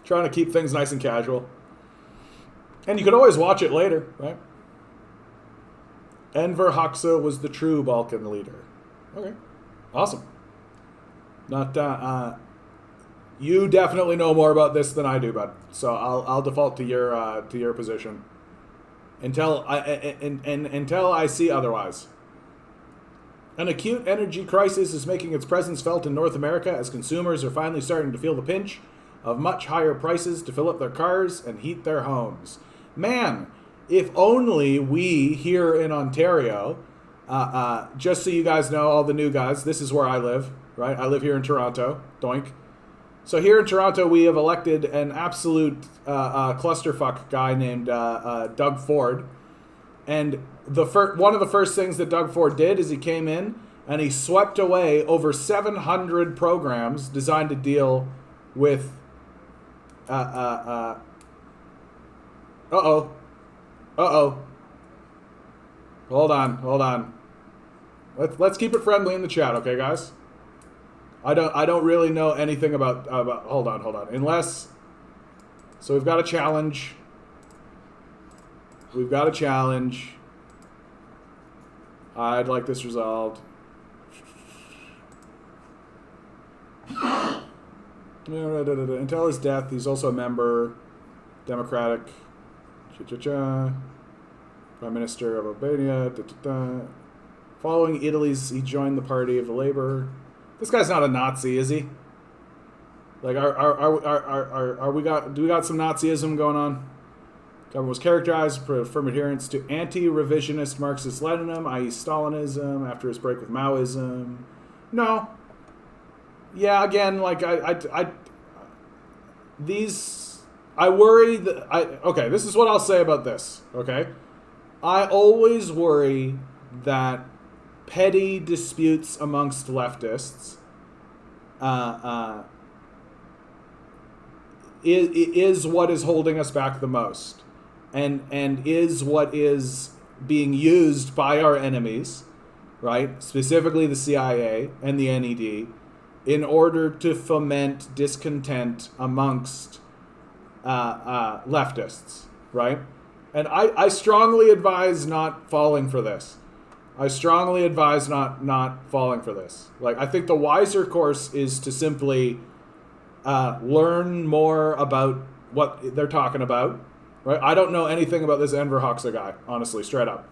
Trying to keep things nice and casual. And you could always watch it later, right? Enver Hoxha was the true Balkan leader. Okay. Awesome. You definitely know more about this than I do, bud. So I'll default to your position until I see otherwise. An acute energy crisis is making its presence felt in North America as consumers are finally starting to feel the pinch of much higher prices to fill up their cars and heat their homes. Man, if only we here in Ontario, just so you guys know, all the new guys, this is where I live, right? I live here in Toronto, doink. So here in Toronto, we have elected an absolute clusterfuck guy named Doug Ford. And one of the first things that Doug Ford did is he came in and he swept away over 700 programs designed to deal with Hold on. Let's keep it friendly in the chat, okay, guys? I don't really know anything about hold on. Unless, so we've got a challenge. I'd like this resolved. Until his death, he's also a member, Democratic, Prime Minister of Albania. Following Italy's, he joined the Party of the Labour. This guy's not a Nazi, is he? Like, do we got some Nazism going on? Government was characterized from adherence to anti-revisionist Marxist-Leninism, i.e. Stalinism, after his break with Maoism. No. Yeah, again, like, I worry that, okay, this is what I'll say about this, okay? I always worry that petty disputes amongst leftists is what is holding us back the most, and is what is being used by our enemies, right? Specifically the CIA and the NED, in order to foment discontent amongst leftists, right? And I strongly advise not falling for this. I strongly advise not falling for this. Like, I think the wiser course is to simply learn more about what they're talking about, right? I don't know anything about this Enver Hoxha guy, honestly, straight up,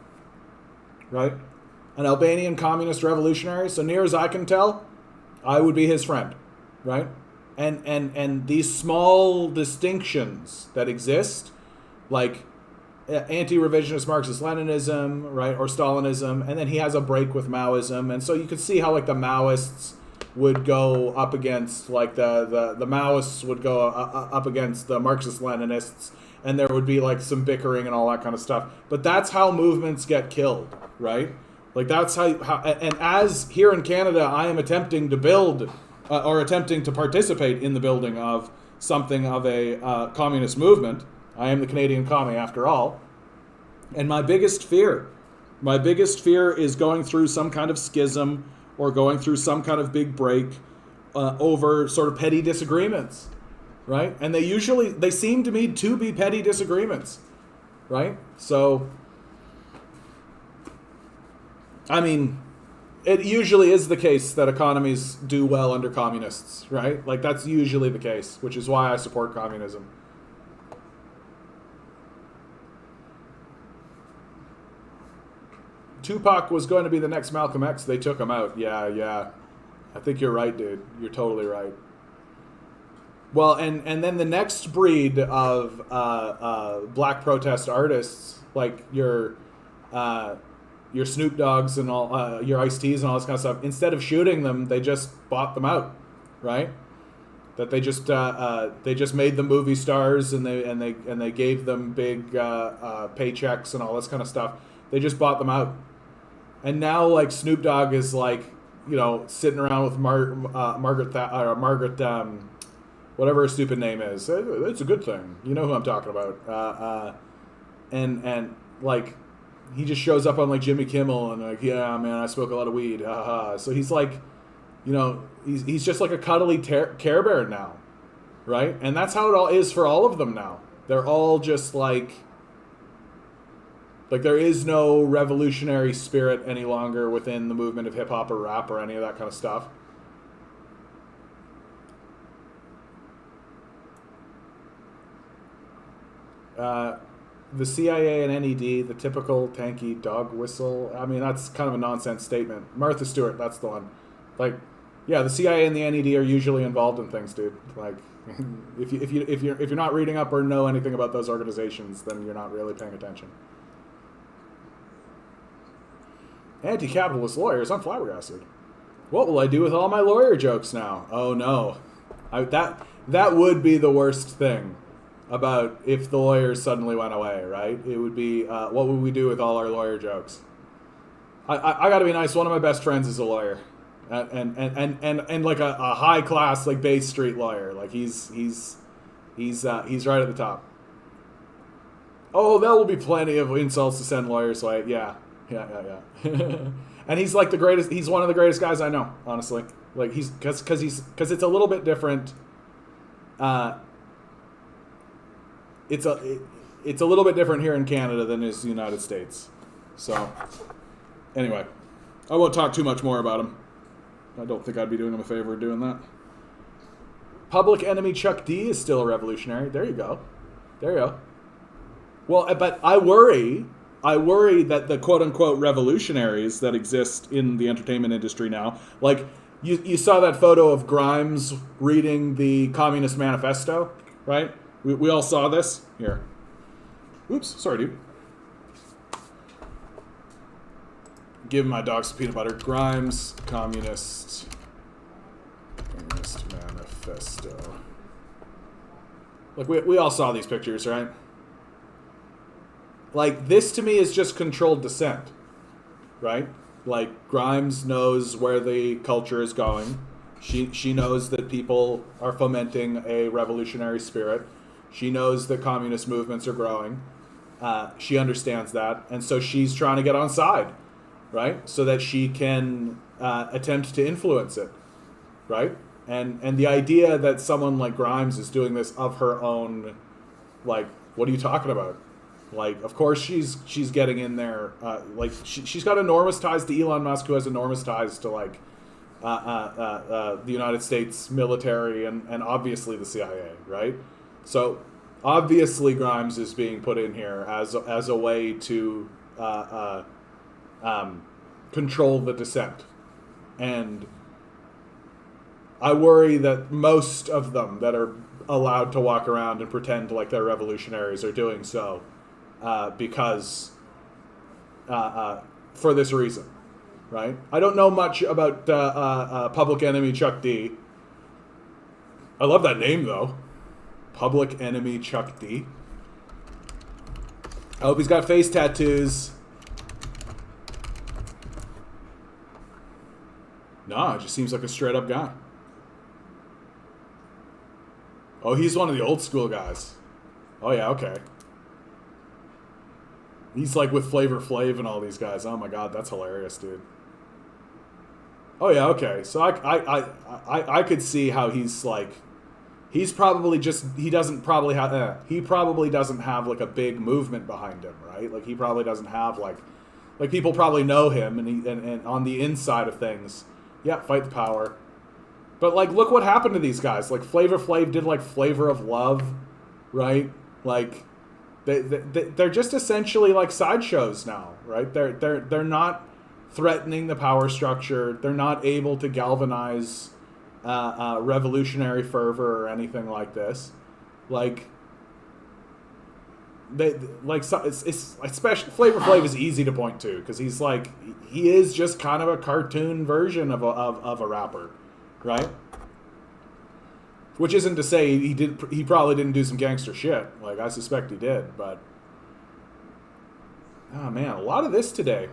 right? An Albanian communist revolutionary, so near as I can tell, I would be his friend, right? And these small distinctions that exist, like anti-revisionist Marxist-Leninism, right, or Stalinism, and then he has a break with Maoism, and so you could see how, like, the Maoists would go up against, like, the Maoists would go up against the Marxist-Leninists, and there would be, like, some bickering and all that kind of stuff. But that's how movements get killed, right? Like, that's how and as here in Canada, I am attempting to build or attempting to participate in the building of something of a communist movement. I am the Canadian commie after all. And my biggest fear is going through some kind of schism or going through some kind of big break over sort of petty disagreements, right? And they seem to me to be petty disagreements, right? So, I mean, it usually is the case that economies do well under communists, right? Like, that's usually the case, which is why I support communism. Tupac was going to be the next Malcolm X. They took him out. Yeah. I think you're right, dude. You're totally right. Well, and then the next breed of black protest artists, like your Snoop Dogs and all, your Ice-T's and all this kind of stuff, instead of shooting them, they just bought them out, right? That they just made them movie stars and they gave them big paychecks and all this kind of stuff. They just bought them out. And now, like, Snoop Dogg is, like, you know, sitting around with Margaret, whatever her stupid name is. It's a good thing. You know who I'm talking about. And like, he just shows up on, like, Jimmy Kimmel and, like, yeah, man, I smoke a lot of weed. So he's like, you know, he's just like a cuddly Care Bear now, right? And that's how it all is for all of them now. They're all just like there is no revolutionary spirit any longer within the movement of hip-hop or rap or any of that kind of stuff. The CIA and NED, the typical tanky dog whistle. I mean, that's kind of a nonsense statement. Martha Stewart, that's the one. Like, yeah, the CIA and the NED are usually involved in things, dude. Like, if you're not reading up or know anything about those organizations, then you're not really paying attention. Anti-capitalist lawyers, I'm flabbergasted. What will I do with all my lawyer jokes now? Oh no, that would be the worst thing about if the lawyers suddenly went away, right? It would be what would we do with all our lawyer jokes? I got to be nice. One of my best friends is a lawyer, and like a high class, like, Bay Street lawyer. Like, he's right at the top. Oh, there will be plenty of insults to send lawyers away. Yeah. And he's like the greatest. He's one of the greatest guys I know, honestly. Like, he's because it's a little bit different. It's a little bit different here in Canada than it is the United States. So, anyway, I won't talk too much more about him. I don't think I'd be doing him a favor doing that. Public Enemy Chuck D is still a revolutionary. There you go. Well, but I worry that the quote-unquote revolutionaries that exist in the entertainment industry now, like, you saw that photo of Grimes reading the Communist Manifesto, right? We all saw this. Here. Oops, sorry, dude. Give my dog some peanut butter. Grimes, Communist Manifesto. Like, we all saw these pictures, right? Like, this to me is just controlled dissent, right? Like, Grimes knows where the culture is going. She knows that people are fomenting a revolutionary spirit. She knows that communist movements are growing. She understands that. And so she's trying to get on side, right? So that she can attempt to influence it, right? And the idea that someone like Grimes is doing this of her own, like, what are you talking about? Like, of course she's getting in there. Like, she's got enormous ties to Elon Musk, who has enormous ties to, like, the United States military and obviously the CIA, right? So obviously Grimes is being put in here as a way to control the dissent. And I worry that most of them that are allowed to walk around and pretend like they're revolutionaries are doing so because for this reason, right? I don't know much about Public Enemy Chuck D. I love that name, though. Public Enemy Chuck D. I hope he's got face tattoos. No, it just seems like a straight-up guy. Oh, he's one of the old school guys. Oh, yeah, okay. He's like with Flavor Flav and all these guys. Oh my god, that's hilarious, dude. Oh yeah, okay. So I could see how he's like, he probably doesn't have like a big movement behind him, right? Like he probably doesn't have like people probably know him and on the inside of things, yeah, fight the power. But like, look what happened to these guys. Like Flavor Flav did like Flavor of Love, right? Like they're just essentially like sideshows now, right? They're not threatening the power structure. They're not able to galvanize revolutionary fervor or anything like this. Like it's especially Flavor Flav is easy to point to because he is just kind of a cartoon version of a rapper, right? Which isn't to say he probably didn't do some gangster shit. Like, I suspect he did, but oh man, a lot of this today.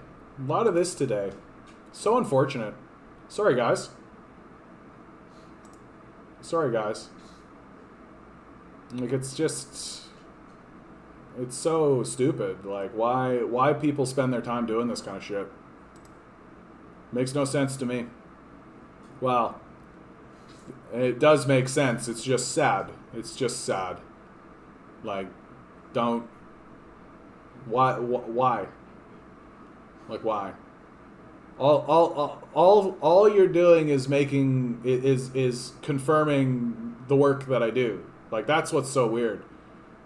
So unfortunate. Sorry guys. Like, it's so stupid. Like, why people spend their time doing this kind of shit? Makes no sense to me. Well, it does make sense. It's just sad. Like, don't. Why? Like, why? All you're doing is confirming the work that I do. Like, that's what's so weird.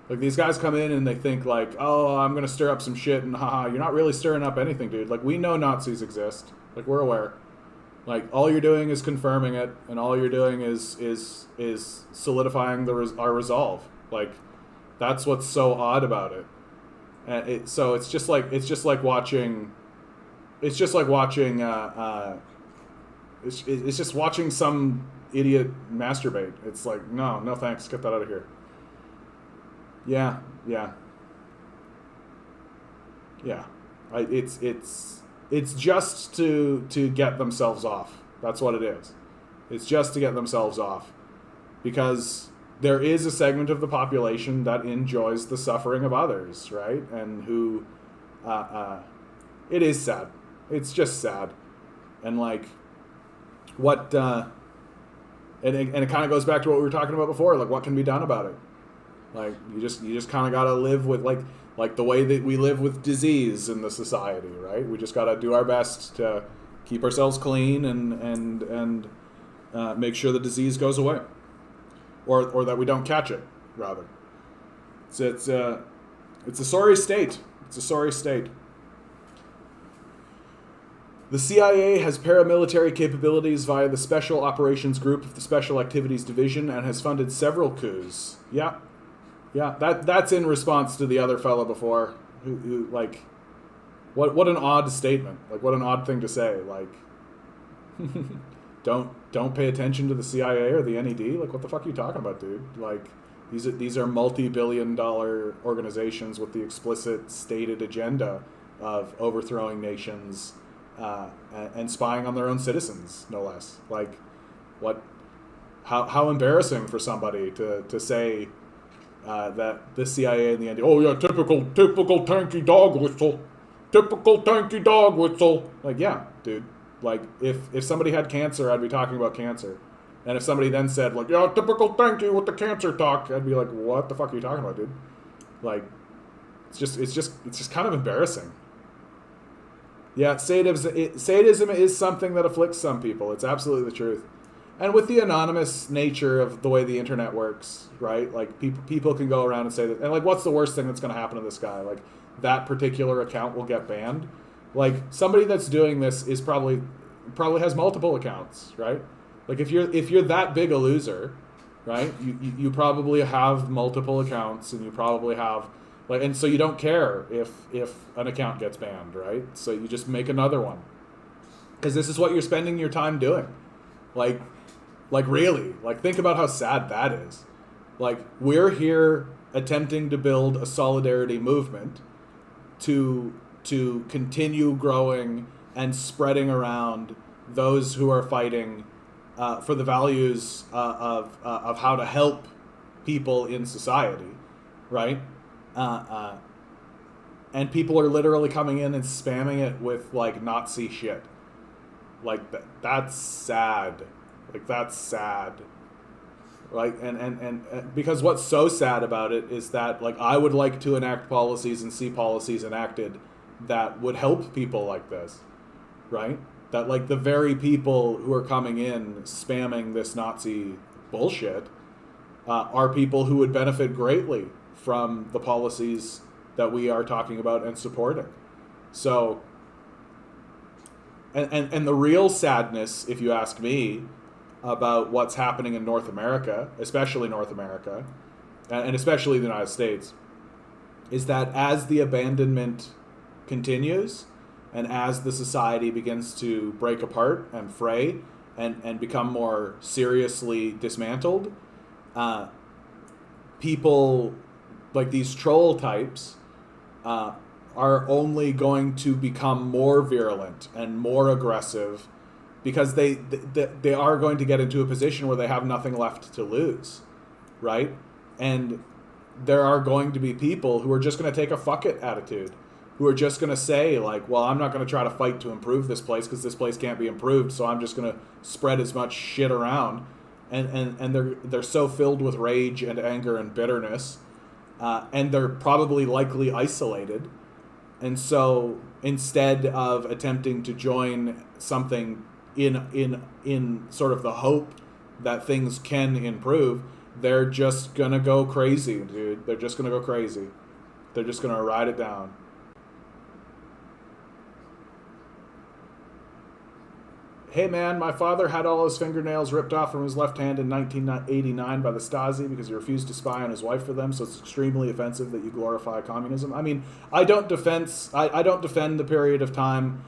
Like, these guys come in and they think like, oh, I'm gonna stir up some shit, and haha, you're not really stirring up anything, dude. Like, we know Nazis exist. Like, we're aware. Like, all you're doing is confirming it, and all you're doing is solidifying our resolve. Like, that's what's so odd about it. And it's just like watching. It's just watching some idiot masturbate. It's like, no thanks, get that out of here. Yeah. It's just to get themselves off. That's what it is. It's just to get themselves off. Because there is a segment of the population that enjoys the suffering of others, right? And who, it is sad. It's just sad. And like, what, and it kind of goes back to what we were talking about before. Like, what can be done about it? Like, you just kind of got to live with like the way that we live with disease in the society, right? We just got to do our best to keep ourselves clean and make sure the disease goes away, or that we don't catch it, rather. It's a sorry state. It's a sorry state. The CIA has paramilitary capabilities via the Special Operations Group of the Special Activities Division and has funded several coups. Yeah, Yeah, that's in response to the other fellow before, who like, what an odd statement. Like, what an odd thing to say. Like, don't pay attention to the CIA or the NED. Like, what the fuck are you talking about, dude? Like, these are multi-billion-dollar organizations with the explicit stated agenda of overthrowing nations and spying on their own citizens, no less. Like, what? How embarrassing for somebody to say that the CIA and the NDA, oh yeah, typical tanky dog whistle, typical tanky dog whistle. Like, yeah, dude. Like, if somebody had cancer, I'd be talking about cancer. And if somebody then said, like, yeah, typical tanky with the cancer talk, I'd be like, what the fuck are you talking about, dude? Like, it's just kind of embarrassing. Yeah, sadism is something that afflicts some people. It's absolutely the truth. And with the anonymous nature of the way the internet works, right? Like, people can go around and say that, and like, what's the worst thing that's going to happen to this guy? Like, that particular account will get banned. Like, somebody that's doing this is probably has multiple accounts, right? Like, if you're that big a loser, right? You probably have multiple accounts, and you probably have like, and so you don't care if an account gets banned, right? So you just make another one, because this is what you're spending your time doing. Like really, like, think about how sad that is. Like, we're here attempting to build a solidarity movement to continue growing and spreading around those who are fighting for the values of how to help people in society, right? And people are literally coming in and spamming it with like Nazi shit. Like, that's sad. Like, that's sad. Like, and because what's so sad about it is that, like, I would like to enact policies and see policies enacted that would help people like this, right? That, like, the very people who are coming in spamming this Nazi bullshit are people who would benefit greatly from the policies that we are talking about and supporting. So, and the real sadness, if you ask me, about what's happening in North America, especially North America, and especially the United States, is that as the abandonment continues and as the society begins to break apart and fray and become more seriously dismantled, people like these troll types are only going to become more virulent and more aggressive, because they are going to get into a position where they have nothing left to lose, right? And there are going to be people who are just going to take a fuck it attitude, who are just going to say, like, well, I'm not going to try to fight to improve this place because this place can't be improved, so I'm just going to spread as much shit around. And they're so filled with rage and anger and bitterness, and they're probably likely isolated. And so instead of attempting to join something in sort of the hope that things can improve, they're just gonna go crazy, dude. They're just gonna go crazy. They're just gonna ride it down. Hey man, my father had all his fingernails ripped off from his left hand in 1989 by the Stasi because he refused to spy on his wife for them, so it's extremely offensive that you glorify communism. I mean, I don't defend the period of time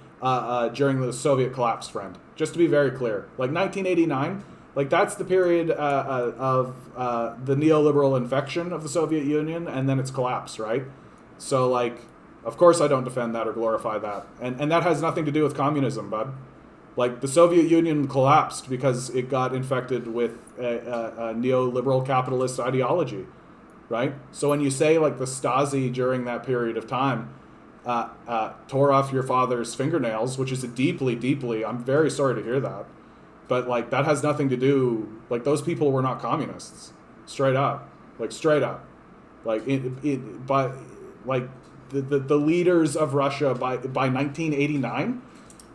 during the Soviet collapse, friend. Just to be very clear. Like, 1989, like, that's the period of the neoliberal infection of the Soviet Union and then its collapse, right? So, like, of course I don't defend that or glorify that. And that has nothing to do with communism, bud. Like, the Soviet Union collapsed because it got infected with a neoliberal capitalist ideology, right? So when you say, like, the Stasi during that period of time tore off your father's fingernails, which is a deeply, I'm very sorry to hear that, but, like, that has nothing to do, like, those people were not communists, straight up, like, but, like, the leaders of Russia by 1989.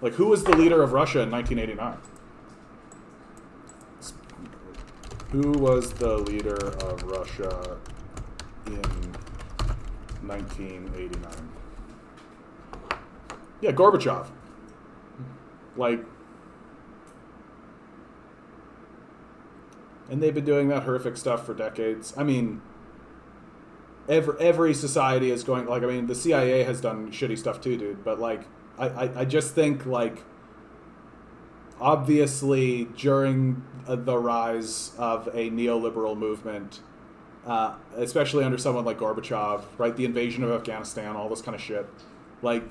Like, who was the leader of Russia in 1989? Who was the leader of Russia in 1989? Yeah, Gorbachev. Like, and they've been doing that horrific stuff for decades. I mean, every society is going, like, I mean, the CIA has done shitty stuff too, dude, but like I just think, like, obviously during the rise of a neoliberal movement, especially under someone like Gorbachev, right, the invasion of Afghanistan, all this kind of shit, like,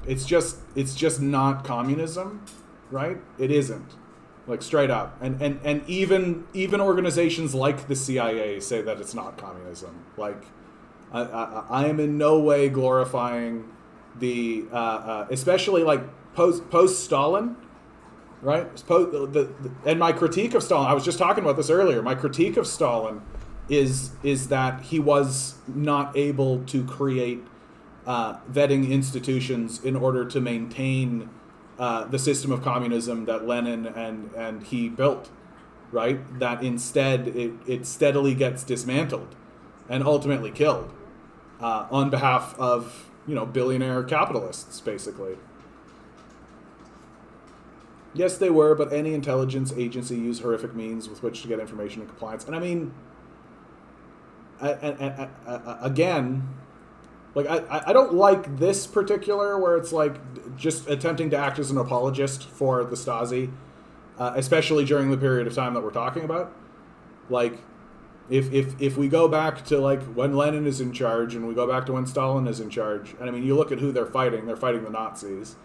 it's just not communism, right? It isn't, like, straight up, and even organizations like the CIA say that it's not communism. Like, I am in no way glorifying the especially like post Stalin, right? And my critique of Stalin, I was just talking about this earlier. My critique of Stalin is that he was not able to create vetting institutions in order to maintain the system of communism that Lenin and he built, right? That instead it steadily gets dismantled and ultimately killed on behalf of, billionaire capitalists, basically. Yes, they were, but any intelligence agency used horrific means with which to get information and compliance. And I mean, again, like, I don't like this particular, where it's like just attempting to act as an apologist for the Stasi, especially during the period of time that we're talking about. Like, if we go back to, like, when Lenin is in charge, and we go back to when Stalin is in charge, and I mean, you look at who they're fighting the Nazis.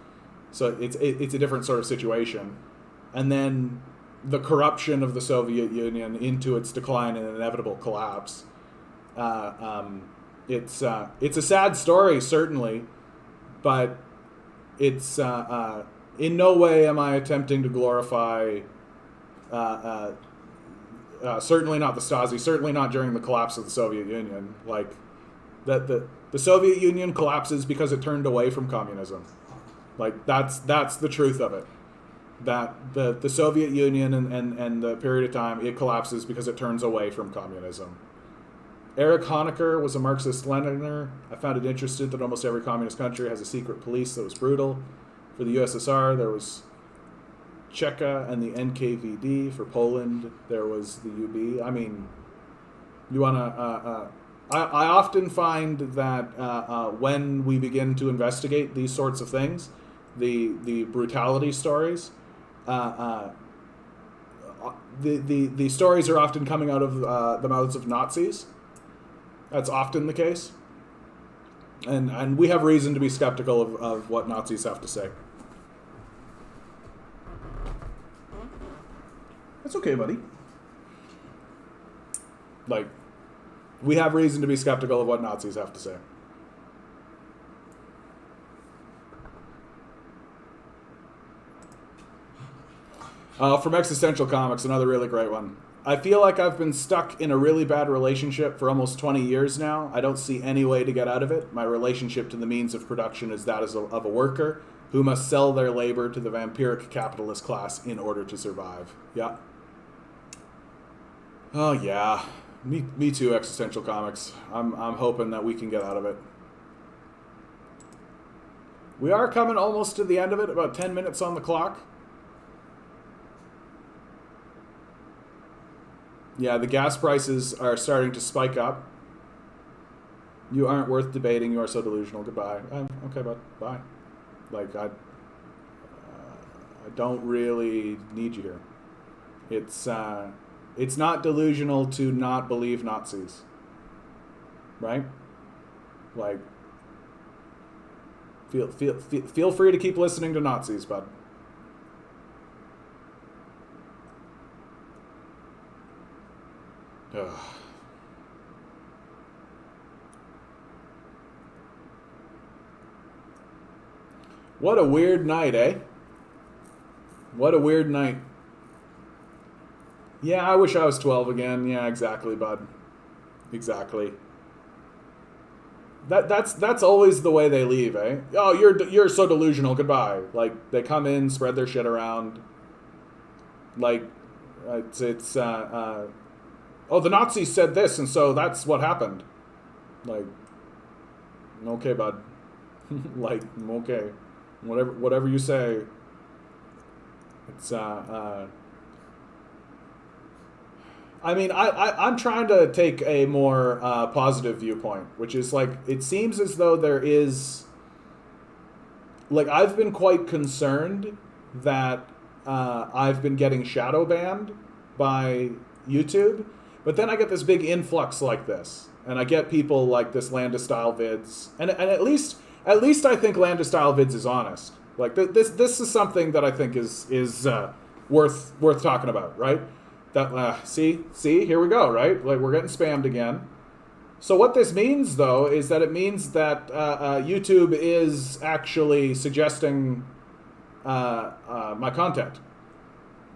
So it's a different sort of situation. And then the corruption of the Soviet Union into its decline and inevitable collapse. It's a sad story, certainly, but it's in no way am I attempting to glorify. Certainly not the Stasi. Certainly not during the collapse of the Soviet Union. Like, that the Soviet Union collapses because it turned away from communism. Like, that's the truth of it. That the Soviet Union and the period of time, it collapses because it turns away from communism. Erich Honecker was a Marxist-Leniner. I found it interesting that almost every communist country has a secret police that was brutal. For the USSR, there was Cheka and the NKVD. For Poland, there was the UB. I mean, you want to... I often find that when we begin to investigate these sorts of things, the brutality stories, the stories are often coming out of the mouths of Nazis. That's often the case. And we have reason to be skeptical of what Nazis have to say. That's okay, buddy. Like, we have reason to be skeptical of what Nazis have to say. From Existential Comics, another really great one. I feel like I've been stuck in a really bad relationship for almost 20 years now. I don't see any way to get out of it. My relationship to the means of production is that of a worker who must sell their labor to the vampiric capitalist class in order to survive. Yeah. Oh, yeah. Me too, Existential Comics. I'm hoping that we can get out of it. We are coming almost to the end of it, about 10 minutes on the clock. Yeah, the gas prices are starting to spike up. You aren't worth debating. You are so delusional. Goodbye. Okay, bud. Bye. Like, I don't really need you here. It's not delusional to not believe Nazis, right? Like, feel free to keep listening to Nazis, bud. Ugh. What a weird night, eh? What a weird night. Yeah, I wish I was 12 again. Yeah, exactly, bud. Exactly. That's always the way they leave, eh? Oh, you're so delusional. Goodbye. Like, they come in, spread their shit around. Like, oh, the Nazis said this, and so that's what happened. Like, okay, bud. Like, okay, whatever you say. It's I mean, I'm trying to take a more positive viewpoint, which is like, it seems as though there is, like, I've been quite concerned that I've been getting shadow banned by YouTube, but then I get this big influx like this, and I get people like this Landis style vids, and at least I think Landis style vids is honest. Like this is something that I think is worth talking about, right? That see here we go, right? Like, we're getting spammed again. So what this means, though, is that it means that YouTube is actually suggesting my content,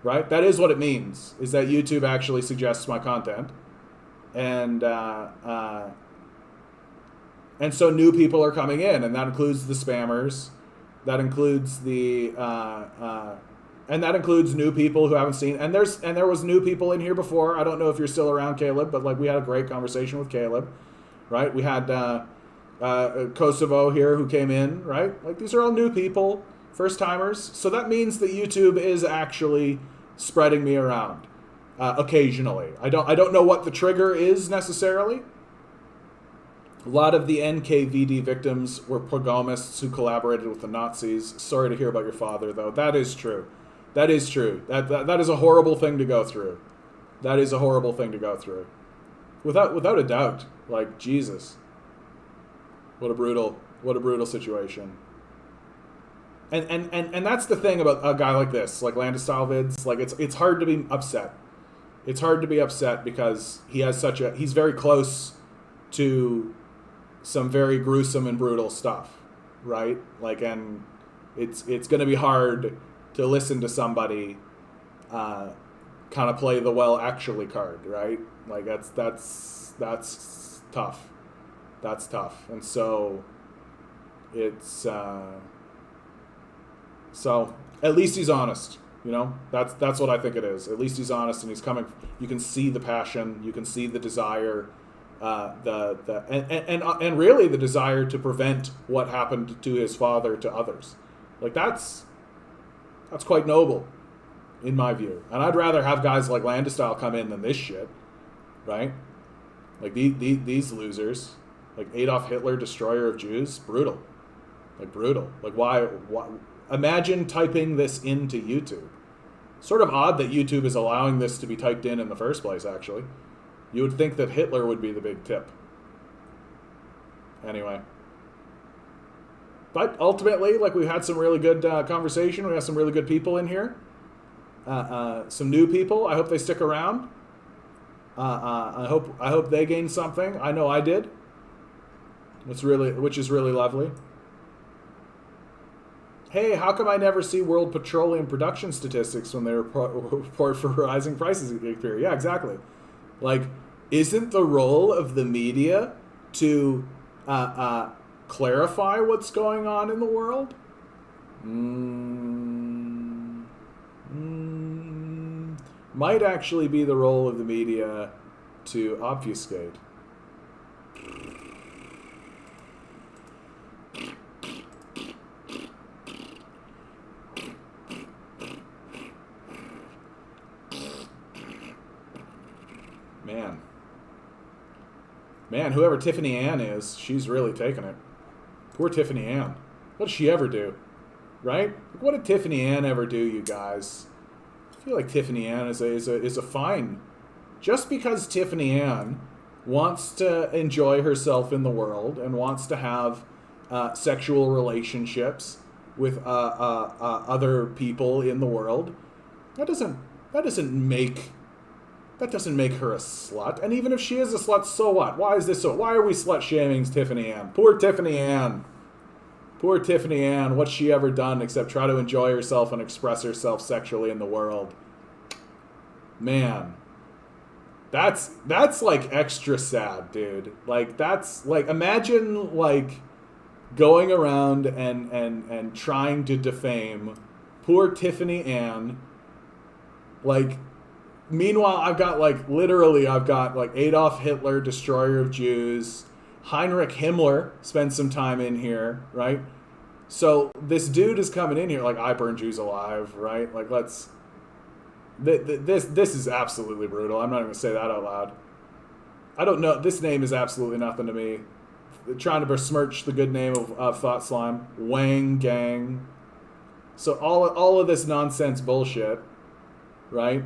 right? That is what it means, is that YouTube actually suggests my content. And so new people are coming in, and that includes the spammers. That includes and that includes new people who haven't seen. And there was new people in here before. I don't know if you're still around, Caleb, but like, we had a great conversation with Caleb, right? We had Kosovo here who came in, right? Like, these are all new people, first timers. So that means that YouTube is actually spreading me around occasionally. I don't know what the trigger is necessarily. A lot of the NKVD victims were pogromists who collaborated with the Nazis. Sorry to hear about your father, though. That is true. That is true. That is a horrible thing to go through. That is a horrible thing to go through. Without a doubt. Like, Jesus. What a brutal situation. And that's the thing about a guy like this, like Landis style vids. Like, it's hard to be upset. It's hard to be upset because he's very close to some very gruesome and brutal stuff, right? Like, and it's going to be hard to listen to somebody kind of play the well actually card, right? Like, that's tough. That's tough. And so it's so at least he's honest, you know? That's what I think it is. At least he's honest, and he's coming. You can see the passion, you can see the desire, and really the desire to prevent what happened to his father to others. Like, that's quite noble, in my view. And I'd rather have guys like Landistyle come in than this shit, right? Like, these losers, like Adolf Hitler, destroyer of Jews, brutal. Like, brutal. Like, why? Imagine typing this into YouTube. Sort of odd that YouTube is allowing this to be typed in the first place, actually. You would think that Hitler would be the big tip. Anyway. But ultimately, like, we've had some really good conversation. We have some really good people in here. Some new people. I hope they stick around. I hope they gain something. I know I did. Which is really lovely. Hey, how come I never see World Petroleum production statistics when they report for rising prices each year? Yeah, exactly. Like, isn't the role of the media to clarify what's going on in the world? Might actually be the role of the media to obfuscate. Man, whoever Tiffany Ann is, she's really taking it. Poor Tiffany Ann. What did she ever do? Right? What did Tiffany Ann ever do, you guys? I feel like Tiffany Ann is a fine. Just because Tiffany Ann wants to enjoy herself in the world and wants to have sexual relationships with other people in the world, that doesn't make her a slut. And even if she is a slut, so what? Why is this so? Why are we slut shaming Tiffany Ann? Poor Tiffany Ann. Poor Tiffany Ann. What's she ever done except try to enjoy herself and express herself sexually in the world? Man. That's like extra sad, dude. Like, that's like, imagine like going around and trying to defame poor Tiffany Ann. Like, meanwhile, I've got like Adolf Hitler, destroyer of Jews. Heinrich Himmler spent some time in here, right? So this dude is coming in here like, I burn Jews alive, right? Like, let's This is absolutely brutal. I'm not even gonna say that out loud. I don't know. This name is absolutely nothing to me. Trying to besmirch the good name of Thought Slime, Wang Gang. So all of this nonsense bullshit, right?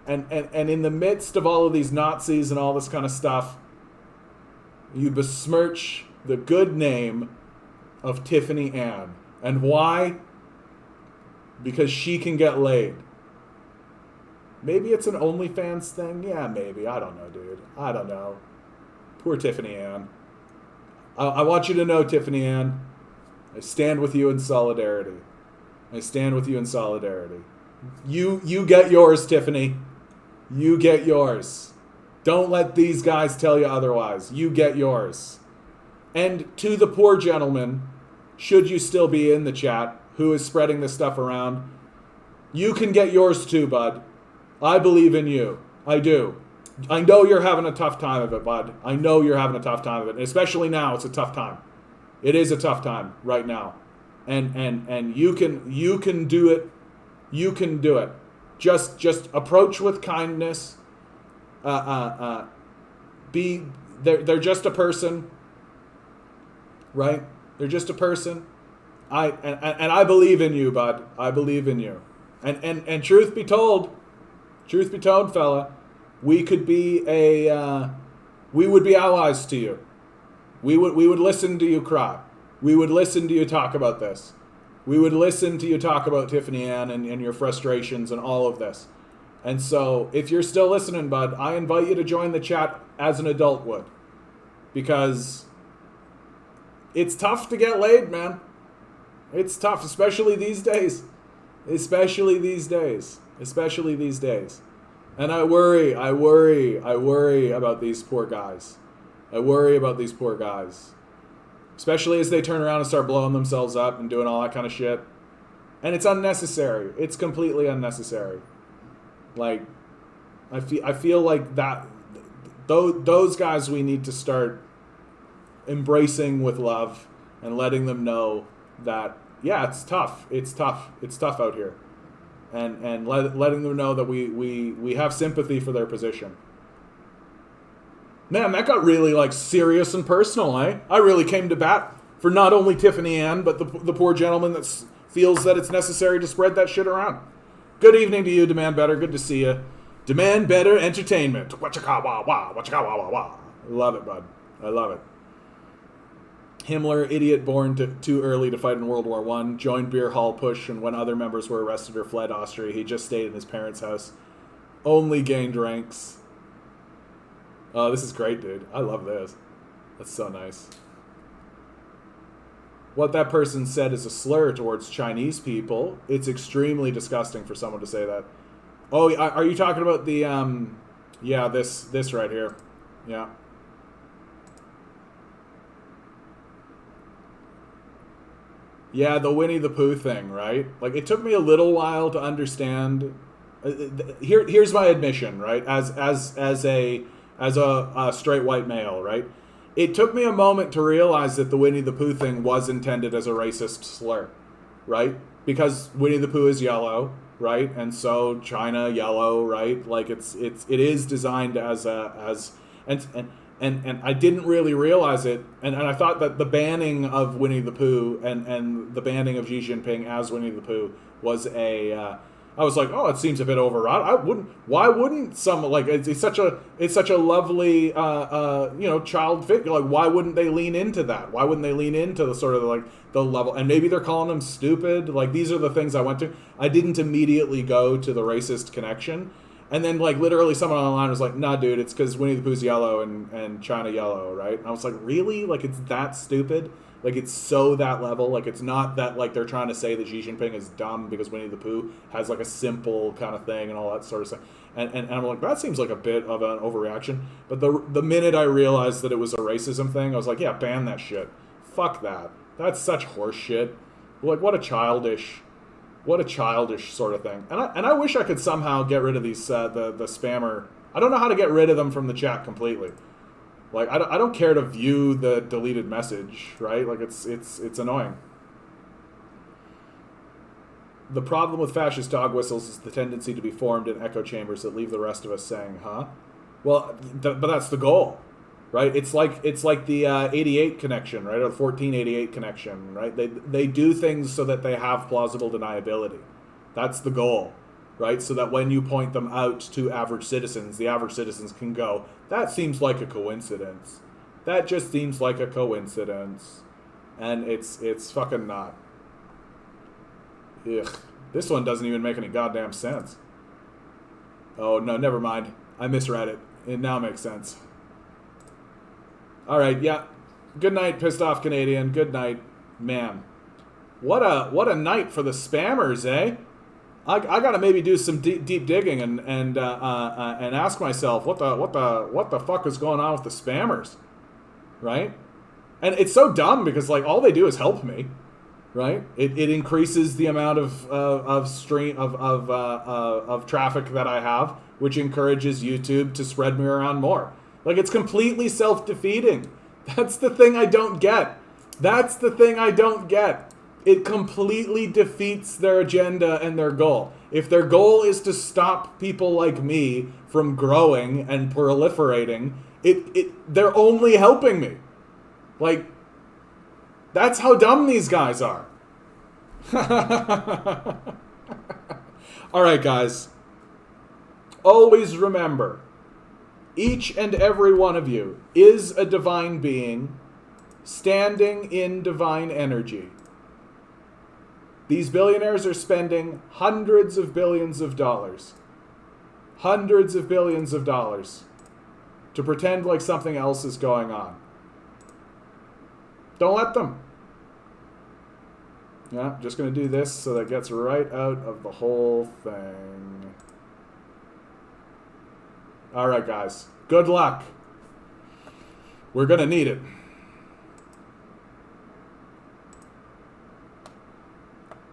And in the midst of all of these Nazis and all this kind of stuff, you besmirch the good name of Tiffany Ann. And why? Because she can get laid. Maybe it's an OnlyFans thing? Yeah, maybe. I don't know, dude. I don't know. Poor Tiffany Ann. I want you to know, Tiffany Ann, I stand with you in solidarity. I stand with you in solidarity. You get yours, Tiffany. You get yours. Don't let these guys tell you otherwise. You get yours. And to the poor gentleman, should you still be in the chat, who is spreading this stuff around, you can get yours too, bud. I believe in you. I do. I know you're having a tough time of it, bud. I know you're having a tough time of it. And especially now, it's a tough time. It is a tough time right now. And you can do it. You can do it. Just approach with kindness. They're just a person. Right? They're just a person. I believe in you, bud. I believe in you. And truth be told, fella, we could be we would be allies to you. We would listen to you cry. We would listen to you talk about this. We would listen to you talk about Tiffany Ann and your frustrations and all of this. And so, if you're still listening, bud, I invite you to join the chat as an adult would. Because it's tough to get laid, man. It's tough, especially these days. Especially these days. And I worry about these poor guys. Especially as they turn around and start blowing themselves up and doing all that kind of shit. And it's unnecessary. It's completely unnecessary. Like, I feel like that those guys we need to start embracing with love and letting them know that, yeah, it's tough. It's tough out here. And letting them know that we have sympathy for their position. Man, that got really, like, serious and personal, eh? I really came to bat for not only Tiffany Ann, but the poor gentleman that feels that it's necessary to spread that shit around. Good evening to you, Demand Better. Good to see you. Demand Better Entertainment. Wachaka-wah-wah, wachaka-wah-wah-wah. I love it, bud. I love it. Himmler, idiot born too early to fight in World War I, joined beer hall push, and when other members were arrested or fled Austria, he just stayed in his parents' house. Only gained ranks. Oh, this is great, dude. I love this. That's so nice. What that person said is a slur towards Chinese people. It's extremely disgusting for someone to say that. Oh, are you talking about the, yeah, this right here. Yeah. Yeah, the Winnie the Pooh thing, right? Like, it took me a little while to understand. Here's my admission, right? As a straight white male, right? It took me a moment to realize that the Winnie the Pooh thing was intended as a racist slur, right? Because Winnie the Pooh is yellow, right? And so China yellow, right? Like it is designed as and I didn't really realize it, and I thought that the banning of Winnie the Pooh and the banning of Xi Jinping as Winnie the Pooh was I was like, oh, it seems a bit overwrought. Why wouldn't some, like, it's such a lovely child figure. Like, why wouldn't they lean into that? Why wouldn't they lean into the sort of like the level? And maybe they're calling them stupid. Like, these are the things I went to. I didn't immediately go to the racist connection. And then, like, literally someone online was like, nah, dude, it's because Winnie the Pooh's yellow and China yellow, right? And I was like, really? Like, it's that stupid? Like, it's so that level? Like, it's not that, like, they're trying to say that Xi Jinping is dumb because Winnie the Pooh has, like, a simple kind of thing and all that sort of stuff. And I'm like, that seems like a bit of an overreaction. But the minute I realized that it was a racism thing, I was like, yeah, ban that shit. Fuck that. That's such horse shit. Like, what a childish sort of thing. And I wish I could somehow get rid of these the spammer. I don't know how to get rid of them from the chat completely. Like, I don't care to view the deleted message, right? Like, it's annoying. The problem with fascist dog whistles is the tendency to be formed in echo chambers that leave the rest of us saying, huh? Well, but that's the goal, right? It's like the 88 connection, right? Or the 1488 connection, right? They do things so that they have plausible deniability. That's the goal, right? So that when you point them out to average citizens, the average citizens can go, that seems like a coincidence. That just seems like a coincidence. And it's fucking not. Ugh. This one doesn't even make any goddamn sense. Oh, no, never mind. I misread it. It now makes sense. Alright, yeah. Good night, pissed off Canadian. Good night. Man. What a night for the spammers, eh? I gotta maybe do some deep digging and ask myself what the fuck is going on with the spammers, right? And it's so dumb because like all they do is help me, right? It increases the amount of traffic that I have, which encourages YouTube to spread me around more. Like it's completely self-defeating. That's the thing I don't get. That's the thing I don't get. It completely defeats their agenda and their goal. If their goal is to stop people like me from growing and proliferating, they're only helping me. Like, that's how dumb these guys are. All right, guys. Always remember, each and every one of you is a divine being standing in divine energy. These billionaires are spending hundreds of billions of dollars to pretend like something else is going on. Don't let them. Yeah, just going to do this so that gets right out of the whole thing. All right, guys. Good luck. We're going to need it.